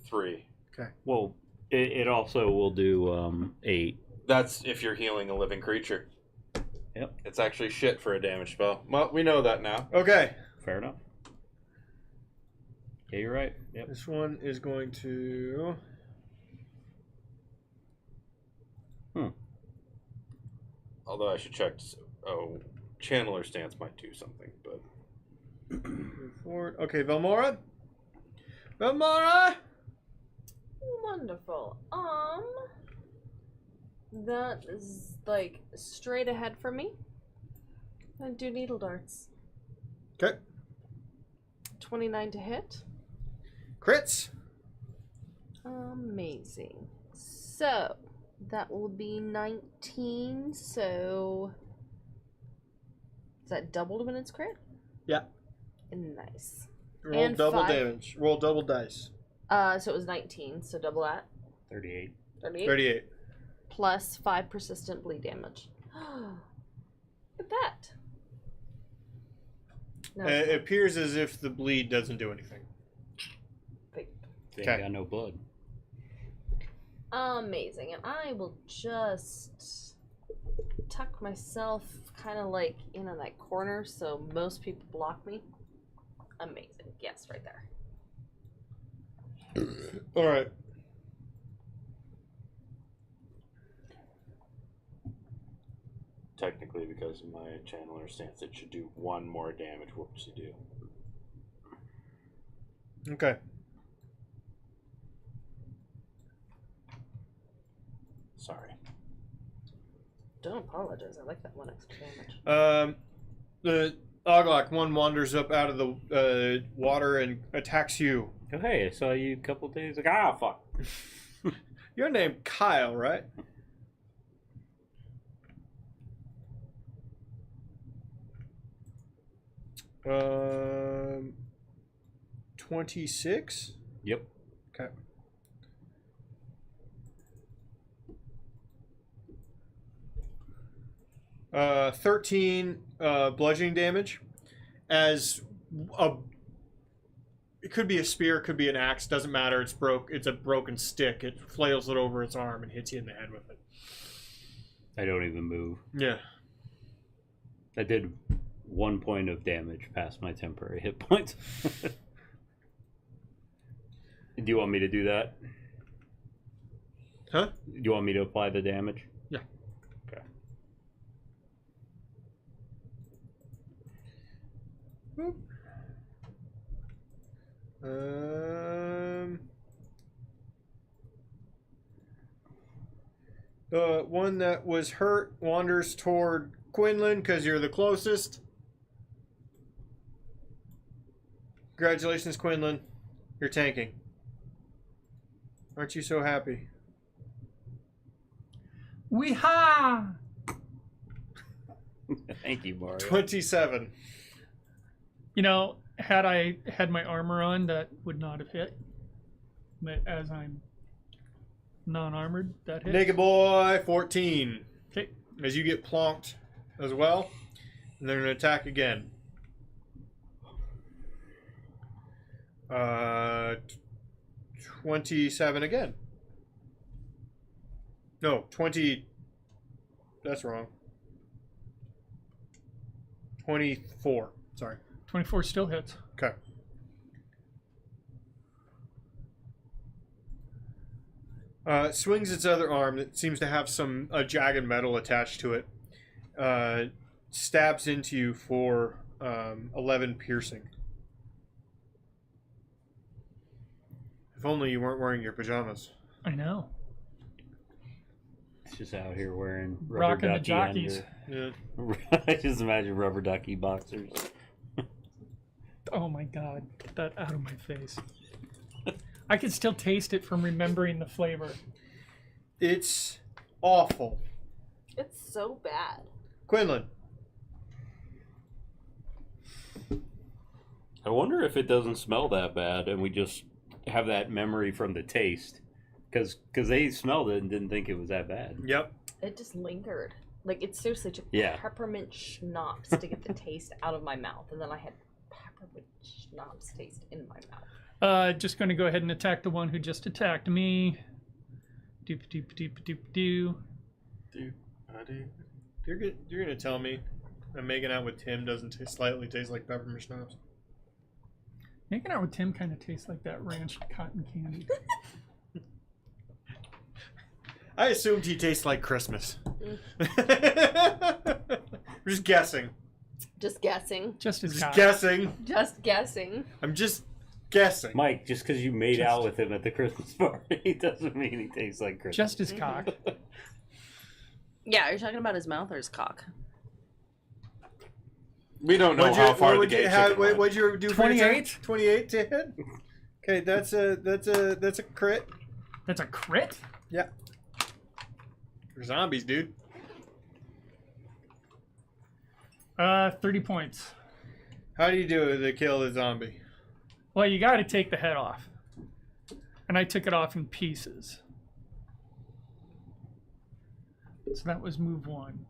3. Well, it also will do 8. That's if you're healing a living creature. Yep. It's actually shit for a damage spell. Well, we know that now. Okay. Fair enough. Yeah, you're right. Yep. This one is going to... Although I should check. Channeler stance might do something, but move forward. Okay, Velmora. Velmora! Wonderful. That is like straight ahead for me. I do needle darts. Okay. 29 to hit. Crits. Amazing. So that will be 19. So is that doubled when it's crit? Yeah. Nice. Roll And double 5. damage. Roll double dice. So it was 19. So double that. 38. 38. 38. Plus 5 persistent bleed damage. Look at that. No, It appears as if the bleed doesn't do anything. wait. They Okay. ain't got no blood. Amazing. And I will just tuck myself kind of like in on that corner so most people block me. Amazing. Yes, right there. All right. technically because of my channeler stance, it should do 1 more damage. Whoopsie do. Okay. Sorry. Don't apologize. I like that 1 extra damage. The Oglok one wanders up out of the water and attacks you. Oh, hey, I saw you a couple days ago. Ah, fuck. Your name Kyle, right? Um, 26. Yep. Okay. Uh, 13 bludgeoning damage. As a, it could be a spear, it could be an axe. Doesn't matter. It's a broken stick. It flails it over its arm and hits you in the head with it. I don't even move. Yeah. That did 1 point of damage past my temporary hit points. Do you want me to do that? Huh? Do you want me to apply the damage? Yeah. Okay. Boop. The one that was hurt wanders toward Quinlan because you're the closest. Congratulations, Quinlan. You're tanking. Aren't you so happy? Wee-ha! Thank you, Mario. 27. You know, had I had my armor on, that would not have hit. But as I'm non-armored, that hits. Naked boy, 14. Okay. As you get plonked as well. And they're going to attack again. 27 again. No, 20. That's wrong. 24. Sorry. 24 still hits. Okay. Swings its other arm that seems to have a jagged metal attached to it. Stabs into you for 11 piercing. If only you weren't wearing your pajamas. I know. It's just out here wearing rubber Rocking the ducky jockeys. Yeah. I just imagine rubber ducky boxers. Oh my god, get that out of my face. I can still taste it from remembering the flavor. It's awful. It's so bad. Quinlan. I wonder if it doesn't smell that bad and we just have that memory from the taste. Because they smelled it and didn't think it was that bad. Yep. It just lingered. Like, it seriously took Yeah. peppermint schnapps to get the taste out of my mouth. And then I had peppermint schnapps taste in my mouth. Just going to go ahead and attack the one who just attacked me. Doop doop doop doop doo. You're gonna tell me that making out with Tim doesn't slightly taste like peppermint schnapps? Making out with Tim kind of tastes like that ranch cotton candy. I assumed he tastes like Christmas. Just guessing. Just guessing. Just as Just hot. guessing. Just guessing. I'm just guessing. Mike, just because you made out with him at the Christmas party doesn't mean he tastes like Christmas. Just as cock. Yeah, are you talking about his mouth or his cock? We don't know how far the gay chicken went. What'd you do? 28? 28 to hit. Okay, that's a crit. That's a crit? Yeah. For zombies, dude. 30 points. How do you do to kill the zombie? Well, you got to take the head off. And I took it off in pieces. So that was move 1.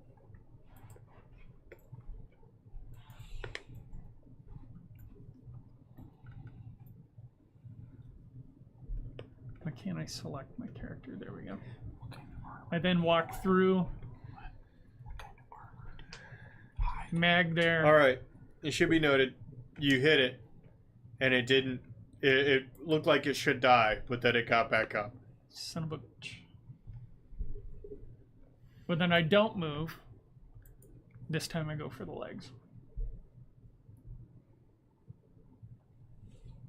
Why can't I select my character? There we go. I then walk through. Mag there. All right. It should be noted, you hit it, and it didn't. It looked like it should die, but then it got back up. Son of a bitch. But then I don't move. This time I go for the legs.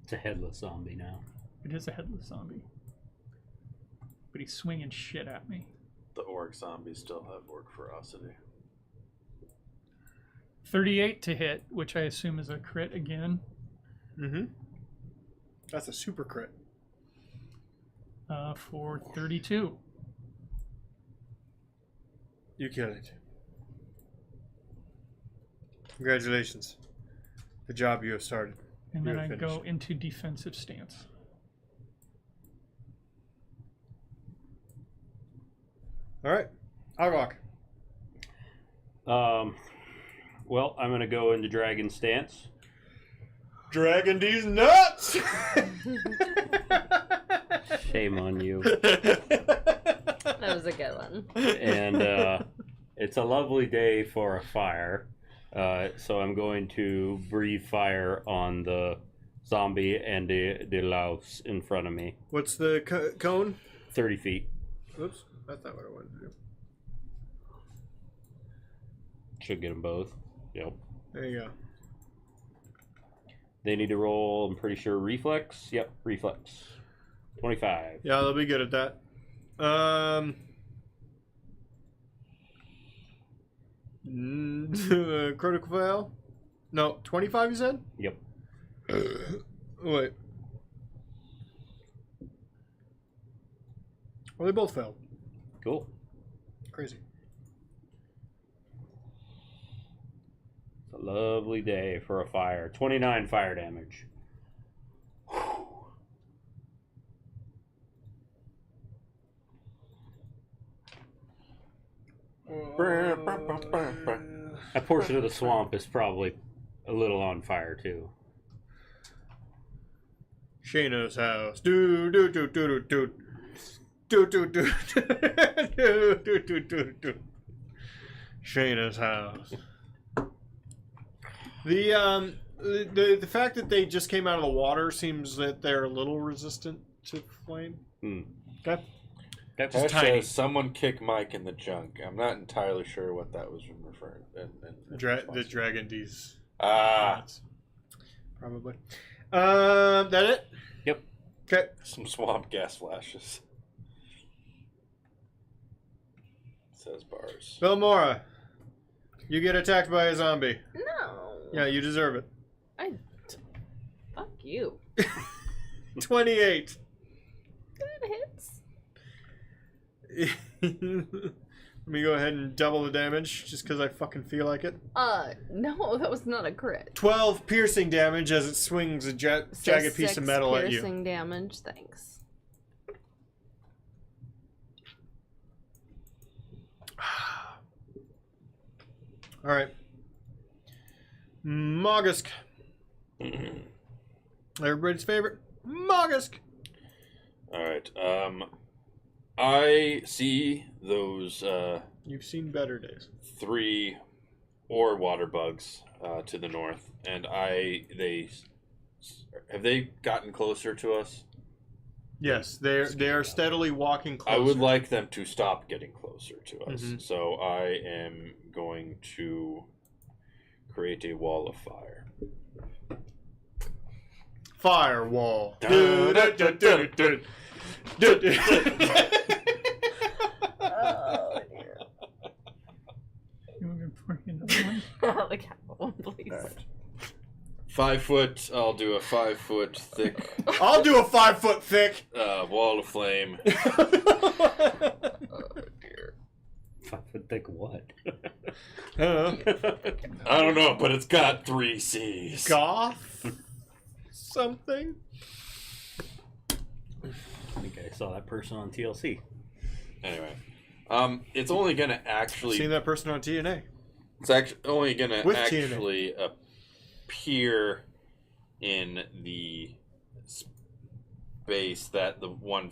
It's a headless zombie now. It is a headless zombie. But he's swinging shit at me. The orc zombies still have orc ferocity. 38 to hit, which I assume is a crit again. Mm-hmm. That's a super crit. For 32. You killed it. Congratulations. The job you have started. And You then I have go finished. into defensive stance. All right. Argok. Well, I'm going to go into dragon stance. Dragging these nuts! Shame on you. That was a good one. And it's a lovely day for a fire. So I'm going to breathe fire on the zombie and the louse in front of me. What's the cone? 30 feet. Oops, that's not what I wanted to do. Should get them both. Yep. There you go. They need to roll, I'm pretty sure, reflex. Yep, reflex. 25. Yeah, they'll be good at that. Critical fail? No, 25 you said? Yep. Wait. Well, they both failed. Cool. Crazy. It's a lovely day for a fire. 29 fire damage. That portion of the swamp is probably a little on fire too. Shayna's house. Do do do do do do do do do do do do do. Shayna's house. The fact that they just came out of the water seems that they're a little resistant to flame. Okay. That's Just That tiny. says someone kick Mike in the junk. I'm not entirely sure what that was referring. The dragon D's. Ah, Probably. That it? Yep. Okay. some swamp gas flashes. Says bars. Belmora, you get attacked by a zombie. No. Yeah, you deserve it. Fuck you. 28. That hits. Let me go ahead and double the damage just because I fucking feel like it. No, that was not a crit. 12 piercing damage as it swings a jagged piece of metal at you. Piercing damage, thanks. Alright. Moggusk. Everybody's favorite. Moggusk. All right. I see those You've seen better days. 3 ore water bugs to the north, and have they gotten closer to us? Yes, they are steadily walking closer. I would like them to stop getting closer to us. Mhm. So I am going to create a wall of fire. Firewall. Dun, dun, dun, dun, dun. Oh dear. You looking for another one? Like one, please. 5 foot. I'll do a 5 foot thick I'll do a 5 foot thick. wall of flame. Oh dear. 5 foot thick what? I don't know, but it's got 3 C's. Goth? Something? I think I saw that person on TLC. Anyway, it's only gonna actually. Seen that person on TNA. It's actually only gonna With actually appear in the space that the one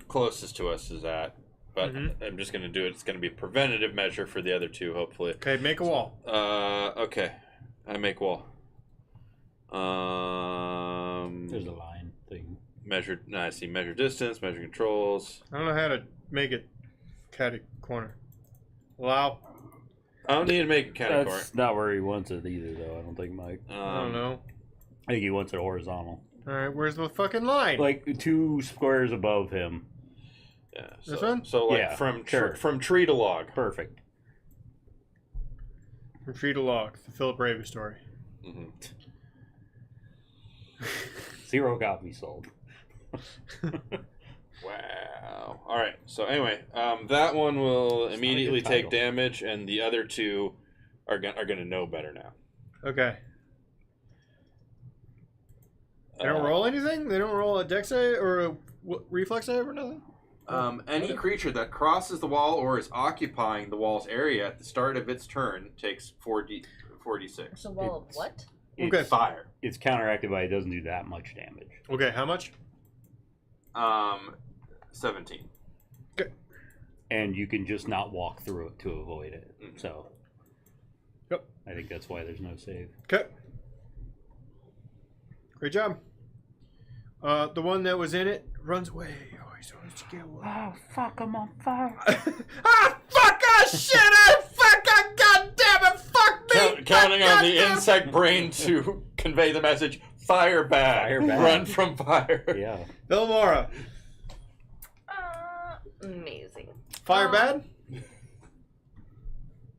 closest to us is at. But I'm just gonna do it. It's gonna be a preventative measure for the other 2, hopefully. Okay, make a wall. Okay. I make wall. There's a line thing. I see measure distance, measure controls. I don't know how to make it catty corner. Allow. I don't need to make a category. That's not where he wants it either, though. I don't think, Mike. I don't know. I think he wants it horizontal. Alright, where's the fucking line? Like 2 squares above him. Yeah. This one? So like Yeah, from sure. from tree to log. Perfect. From tree to log, the Philip Raby story. Mm-hmm. 0 copies sold. Wow. All right. So anyway, that one will It's not a immediately good take title. damage, and the other 2 are gonna know better now. Okay. They don't roll anything? They don't roll a dex save or a reflex save or nothing? Any creature that crosses the wall or is occupying the wall's area at the start of its turn takes 4d6. It's a wall of It's- what? Okay. It's, Fire. it's counteracted by it doesn't do that much damage. Okay, how much? 17. And you can just not walk through it to avoid it. So I think that's why there's no save. Okay. Great job. The one that was in it runs away. Oh, he's going to get away. Oh, fuck, I'm on fire. Ah, fuck! Ah, shit! Ah, fuck! Ah, God damn it! Fuck me! Counting on the goddamn- insect brain to convey the message: fire bad, Fire bad. run from fire. Yeah. Vilmora. Amazing. Fire bad?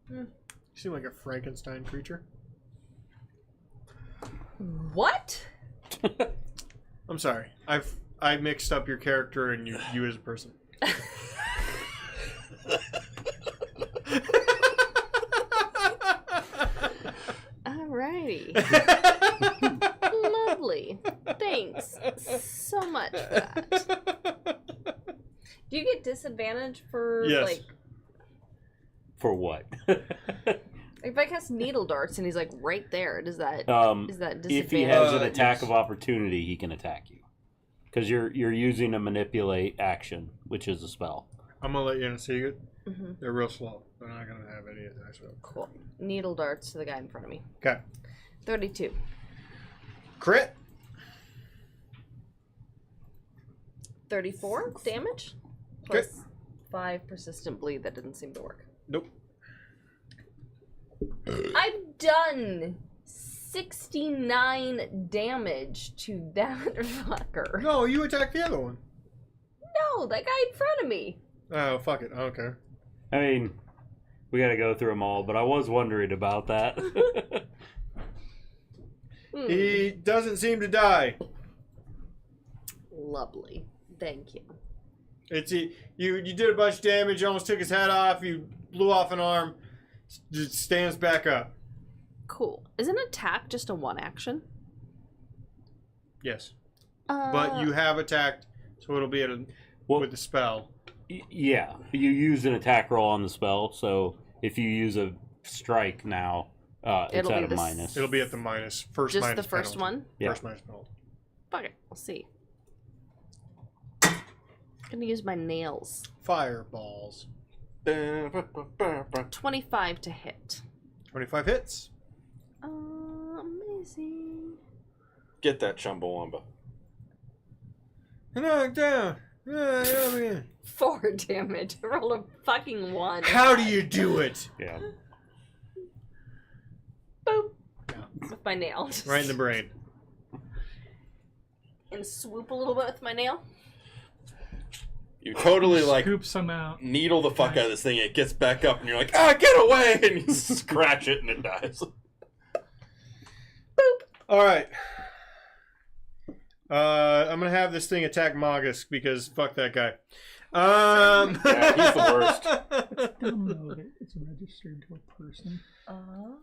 You seem like a Frankenstein creature. What? I'm sorry. I mixed up your character and you as a person. Alrighty. Lovely. Thanks so much for that. Do you get disadvantage for Yes. like For what? if I cast needle darts and he's like right there? Does that is that disadvantage? If he has an attack yes. of opportunity, he can attack you. Because you're using a manipulate action, which is a spell. I'm gonna let you in a secret. Mhm. They're real slow. They're not gonna have any attacks. Cool. Needle darts to the guy in front of me. Okay. 32. Crit. 34 damage. Plus 5 persistent bleed. That didn't seem to work. Nope. I've done 69 damage to that fucker. No, you attacked the other one. No, that guy in front of me. Oh, fuck it. I don't care. I mean, we got to go through them all, but I was wondering about that. He doesn't seem to die. Lovely. Thank you. It's you did a bunch of damage. You almost took his head off. You blew off an arm. Just stands back up. Cool. Is an attack just a one action? Yes, but you have attacked, so it'll be Well- with the spell. Yeah, you use an attack roll on the spell, so if you use a strike now, it's It'll at be a the minus. It'll be at the minus first. Just minus the first penalty. one? Yeah. First minus penalty. Fuck it. We'll see. Gonna use my nails. Fireballs. 25 to hit. 25 hits. Amazing. Get that Chumbawamba. Knock down. Yeah, again. 4 damage. I rolled a fucking 1. How do you do it? Yeah. Boop. With my nail. Right in the brain. And swoop a little bit with my nail. You totally like Scoop some out. needle the fuck out of this thing. It gets back up, and you're like, "Ah, get away!" And you scratch it, and it dies. All right. I'm gonna have this thing attack Magus because fuck that guy. Yeah, he's the worst. Don't know that it's registered to a person.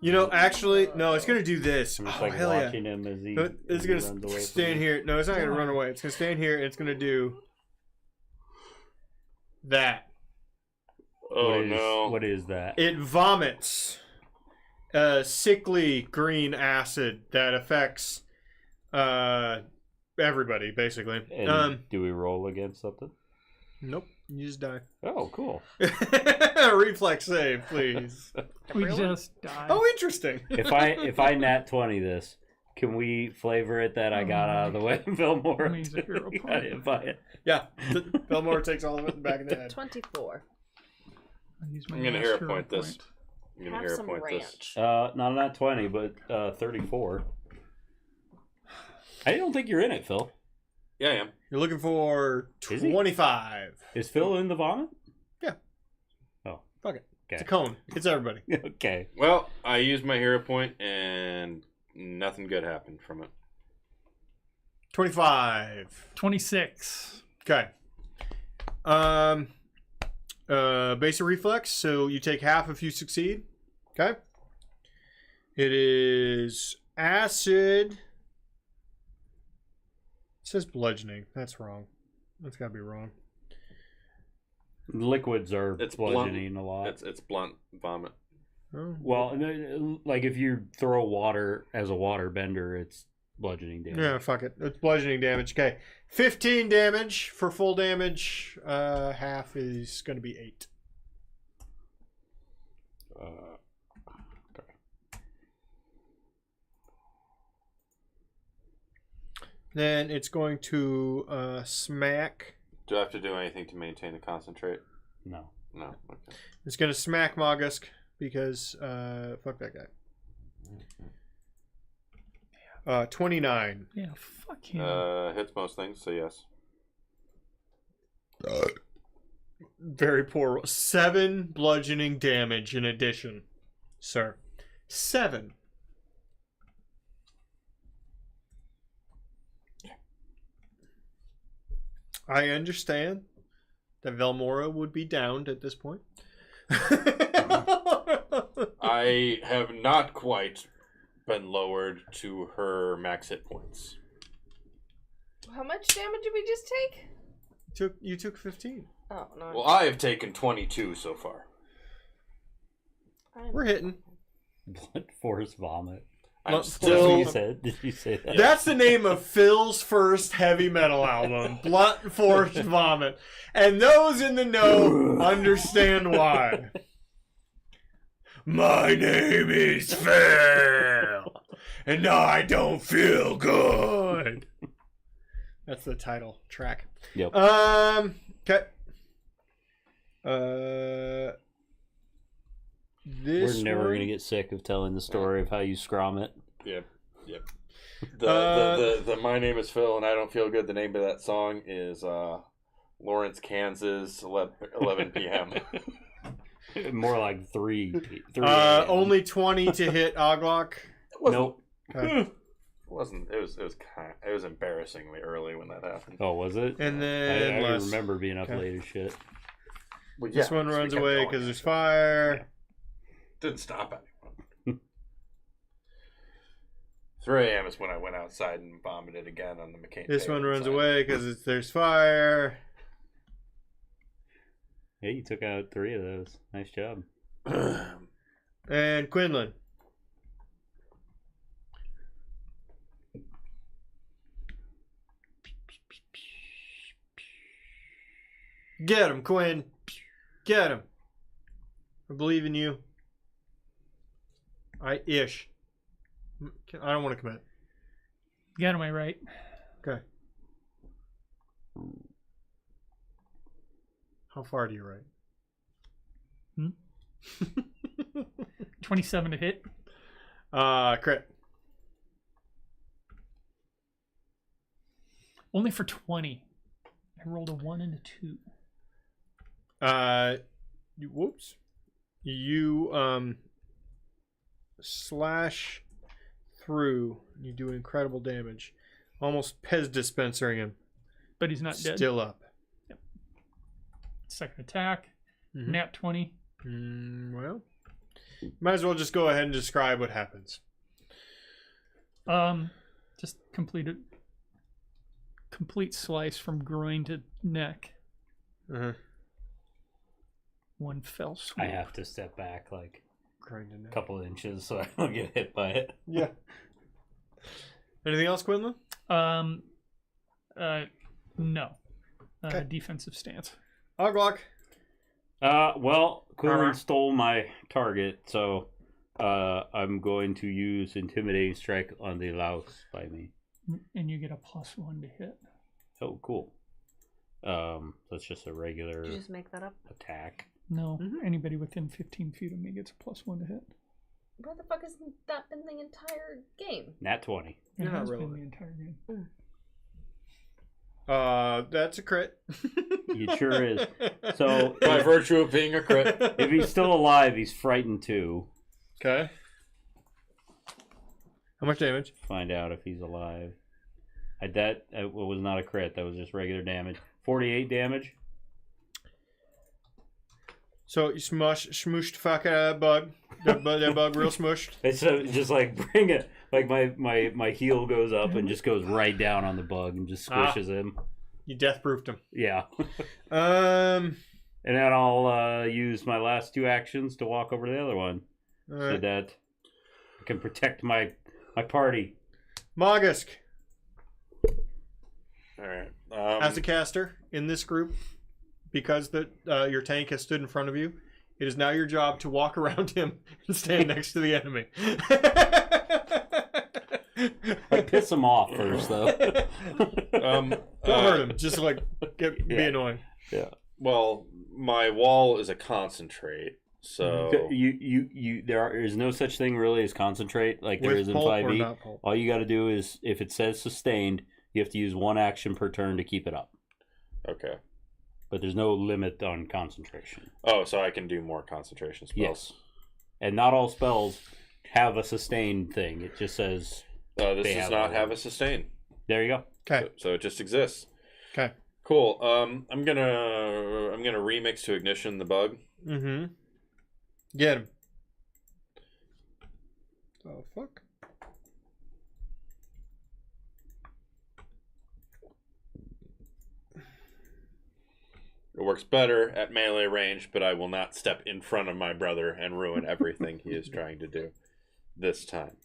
You know, actually, no. It's gonna do this. I'm just Oh like hell yeah! watching him as he, But it's as he gonna runs away from stand me. here. No, it's not gonna run away. It's gonna stand here. And it's gonna do that. Oh What is- no! What is that? It vomits a sickly green acid that affects everybody basically. And do we roll against something? Nope. You just die. Oh, cool. Reflex save, please. We just died. Oh, interesting. If I nat 20 this, can we flavor it that I got out of the way, Fillmore? That means a hero I point. didn't buy it. Yeah. Belmore takes all of it in the back of the head. 24. I'll use my I'm gonna last hero hero point this. I'm gonna Have hero some point this. ranch. Not 20, but 34. I don't think you're in it, Phil. Yeah, I am. You're looking for Is he? 25. Is Phil in the vomit? Yeah. Oh. Fuck it. It's a Okay. cone. It's everybody. Okay. Well, I used my hero point, and nothing good happened from it. 25. 26. Okay. Basic reflex, so you take half if you succeed. Okay. It is acid. It says bludgeoning. That's wrong. That's gotta be wrong. Liquids are It's bludgeoning a lot. It's blunt vomit. Oh. Well, like if you throw water as a water bender, it's bludgeoning damage. Yeah, fuck it. It's bludgeoning damage. Okay. 15 damage for full damage. Half is gonna be 8. Then it's going to smack. Do I have to do anything to maintain the concentrate? No. No. Okay. It's going to smack Moggusk because fuck that guy. 29. Yeah, fuck him. Hits most things, so yes. Very poor roll. 7 bludgeoning damage in addition, sir. 7. I understand that Velmora would be downed at this point. I have not quite been lowered to her max hit points. How much damage did we just take? You took 15. Oh, no. Well, I have taken 22 so far. We're hitting. Blood force vomit. I'm Well, still. Did you say that? That's the name of Phil's first heavy metal album, Blunt Force Vomit. And those in the know understand why. My name is Phil, and I don't feel good. That's the title track. Yep. Okay. This We're never one- gonna get sick of telling the story of how you scrum it. Yep. The My Name is Phil and I Don't Feel Good. The name of that song is Lawrence, Kansas, 11 p.m. More like 3 only 20 to hit Oglok. Nope. Okay. It was embarrassingly early when that happened. Oh, was it? And I then less. remember being up Okay. late as shit. Well, This one so we runs kept away going. because there's fire. Didn't stop anyone. 3 a.m. is when I went outside and vomited again on the McCain. This table one runs outside. away because there's fire. Hey, you took out 3 of those. Nice job. And Quinlan. Get him, Quinn. Get him. I believe in you. I don't want to commit. Got am I right? Okay. How far do you write? 27 to hit. Crit. Only for 20. I rolled a 1 and a 2. Whoops. You slash through. You do incredible damage. Almost Pez dispensering him. But he's not dead. Still up. Second attack. Mhm. Nat 20. Well, might as well just go ahead and describe what happens. Just complete slice from groin to neck. Uh-huh. One fell swoop. I have to step back like Grinding a couple inches so I don't get hit by it. Yeah. Anything else, Quinlan? No. Okay. Defensive stance. Oglok. Well, Quinlan Armor. stole my target, so I'm going to use Intimidating Strike on the louse by me. And you get a +1 to hit. Oh, cool. That's just a regular Did you just make that up? attack. No, Mhm. anybody within 15 feet of me gets a +1 to hit. Where the fuck has that been the entire game? Nat 20. It You're not has been relevant. the entire game. That's a crit. It sure is. So By virtue of being a crit. if he's still alive, he's frightened too. Okay. How much damage? Find out if he's alive. That was not a crit. That was just regular damage. 48 damage. So you smooshed fuck out of that bug. That bug real smushed. It's just like bring it. Like my heel goes up and just goes right down on the bug and just squishes him. You death proofed him. Yeah. Um. And then I'll use my last 2 actions to walk over to the other one, All so right. that I can protect my party. Moggusk, All right. as a caster in this group, because your tank has stood in front of you, it is now your job to walk around him and stand next to the enemy. Like piss them off first, though. Don't hurt him. Just like be Yeah. annoying. Yeah. Well, my wall is a concentrate, so There is no such thing really as concentrate like there With is in pulp or 5e. not pulp? All you got to do is, if it says sustained, you have to use 1 action per turn to keep it up. okay. But there's no limit on concentration. Oh, so I can do more concentration spells. Yes. And not all spells have a sustained thing. It just says, This They does have not a- have a sustain, there you go. Okay. so it just exists. Okay. Cool. I'm gonna remix to ignition the bug. Mm-hmm. Get him. Oh fuck. It works better at melee range, but I will not step in front of my brother and ruin everything he is trying to do this time.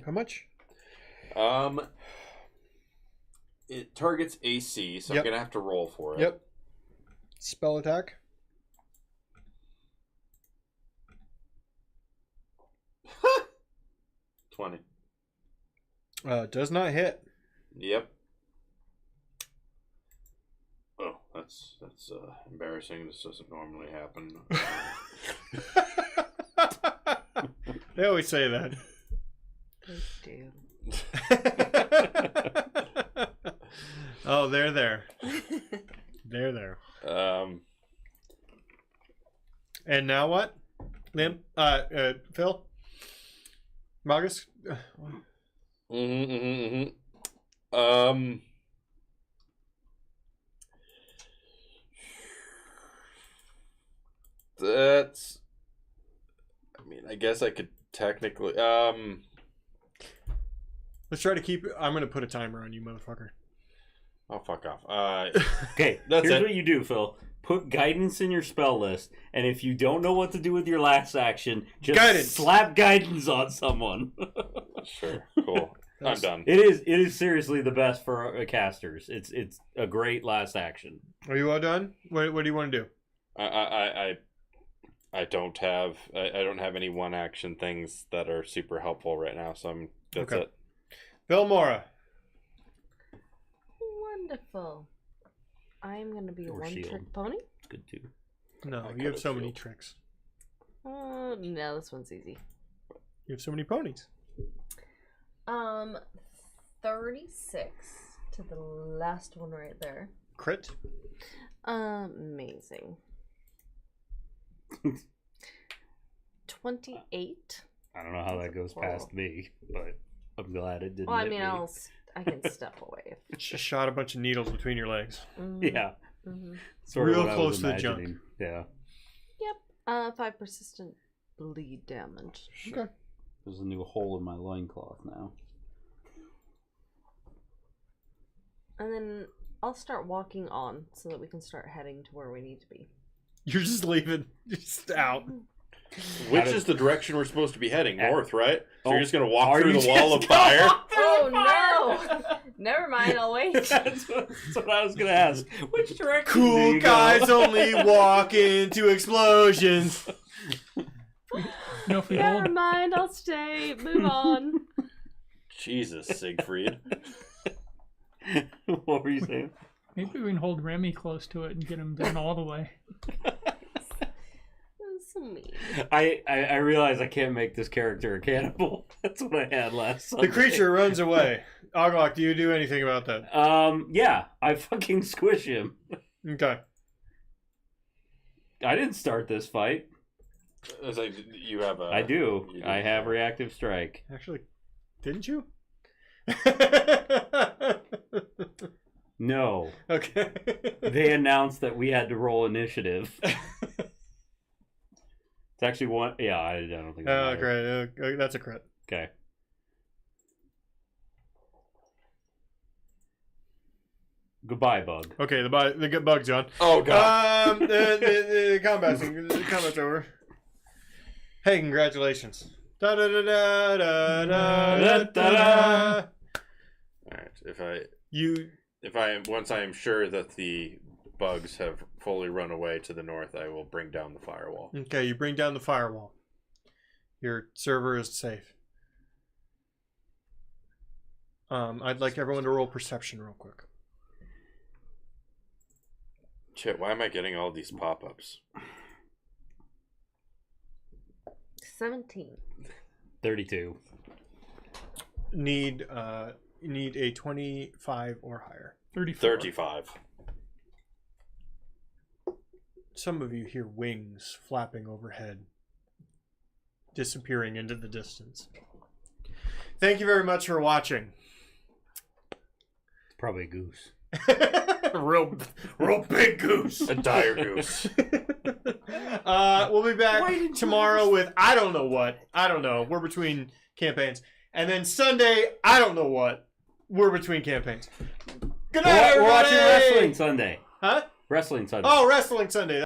How much? It targets AC, so Yep. I'm gonna have to roll for it. Yep. Spell attack. $20. Does not hit. Yep. Oh, that's embarrassing. This doesn't normally happen. They always say that. They do. Oh, they're there. They're there. And now what? Lim? Phil? Marcus? That's. I mean, I guess I could technically. Let's try to keep it. I'm going to put a timer on you, motherfucker. Oh, fuck off. Okay, That's here's it. what you do, Phil. Put guidance in your spell list, and if you don't know what to do with your last action, just Guidance. slap guidance on someone. Sure. Cool. I'm done. It is seriously the best for casters. It's a great last action. Are you all done? What do you want to do? I don't have I don't have any one action things that are super helpful right now, so that's Okay. it. Phil Mora. Wonderful. I'm going to be a Or one-trick shield. pony. It's good too. No, I you have could've so many shield. tricks. No, this one's easy. You have so many ponies. 36 to the last one right there. Crit. Amazing. 28. I don't know how that goes past me, but I'm glad it didn't. Well, I hit mean, me. I can step away. Just shot a bunch of needles between your legs. Yeah, Mm-hmm. sort Real of what I close was to the junk. imagining. Yeah, 5 persistent bleed damage. Okay. there's a new hole in my loincloth now. And then I'll start walking on so that we can start heading to where we need to be. You're just leaving. Just out. Which is the direction we're supposed to be heading? North, right? So Oh, you're just gonna walk are through you the wall of just fire? gonna walk Oh no! Never mind, I'll wait. that's what I was gonna ask. Which direction? do Cool you guys go? only walk into explosions. No, if we Never hold, mind, I'll stay. Move on. Jesus, Siegfried. What were you saying? maybe we can hold Remy close to it and get him down all the way. That's so mean. I realize I can't make this character a cannibal. That's what I had last Sunday. The creature runs away. Oglok, do you do anything about that? Yeah, I fucking squish him. Okay. I didn't start this fight. It's like you have a. I do. you I have reactive strike. Actually, didn't you? No. Okay. They announced that we had to roll initiative. It's actually one. Yeah, I don't think. Oh, great. That's a crit. Okay. Goodbye, bug. Okay, the good bug's on. Oh god. The combat's over. Hey, congratulations. Da da da da da da da da. All right. You Once I am sure that the bugs have fully run away to the north, I will bring down the firewall. okay? You bring down the firewall. Your server is safe. I'd like everyone to roll perception real quick. Shit, why am I getting all these pop-ups? 17. 32. Need a 25 or higher. 34. 35. Some of you hear wings flapping overhead, disappearing into the distance. Thank you very much for watching. It's probably a goose. real big goose. A dire goose. We'll be back tomorrow with I don't know what. I don't know. We're between campaigns. And then Sunday, I don't know what. We're between campaigns. Good night, We're everybody! watching Wrestling Sunday. Huh? Wrestling Sunday. Oh, Wrestling Sunday.